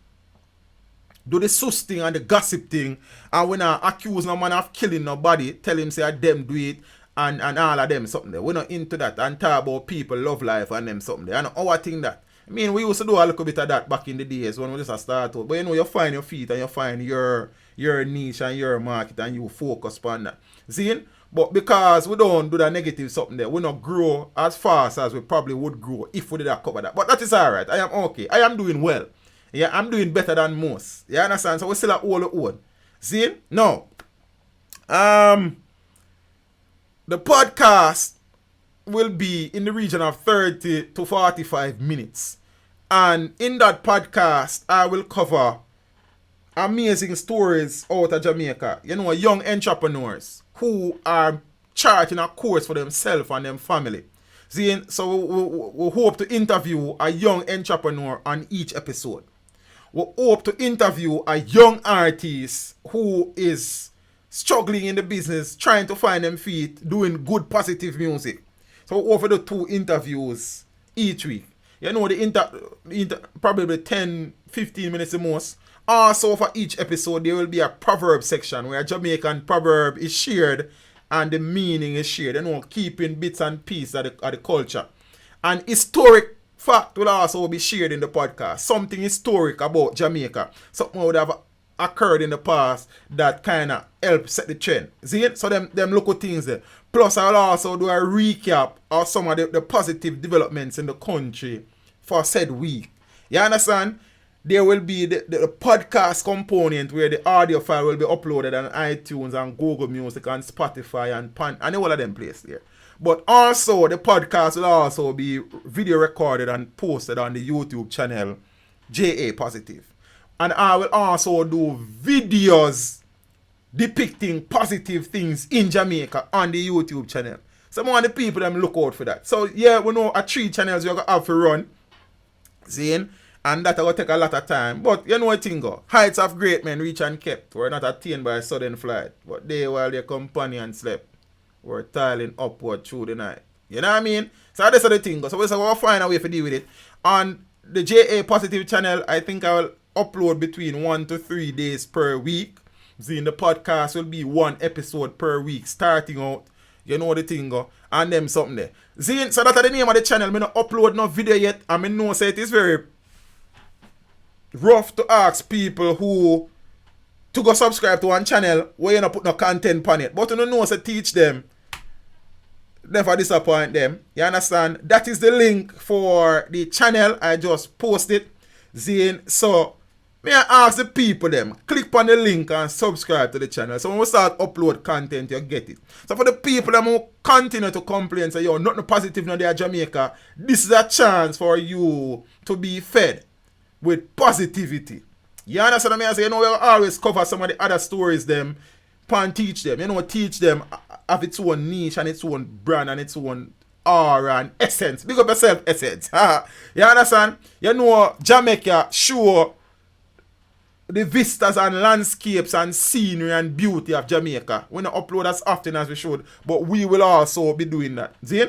do the sus thing and the gossip thing, and we not accuse no man of killing nobody, tell him say them do it, and all of them something there. We're not into that and talk about people, love life and them something there. And our thing that. I mean, we used to do a little bit of that back in the days when we just start out. But you know, you find your feet and you find your niche and your market and you focus on that. See? But because we don't do that negative something there, we not grow as fast as we probably would grow if we did not cover that. But that is alright. I am okay. I am doing well. Yeah, I'm doing better than most. You understand? So we still have all the own. See? Now, the podcast will be in the region of 30 to 45 minutes. And in that podcast, I will cover amazing stories out of Jamaica. You know, young entrepreneurs who are charting a course for themselves and their family. See, so we hope to interview a young entrepreneur on each episode. we hope to interview a young artist who is struggling in the business, trying to find them feet, doing good positive music. So we offer the 2 interviews each week. You know, the probably 10, 15 minutes the most. Also, for each episode, there will be a proverb section where a Jamaican proverb is shared and the meaning is shared. You know, keeping bits and pieces of the culture. And historic fact will also be shared in the podcast. Something historic about Jamaica. Something would have occurred in the past that kind of help set the trend. See it? So them local things there. Plus, I will also do a recap of some of the positive developments in the country for said week. You understand? There will be the podcast component where the audio file will be uploaded on iTunes and Google Music and Spotify and all of them places there. But also, the podcast will also be video recorded and posted on the YouTube channel, JA Positive. And I will also do videos depicting positive things in Jamaica on the YouTube channel. Some of the people them look out for that. So, yeah, we know 3 channels you're going to have to run. Seeing? And that will take a lot of time. But you know what thing go? Heights of great men reach and kept were not attained by a sudden flight. But they, while their companions slept, were tiling upward through the night. You know what I mean? So that's how the thing goes. So we'll find a way to deal with it. On the JA Positive channel, I think I will upload between 1 to 3 days per week. See, the podcast will be 1 episode per week starting out. You know the thing go. And them something there. See, so that's the name of the channel. I don't upload no video yet. I mean, no say it is very rough to ask people who to go subscribe to one channel where you not put no content on it. But you know say teach them. Never disappoint them. You understand? That is the link for the channel. I just posted. Zine. So may I ask the people them, click on the link and subscribe to the channel. So when we start upload content, you get it. So for the people that who continue to complain, say, yo, nothing positive now there Jamaica, this is a chance for you to be fed with positivity. You understand what I mean? I say, you know, we always cover some of the other stories them, and teach them. You know, teach them have its own niche and its own brand and its own aura and essence. Big up yourself, essence. You understand? You know, Jamaica show the vistas and landscapes and scenery and beauty of Jamaica. We don't upload as often as we should, but we will also be doing that. See?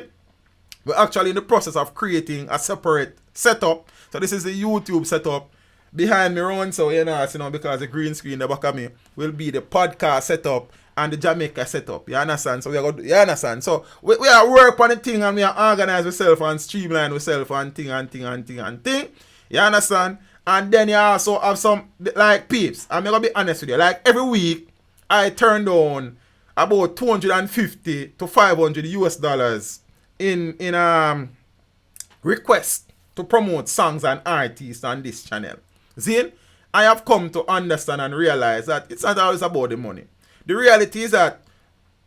We're actually in the process of creating a separate setup. So this is the YouTube setup. Behind me around, so you know, because the green screen in the back of me will be the podcast setup and the Jamaica setup. You understand? So we are going to, you understand? So we are work on the thing and we are organize ourselves and streamline ourselves and thing. You understand? And then you also have some, like peeps. I'm going to be honest with you. Like every week, I turn down about 250 to 500 US dollars in requests to promote songs and artists on this channel. See, I have come to understand and realize that it's not always about the money. The reality is that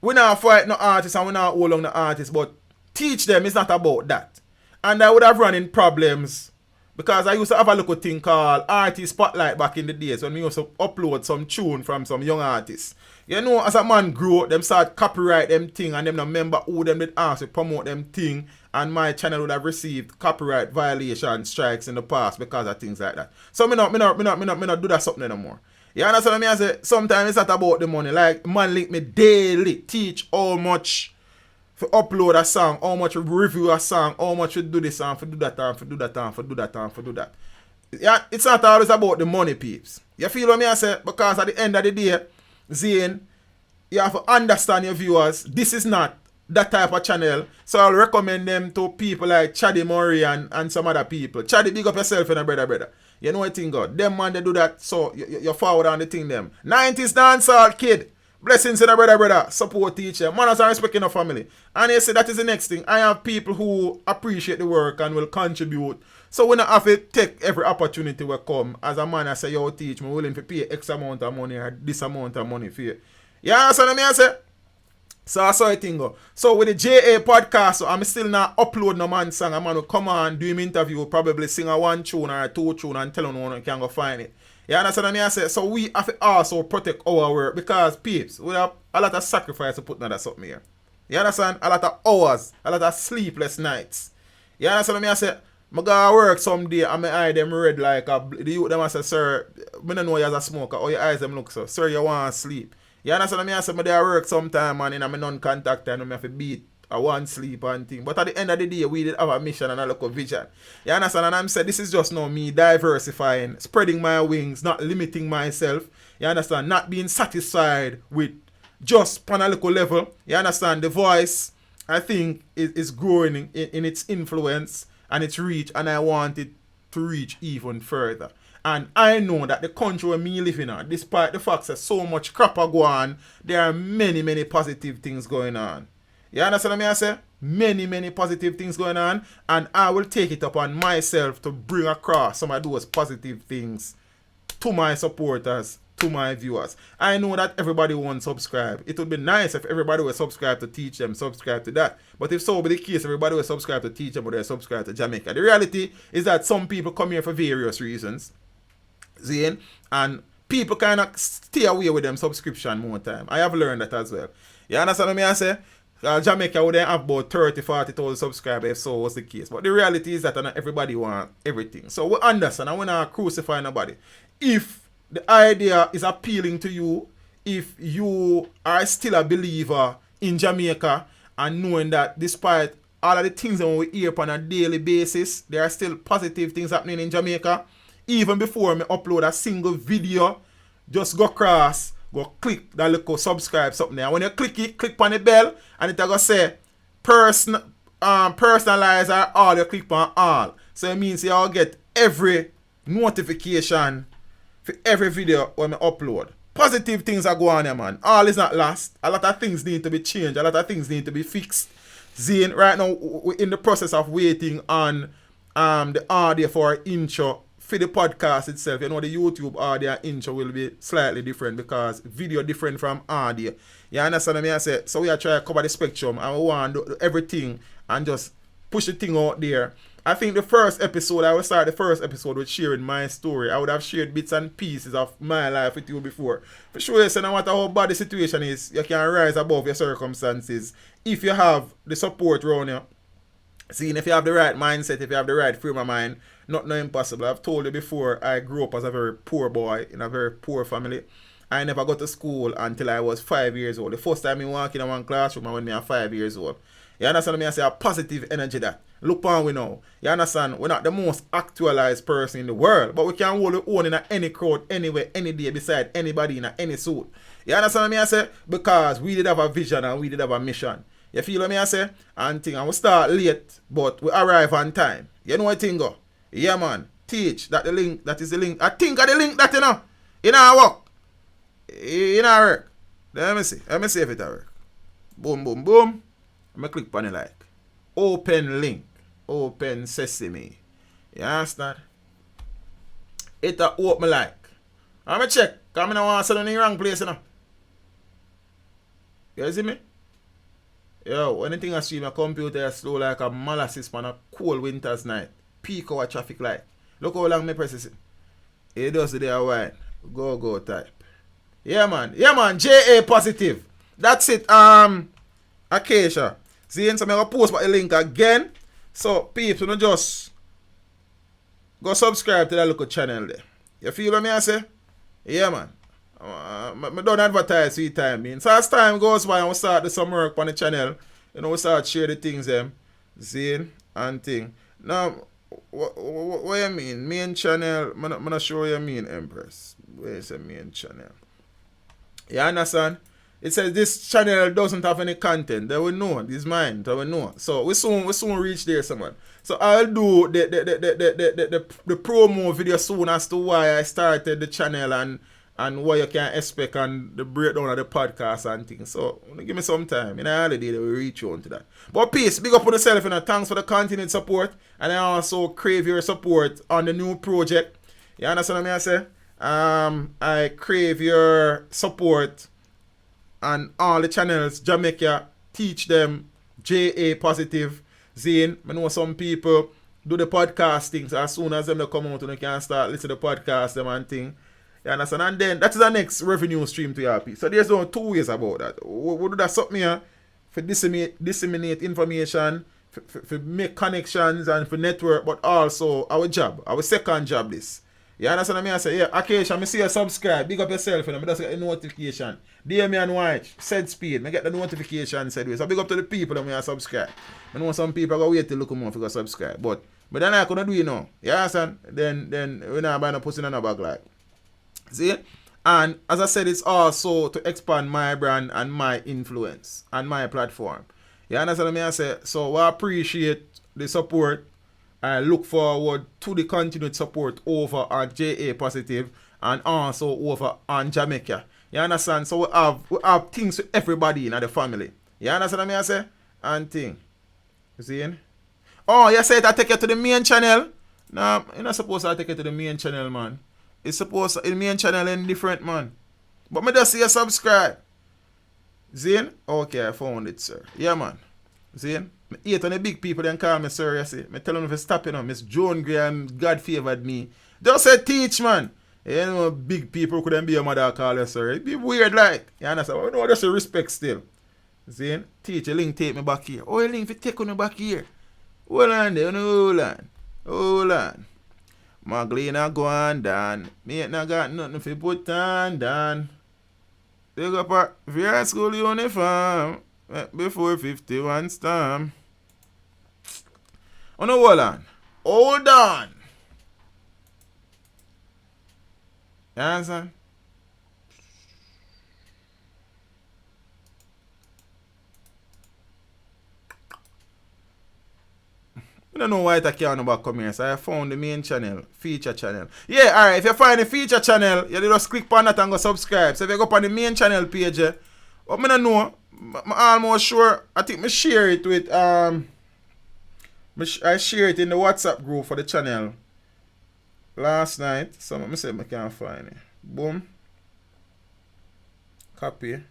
we not fight no artists and we not hold on the artists, but teach them it's not about that. And I would have run in problems because I used to have a little thing called Artist Spotlight back in the days when we used to upload some tune from some young artists. You know, as a man grow, them start copyright them thing and them not remember who them did ask to promote them thing, and my channel would have received copyright violation strikes in the past because of things like that. So me not do that something no more. You understand what I mean? I say sometimes it's not about the money. Like man link me daily, teach how much for upload a song, how much review a song, how much we do this and for do that and for do that and for do that and for do that. Yeah, it's not always about the money, peeps. You feel what I say? Because at the end of the day, Zane, you have to understand your viewers. This is not that type of channel. So I'll recommend them to people like Chaddy Murray and some other people. Chaddy, big up yourself and a brother. You know what thing God? Them man they do that, so you forward on the thing them. 90s dancehall kid. Blessings in a brother. Support teacher. Manners and respect in the family. And you see that is the next thing. I have people who appreciate the work and will contribute. So we don't have to take every opportunity will come. As a man I say, yo teach me willing to pay X amount of money or this amount of money for you. You understand what I say? So I saw a thing go. So with the JA podcast, so I'm still not upload no man song. I'm going to come on, do him interview, probably sing a 1 tune or a 2 tune and tell him one can go find it. You understand what I say? So we have to also protect our work because peeps, we have a lot of sacrifice to put into something here. You understand? A lot of hours, a lot of sleepless nights. You understand what I say? I go work someday and my eye them red like the youth them say, sir, I don't know you as a smoker, or your eyes them look so. Sir, you want to sleep. You understand me? I say, I dey work sometime and in my non-contact time, I have to beat. I want sleep and thing. But at the end of the day, we did have a mission and a look of vision. You understand? And I'm saying this is just now me diversifying, spreading my wings, not limiting myself. You understand? Not being satisfied with just on a local level. You understand? The voice, I think, is growing in its influence and its reach, and I want it to reach even further. And I know that the country where me living in, despite the fact that so much crap are going on, there are many, many positive things going on. You understand what I say? Many, many positive things going on, and I will take it upon myself to bring across some of those positive things to my supporters, to my viewers. I know that everybody won't subscribe. It would be nice if everybody would subscribe to Teach Them, subscribe to that. But if so be the case, everybody will subscribe to Teach Them, but they subscribe to Jamaica. The reality is that some people come here for various reasons. Zane, and people kind of stay away with them subscription more time. I have learned that as well. You understand what I say? Jamaica would have about 30,000-40,000 subscribers if so was the case. But the reality is that not everybody want everything. So we understand, I want to crucify nobody. If the idea is appealing to you, if you are still a believer in Jamaica and knowing that despite all of the things that we hear on a daily basis, there are still positive things happening in Jamaica, even before me upload a single video, just go across, go click that little subscribe something there. When you click it, click on the bell, and it will say personalize or all, you click on all. So it means you'll get every notification for every video when I upload. Positive things are going on there, man. All is not lost. A lot of things need to be changed. A lot of things need to be fixed. Zane, right now, we're in the process of waiting on the audio for intro for the podcast itself. You know, the YouTube audio intro will be slightly different because video different from audio. You understand what I say? So we are trying to cover the spectrum and we want to do everything and just push the thing out there. I think the first episode, I will start the first episode with sharing my story. I would have shared bits and pieces of my life with you before. For sure, so no matter how bad the situation is, you can rise above your circumstances if you have the support around you. See, if you have the right mindset, if you have the right frame of mind, nothing impossible. I've told you before, I grew up as a very poor boy in a very poor family. I never got to school until I was 5 years old. The first time I walked in one classroom, I when I was 5 years old. You understand me? I say a positive energy that. Look on we now. You understand? We're not the most actualized person in the world, but we can hold our own in any crowd, anywhere, any day, beside anybody in any suit. You understand me? I say? Because we did have a vision and we did have a mission. You feel what me I say? And we start late, but we arrive on time. You know what thing go? Yeah, man. Teach that the link, that is the link. I think of the link that, you know. In our work. In our work. Let me see. Let me see if it work. Boom, boom, boom. I'm going to click on it like. Open link. Open sesame. You understand? It open like. I'm going to check. Because I don't want to send it in the wrong place, you know. You see me? Yo, anything I see my computer is slow like a molasses on a cold winter's night. Peak hour traffic light. Look how long me presses it. It does the day wine. Go type. Yeah man, JA positive. That's it. Acacia. See, so I'm gonna post the link again. So people, you just go subscribe to that local channel there. You feel what me I say? Yeah man. I don't advertise for time being. So as time goes by and we start do some work on the channel, you know, we start share the things them, Zane and thing. Now, what you mean? Main channel, I'm not sure what you mean, Empress. Where's the main channel? You understand? It says this channel doesn't have any content. They will know. This is mine. They will know. So we soon reach there, someone. So I'll do the promo video soon as to why I started the channel and what you can expect and the breakdown of the podcast and things. So give me some time. In a holiday, they will reach you onto that. But peace, big up on yourself, and thanks for the continued support. And I also crave your support on the new project. You understand what I say? I crave your support on all the channels. Jamaica, Teach Them, JA Positive, Zane. I know some people do the podcast things. So as soon as them come out, you can start listening to the podcast them and thing. You understand? And then that is the next revenue stream to your people. So there's no 2 ways about that. We do that something here for disseminate information, for make connections and for network, but also our job, our second job this. You understand what I mean? I say, yeah, occasion, I see you subscribe, big up yourself, and I just get the notification. DM me and watch, said speed, I get the notification said way. So big up to the people that may subscribe. I know some people go wait to look more for subscribe, but then I couldn't do it now. You understand? Then we're not buying a pussy in a bag like. See? And as I said, it's also to expand my brand and my influence and my platform. You understand what I say? So I appreciate the support. I look forward to the continued support over on JA Positive and also over on Jamaica. You understand? So we have things for everybody in the family. You understand what I say? And thing. You see? Oh, you said I take you to the main channel? No, you're not supposed to take you to the main channel, man. It's supposed to, the main channel is different, man. But me just see you subscribe. Zane? Okay, I found it, sir. Yeah, man. Zane? I hate when the big people then call me sir, you see. I tell them to stop, you know. Miss Joan Graham, God favored me. Just say teach, man. You know, big people couldn't be a mother call you sir. It'd be weird, like. You understand? But no, just a respect still. Zane? Teach, a link take me back here. Oh, a link for take on me back here. Hold on there, hold on. Maglina go on, Dan. Me ain't not got nothing to put on, Dan. They go for high school uniform before 51 storm. Oh no, hold on. Hold on. You understand? I don't know why I can't about come here. So I found the main channel, feature channel. Yeah, alright. If you find the feature channel, you just click on that and go subscribe. So if you go on the main channel page, but I don't know. I'm almost sure. I think I share it with I share it in the WhatsApp group for the channel last night. So let me see if I can't find it. Boom. Copy.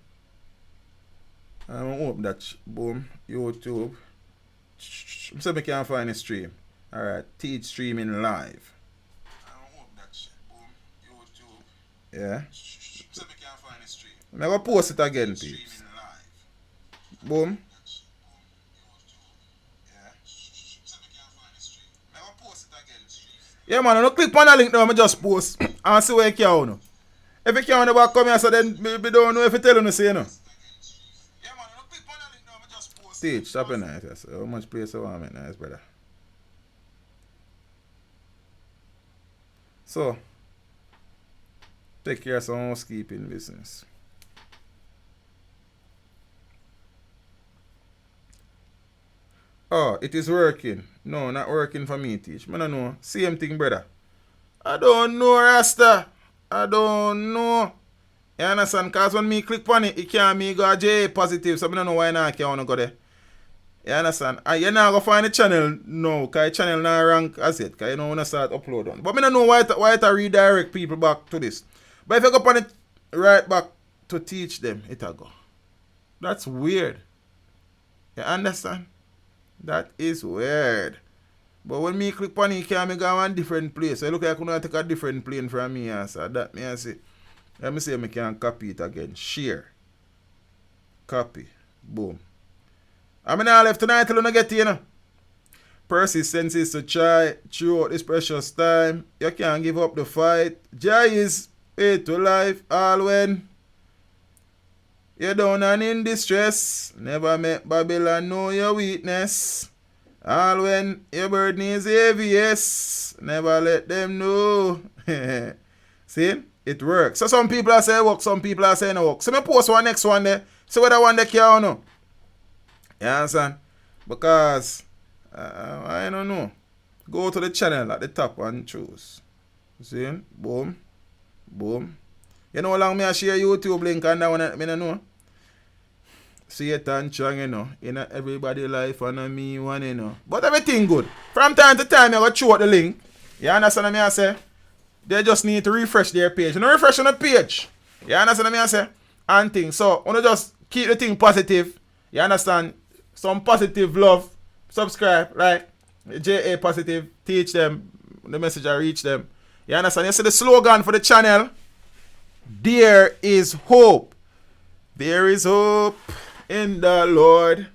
I'm gonna open that. Boom. YouTube. So I can't find a stream. Alright, teach streaming live. Yeah. So I can't find a stream. I'm gonna post it again, peeps. Boom. Yeah, man, I don't click on the link now, I just post and see where you can. If you can't back come here, so then we don't know if you tell them to say, you know. Teach, stop it nice. Yes. How much place you want me nice, brother? So, take care of some housekeeping business. Oh, it is working. No, not working for me, teach. I don't know. Same thing, brother. I don't know, Rasta. I don't know. You understand? Because when me click on it, it can't me go J positive. So I don't know why I can't go there. You understand? And you're not going to find the channel now, because the channel not rank as it, because you don't want to start uploading. But I don't know why it redirect people back to this. But if you go upon it right back to teach them, it'll go. That's weird. You understand? That is weird. But when me click on it, you can't go on a different place. So it look like I'm going to take a different plane from me. So that me I say. Let me see if I can copy it again. Share. Copy. Boom. I mean, I left tonight till I get to, you know. Persistence is to try throughout this precious time. You can't give up the fight. Joy is paid to life all when you're down and in distress. Never make Babylon know your weakness. All when your burden is heaviest. Never let them know. See? It works. So some people are saying work, some people are saying no work. So I post one next one there. So whether one they care or no. You understand? Because, I don't know. Go to the channel at the top and choose. See? Boom. Boom. You know how long I share YouTube link and that one I don't know? See it and strong, you know. In everybody's life and me one, you know. But everything good. From time to time, you go throw out the link. You understand what I say? They just need to refresh their page. You know, refresh on the page. You understand what I say? And things. So, you know, just keep the thing positive. You understand? Some positive love. Subscribe, right? JA positive. Teach them. The message I reach them. You understand? You see the slogan for the channel? There is hope. There is hope in the Lord.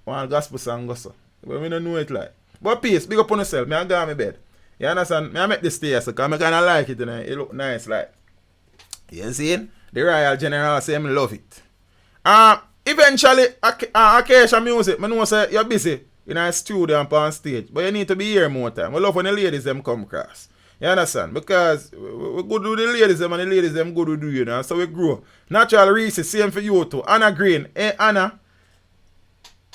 One gospel song also. But we don't know it like. But peace, big up on yourself. Me I go on my bed. You understand? Me I make this stay so because I kind of like it tonight. It look nice like. You see? The Royal General say me love it. Eventually, Acacia Music, I know say you're busy in a studio and on stage, but you need to be here more time. I love when the ladies them come across. You understand? Because we good with the ladies them and the ladies them good with you, you know. So we grow. Natural Reese, same for you too. Anna Green. Hey Anna.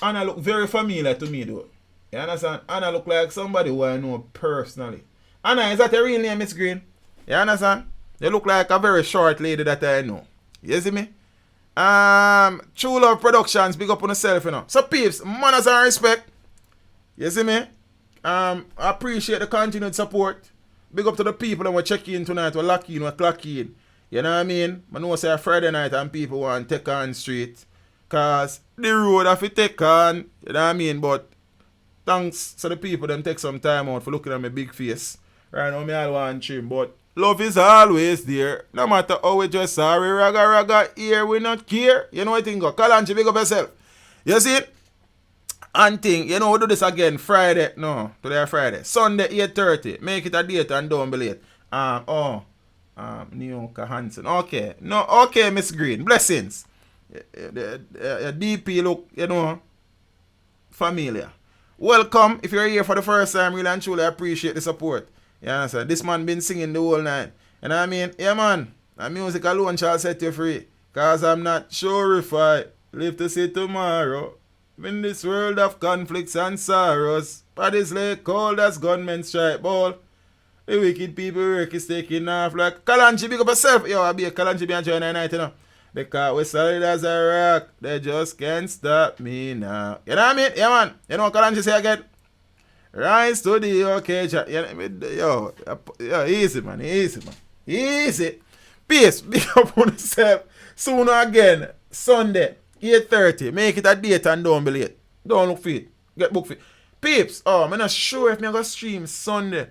Anna look very familiar to me though. You understand? Anna look like somebody who I know personally. Anna, is that your real name, Miss Green? You understand? You look like a very short lady that I know. You see me? True Love Productions, big up on yourself, you know. So peeps, manners and respect. You see me? I appreciate the continued support. Big up to the people that will check in tonight, will lock in, will clock in. You know what I mean? I know say a Friday night and people want to take on street. Cause the road have to take on, you know what I mean? But thanks to the people them take some time out for looking at my big face. Right now me all want trim, but love is always there. No matter how we just sorry, raga here, we not care. You know what I think? Kalanchi, big up yourself. You see it? And thing, you know, we do this again Friday. No, today Friday. Sunday 8:30. Make it a date and don't be late. New Hansen. Okay. No, okay, Miss Green. Blessings. DP look, you know, familiar. Welcome. If you're here for the first time, really and truly appreciate the support. You understand? This man been singing the whole night. You know what I mean? Yeah, man. The music alone shall set you free. Cause I'm not sure if I live to see tomorrow. In this world of conflicts and sorrows. Bodies lay cold as gunmen strike ball. The wicked people work is taking off like Kalanchi, big up yourself. Yo, I be a Kalanchi be enjoying the night, you know. Because we're solid as a rock. They just can't stop me now. You know what I mean? Yeah, man. You know what Kalanchi say again? Rise to the occasion. Yo, easy, man. Easy, man. Easy. Peace. Big up on yourself. Soon again, Sunday, 8:30. Make it a date and don't be late. Don't look for it. Get booked for it. Peeps, I'm not sure if I'm going to stream Sunday.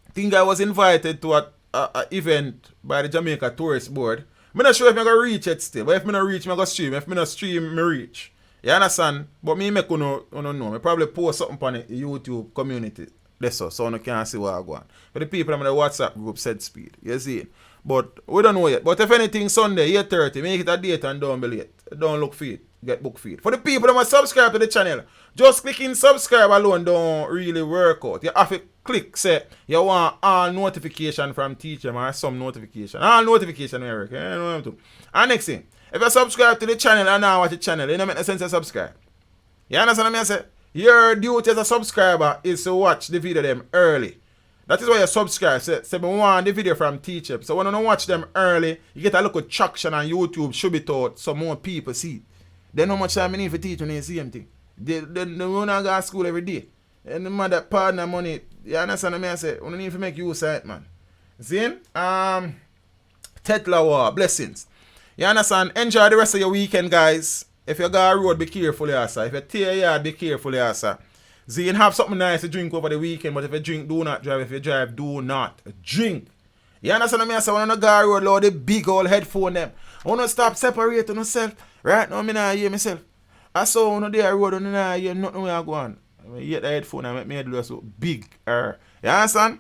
I think I was invited to a event by the Jamaica Tourist Board. I'm not sure if I'm going to reach it still. But if I'm not reach, I'm going to stream. If I'm not stream, I reach. You understand? But me make you know. I probably post something on the YouTube community. That's so you can see what I go on. But the people in the WhatsApp group said speed. You see it? But we don't know yet. But if anything, Sunday, 8:30, make it a date and don't be late. Don't look for it. Get book feed. For the people that must subscribe to the channel, just clicking subscribe alone don't really work out. You have to click, say, you want all notification from teacher or some notification. All notification will work. You know what I'm doing. And next thing, if you subscribe to the channel and now watch the channel, it don't make no sense to subscribe. You understand what I say? Your duty as a subscriber is to watch the video them early. That is why you subscribe. Say we want the video from teacher. So when you watch them early, you get a look at traction on YouTube, should be taught so more people see it. Then how much time you need for teach when you see them thing. They don't go to school every day. And the mother partner money, you understand what I say? You need to make use of it, man. See? Tetla War, blessings. You understand? Enjoy the rest of your weekend, guys. If you go on road, be careful, sir. If you tear your yard, be careful, sir. Zine, have something nice to drink over the weekend, but if you drink, do not drive. If you drive, do not drink. You understand what I say? When you go on road, Lord, the big old headphone them. I want to stop separating myself. Right now, I don't hear myself. I saw on the road, and I hear nothing where I go on. I hear the headphone, I make my head so big. You understand?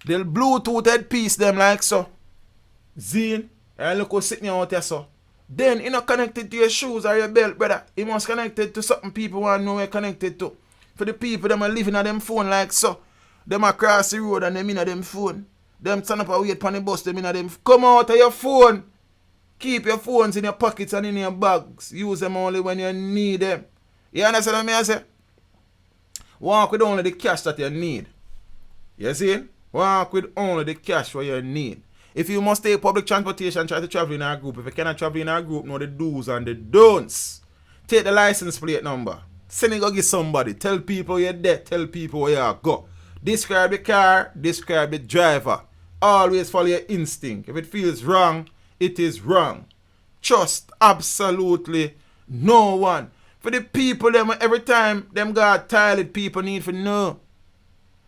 They'll Bluetooth headpiece them like so. Zine, and look who's sitting out there so. Then, you're not connected to your shoes or your belt, brother. You must connected to something people want to know you're connected to. For the people them are living on them phone like so. Them across the road and them in a them phone. Them stand up and wait on the bus, them in a them. Come out of your phone. Keep your phones in your pockets and in your bags. Use them only when you need them. You understand what I say? Walk with only the cash that you need. You see? Walk with only the cash what you need. If you must take public transportation, try to travel in our group. If you cannot travel in our group, know the do's and the don'ts. Take the license plate number. Send it go get somebody. Tell people you're there. Tell people where you go. Describe the car. Describe the driver. Always follow your instinct. If it feels wrong, it is wrong. Trust absolutely no one. For the people, them every time them got tired, people need to know.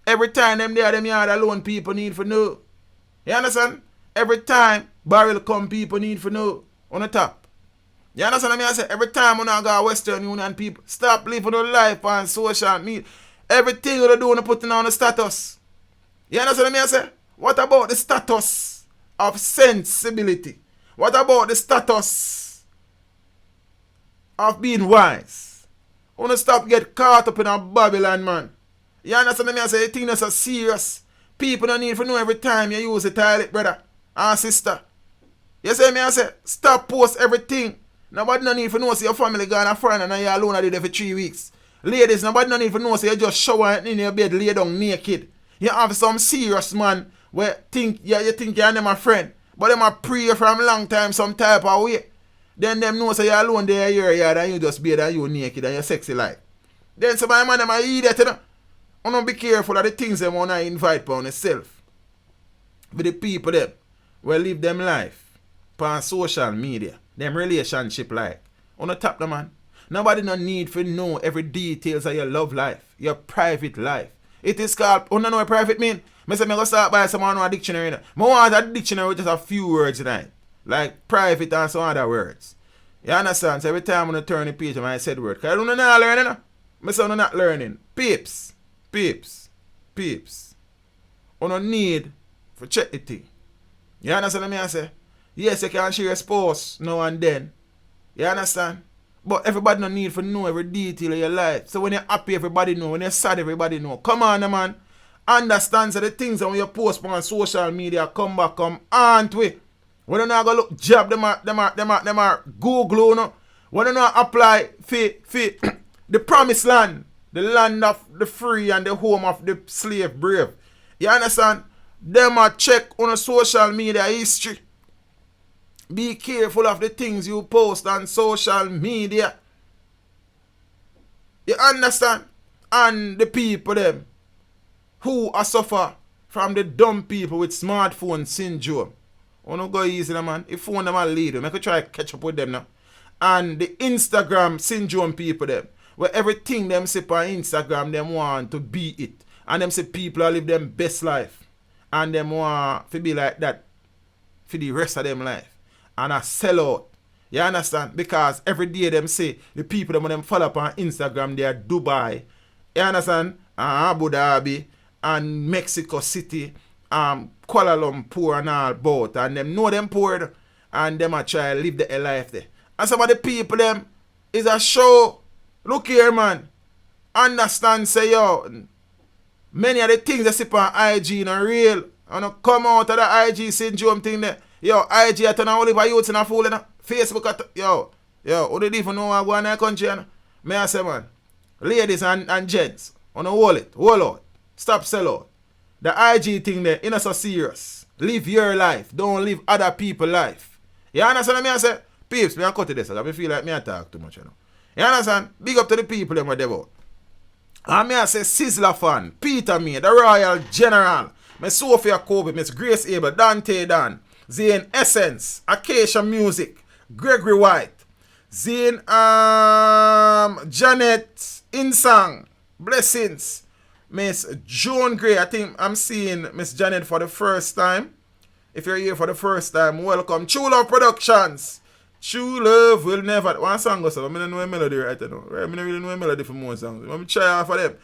Every time them there, them yard alone, people need to know. You understand? Every time barrel come, people need to know. On the top. You understand what I say? Every time when I go Western Union people, stop living your life on social media. Everything you do, you put on the status. You understand what I say? What about the status of sensibility? What about the status of being wise? You want to stop get caught up in a Babylon, man. You understand what I say? You think that's so serious. People don't need to know every time you use the toilet, brother and sister. You see me, I say, stop post everything. Nobody no need to know see your family gone a friend and you alone are there for 3 weeks. Ladies, nobody no need to know see you just shower in your bed, lay down naked. You have some serious man where you think you're them a friend, but them a pray from a long time some type of way. Then them know say you're alone there in your yard and you just be there and you naked and you're sexy like. Then some man them a idiot, you know. You don't be careful of the things them want to invite upon yourself. With the people them will live them life on social media. Them relationship like. On the top, man. Nobody no need to know every details of your love life, your private life. It is called, you know what private mean? I say, I'm going to start by someone on a dictionary. I want a dictionary with just a few words tonight. Like private and some other words. You understand? So every time I turn the page, I said word. Because I'm not learning. I say I'm not learning. Peeps. You don't need for check the thing. You understand what I say? Yes, you can share your spouse now and then. You understand? But everybody don't need to know every detail of your life. So when you're happy, everybody know. When you're sad, everybody know. Come on, man. Understand so the things that when you post on social media come back, come aren't we? When you not go look job, them are Google, no? When you not apply for the promised land, the land of the free and the home of the slave brave. You understand? Them are check on a social media history. Be careful of the things you post on social media. You understand? And the people them who are suffer from the dumb people with smartphone syndrome. Oh no go easy man. If phone them a lead them, I could try to catch up with them now. And the Instagram syndrome people them, where everything them say on Instagram them want to be it. And them say people are live them best life. And them want to be like that for the rest of them life. And I sell out. You understand? Because every day them say the people that them follow up on Instagram, they are Dubai. You understand? Abu Dhabi and Mexico City, Kuala Lumpur and all both. And them know them poor and them a try to live the life there. And some of the people them is a show. Look here, man. Understand, say yo. Many of the things that sit on IG are real. And come out of the IG syndrome thing there. Yo, IG at now only by youths in a fool in a Facebook at yo, who don't even know what go on in the country, you know? May I say, man, ladies and gents, on a wallet, hold out, stop sell out. The IG thing there, it's not so serious. Live your life, don't live other people's life. You understand what I say? Peeps, me I cut to this, I feel like me I talk too much, you know. You understand? Big up to the people them where they vote. And me I say Sizzler fan, Peter me, the Royal General, Miss Sophia Kobe, Miss Grace Abel, Dante Dan, Zane Essence, Acacia Music, Gregory White, Zane Janet Insang, Blessings, Miss Joan Gray. I think I'm seeing Miss Janet for the first time. If you're here for the first time, welcome. True Love Productions. True Love Will Never. One song goes up. I don't know a melody right now. I don't really know a melody for more songs. Let me try out for them.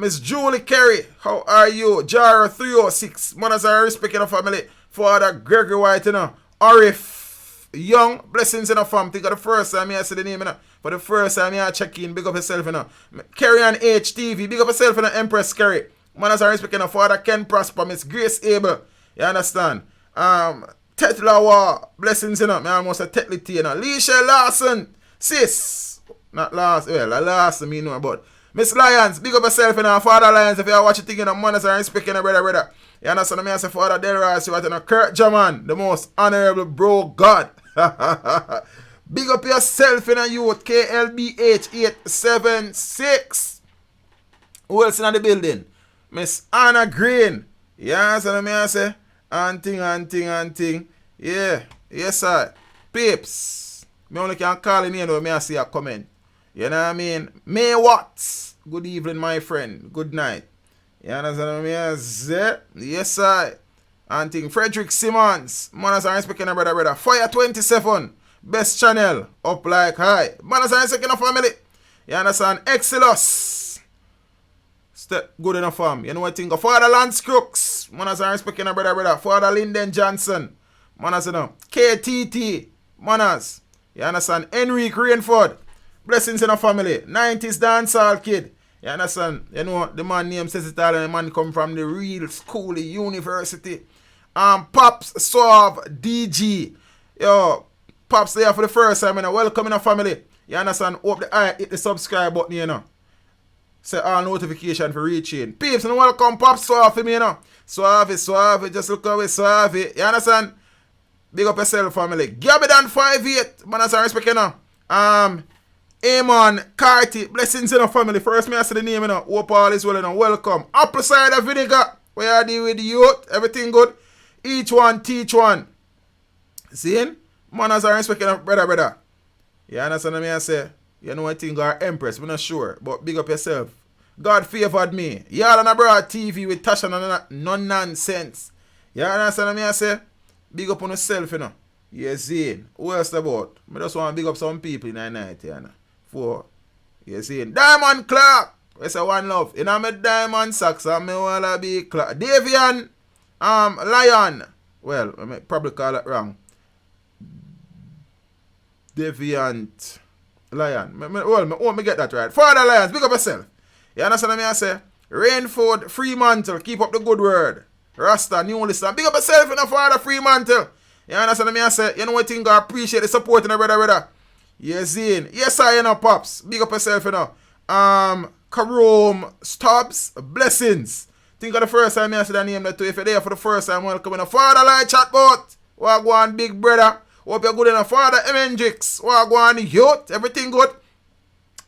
Miss Julie Carey, how are you? Jara 306. Mothers are respecting the family. Father Gregory White, you know. Arif Young, blessings in the family. Think of the first time I see the name, you know. For the first time I check in, big up yourself, you know. Carry on HTV, big up yourself, you know. Empress Carey. Mothers are respecting the Father Ken Prosper, Miss Grace Abel. You understand? Tetlawa, blessings, you know. I almost a Tetlity, you know. Leisha Larson, sis. Not last, well, last me know about. Miss Lyons, big up yourself, you know. Father Lyons, if you are watching thing, you know, mothers are respecting the brother. You understand me? I say Father Delroy, you want to know Kurt Jaman, the most honorable bro God. Big up yourself, you know, youth. KLBH876. Who else in the building? Miss Anna Green. You understand me? I say Anting. Yeah, yes sir. Peeps. Me only can call in here, though, me I see a comment. You know what I mean? May Watts. Good evening, my friend. Good night. You understand what I say? Yes, sir. And thing Frederick Simmons. Monas are speaking brother. Fire 27. Best channel, up like high. Man, as I second family. You understand? Exilus. Step good enough fam. You know what I think? Father Lance Crooks. Man, as I respect you, brother. Father Lyndon Johnson. Man, as you know. KTT. Manas. You understand? Enrique Rainford. Blessings in the family. 90s dancehall kid. You understand? You know, the man name says it all, and the man come from the real school, university. Pops Suave DG. Yo, Pops there for the first time, and welcome in the family. You understand? Hope the eye hit the subscribe button, you know. Set all notification for reaching. Peeps, and welcome Pops Suave for me, you know. Suave, just look away, Suave. You understand? Big up yourself, family. Gabidan 58. Man, as I respect you know. Amon, Kartel, blessings in the family. First, me I say the name, you know. Hope all is well, you know. Welcome. Apple cider vinegar. Where are you with the youth? Everything good? Each one, teach one. See? Man, as I respect you know, brother. You understand what I say? You know what thing are Empress, we're not sure. But big up yourself. God favored me. Y'all on a broad TV with Tasha no nonsense. You understand what I say? Big up on yourself, you know. You see, who else about? I just want to big up some people in the night, you know. For, you see, Diamond Clark. I say one love. You know, my Diamond Socks, I want to be Clark. Davian, Lion. Well, I may probably call it wrong. Deviant Lion. Well, me get that right. Father Lions, big up yourself. You understand what I say? Rainford, Fremantle, keep up the good word. Rasta, New Listener, big up yourself in the Father Fremantle. You understand what I say? You know what thing I appreciate the support in the brother. Yes, Zane. Yes, I know, Pops. Big up yourself, you know. Karoom, Stubbs, blessings. Think of the first time I see the name that too. If you're there for the first time, welcome in the Father Light Chatbot. Wagwan, big brother. Hope you're good in the Father Emendrix. Wagwan, youth. Everything good.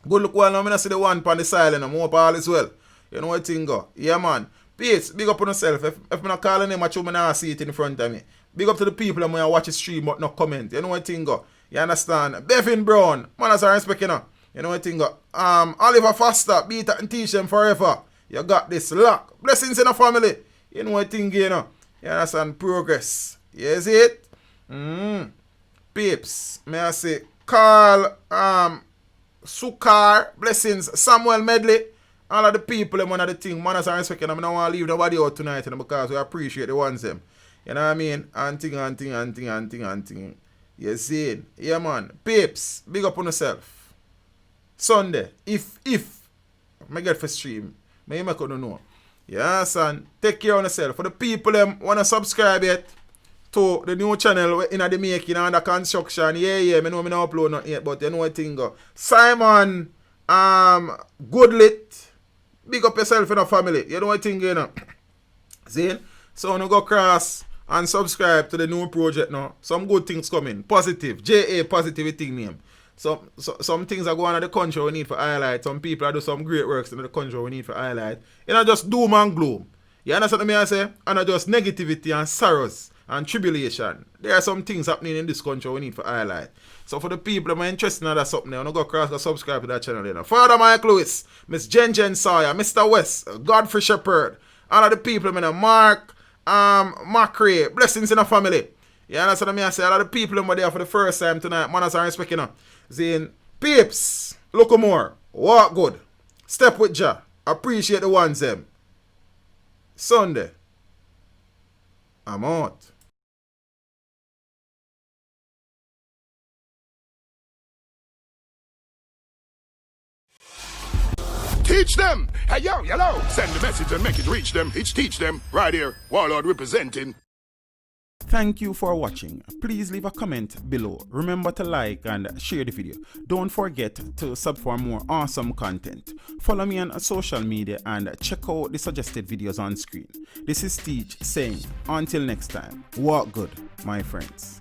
Good look well. I'm going to see the one on the silent. I'm hope all is well. You know what thing go? Yeah, man. Peace. Big up on yourself. If I'm not calling him, I should not see it in front of me. Big up to the people that watch the stream but not comment. You know what thing go? You understand? Bevin Brown. Man, as I respect you know. You know what thing go? Oliver Foster. Beat it and teach them forever. You got this lock. Blessings in the family. You know what thing you know? You understand? Progress. You see it? Peeps. May I say Carl Sukar. Blessings. Samuel Medley. All of the people them one of the thing. Man, as I respect you know, I don't want to leave nobody out tonight you know, because we appreciate the ones them. You know what I mean? Anting. You see it? Yeah, man. Peeps, big up on yourself. Sunday, if I get for stream, I make you know. Yeah, son. Take care of yourself. For the people them want to subscribe yet to the new channel in the making and the construction. Yeah, I know I don't upload nothing yet, but you know what thing go. Simon, Goodlit, big up yourself in the family. You know what thing you know. See? So when you go cross and subscribe to the new project now, some good things coming. Positive. JA positive thing name. Some things are going on in the country we need for highlight. Some people are doing some great works in the country we need for highlight. You know, just doom and gloom. You understand what I say? And not just negativity and sorrows and tribulation. There are some things happening in this country we need for highlight. So for the people that are interested in that something, you know, go across and subscribe to that channel. You know. Father Mike Lewis, Miss Jen Sawyer, Mr. West, Godfrey Shepherd, all of the people, you know, Mark, Macrae, blessings in the family. You understand what I say? All of the people who are there for the first time tonight, manners and respect, you know. Saying, peeps, look more, walk good, step with Jah, appreciate the ones them. Sunday, I'm out. Teach them. Hey, yo, hello. Send the message and make it reach them. It's teach them. Right here. Warlord representing. Thank you for watching. Please leave a comment below. Remember to like and share the video. Don't forget to sub for more awesome content. Follow me on social media and check out the suggested videos on screen. This is Teach saying, until next time, walk good, my friends.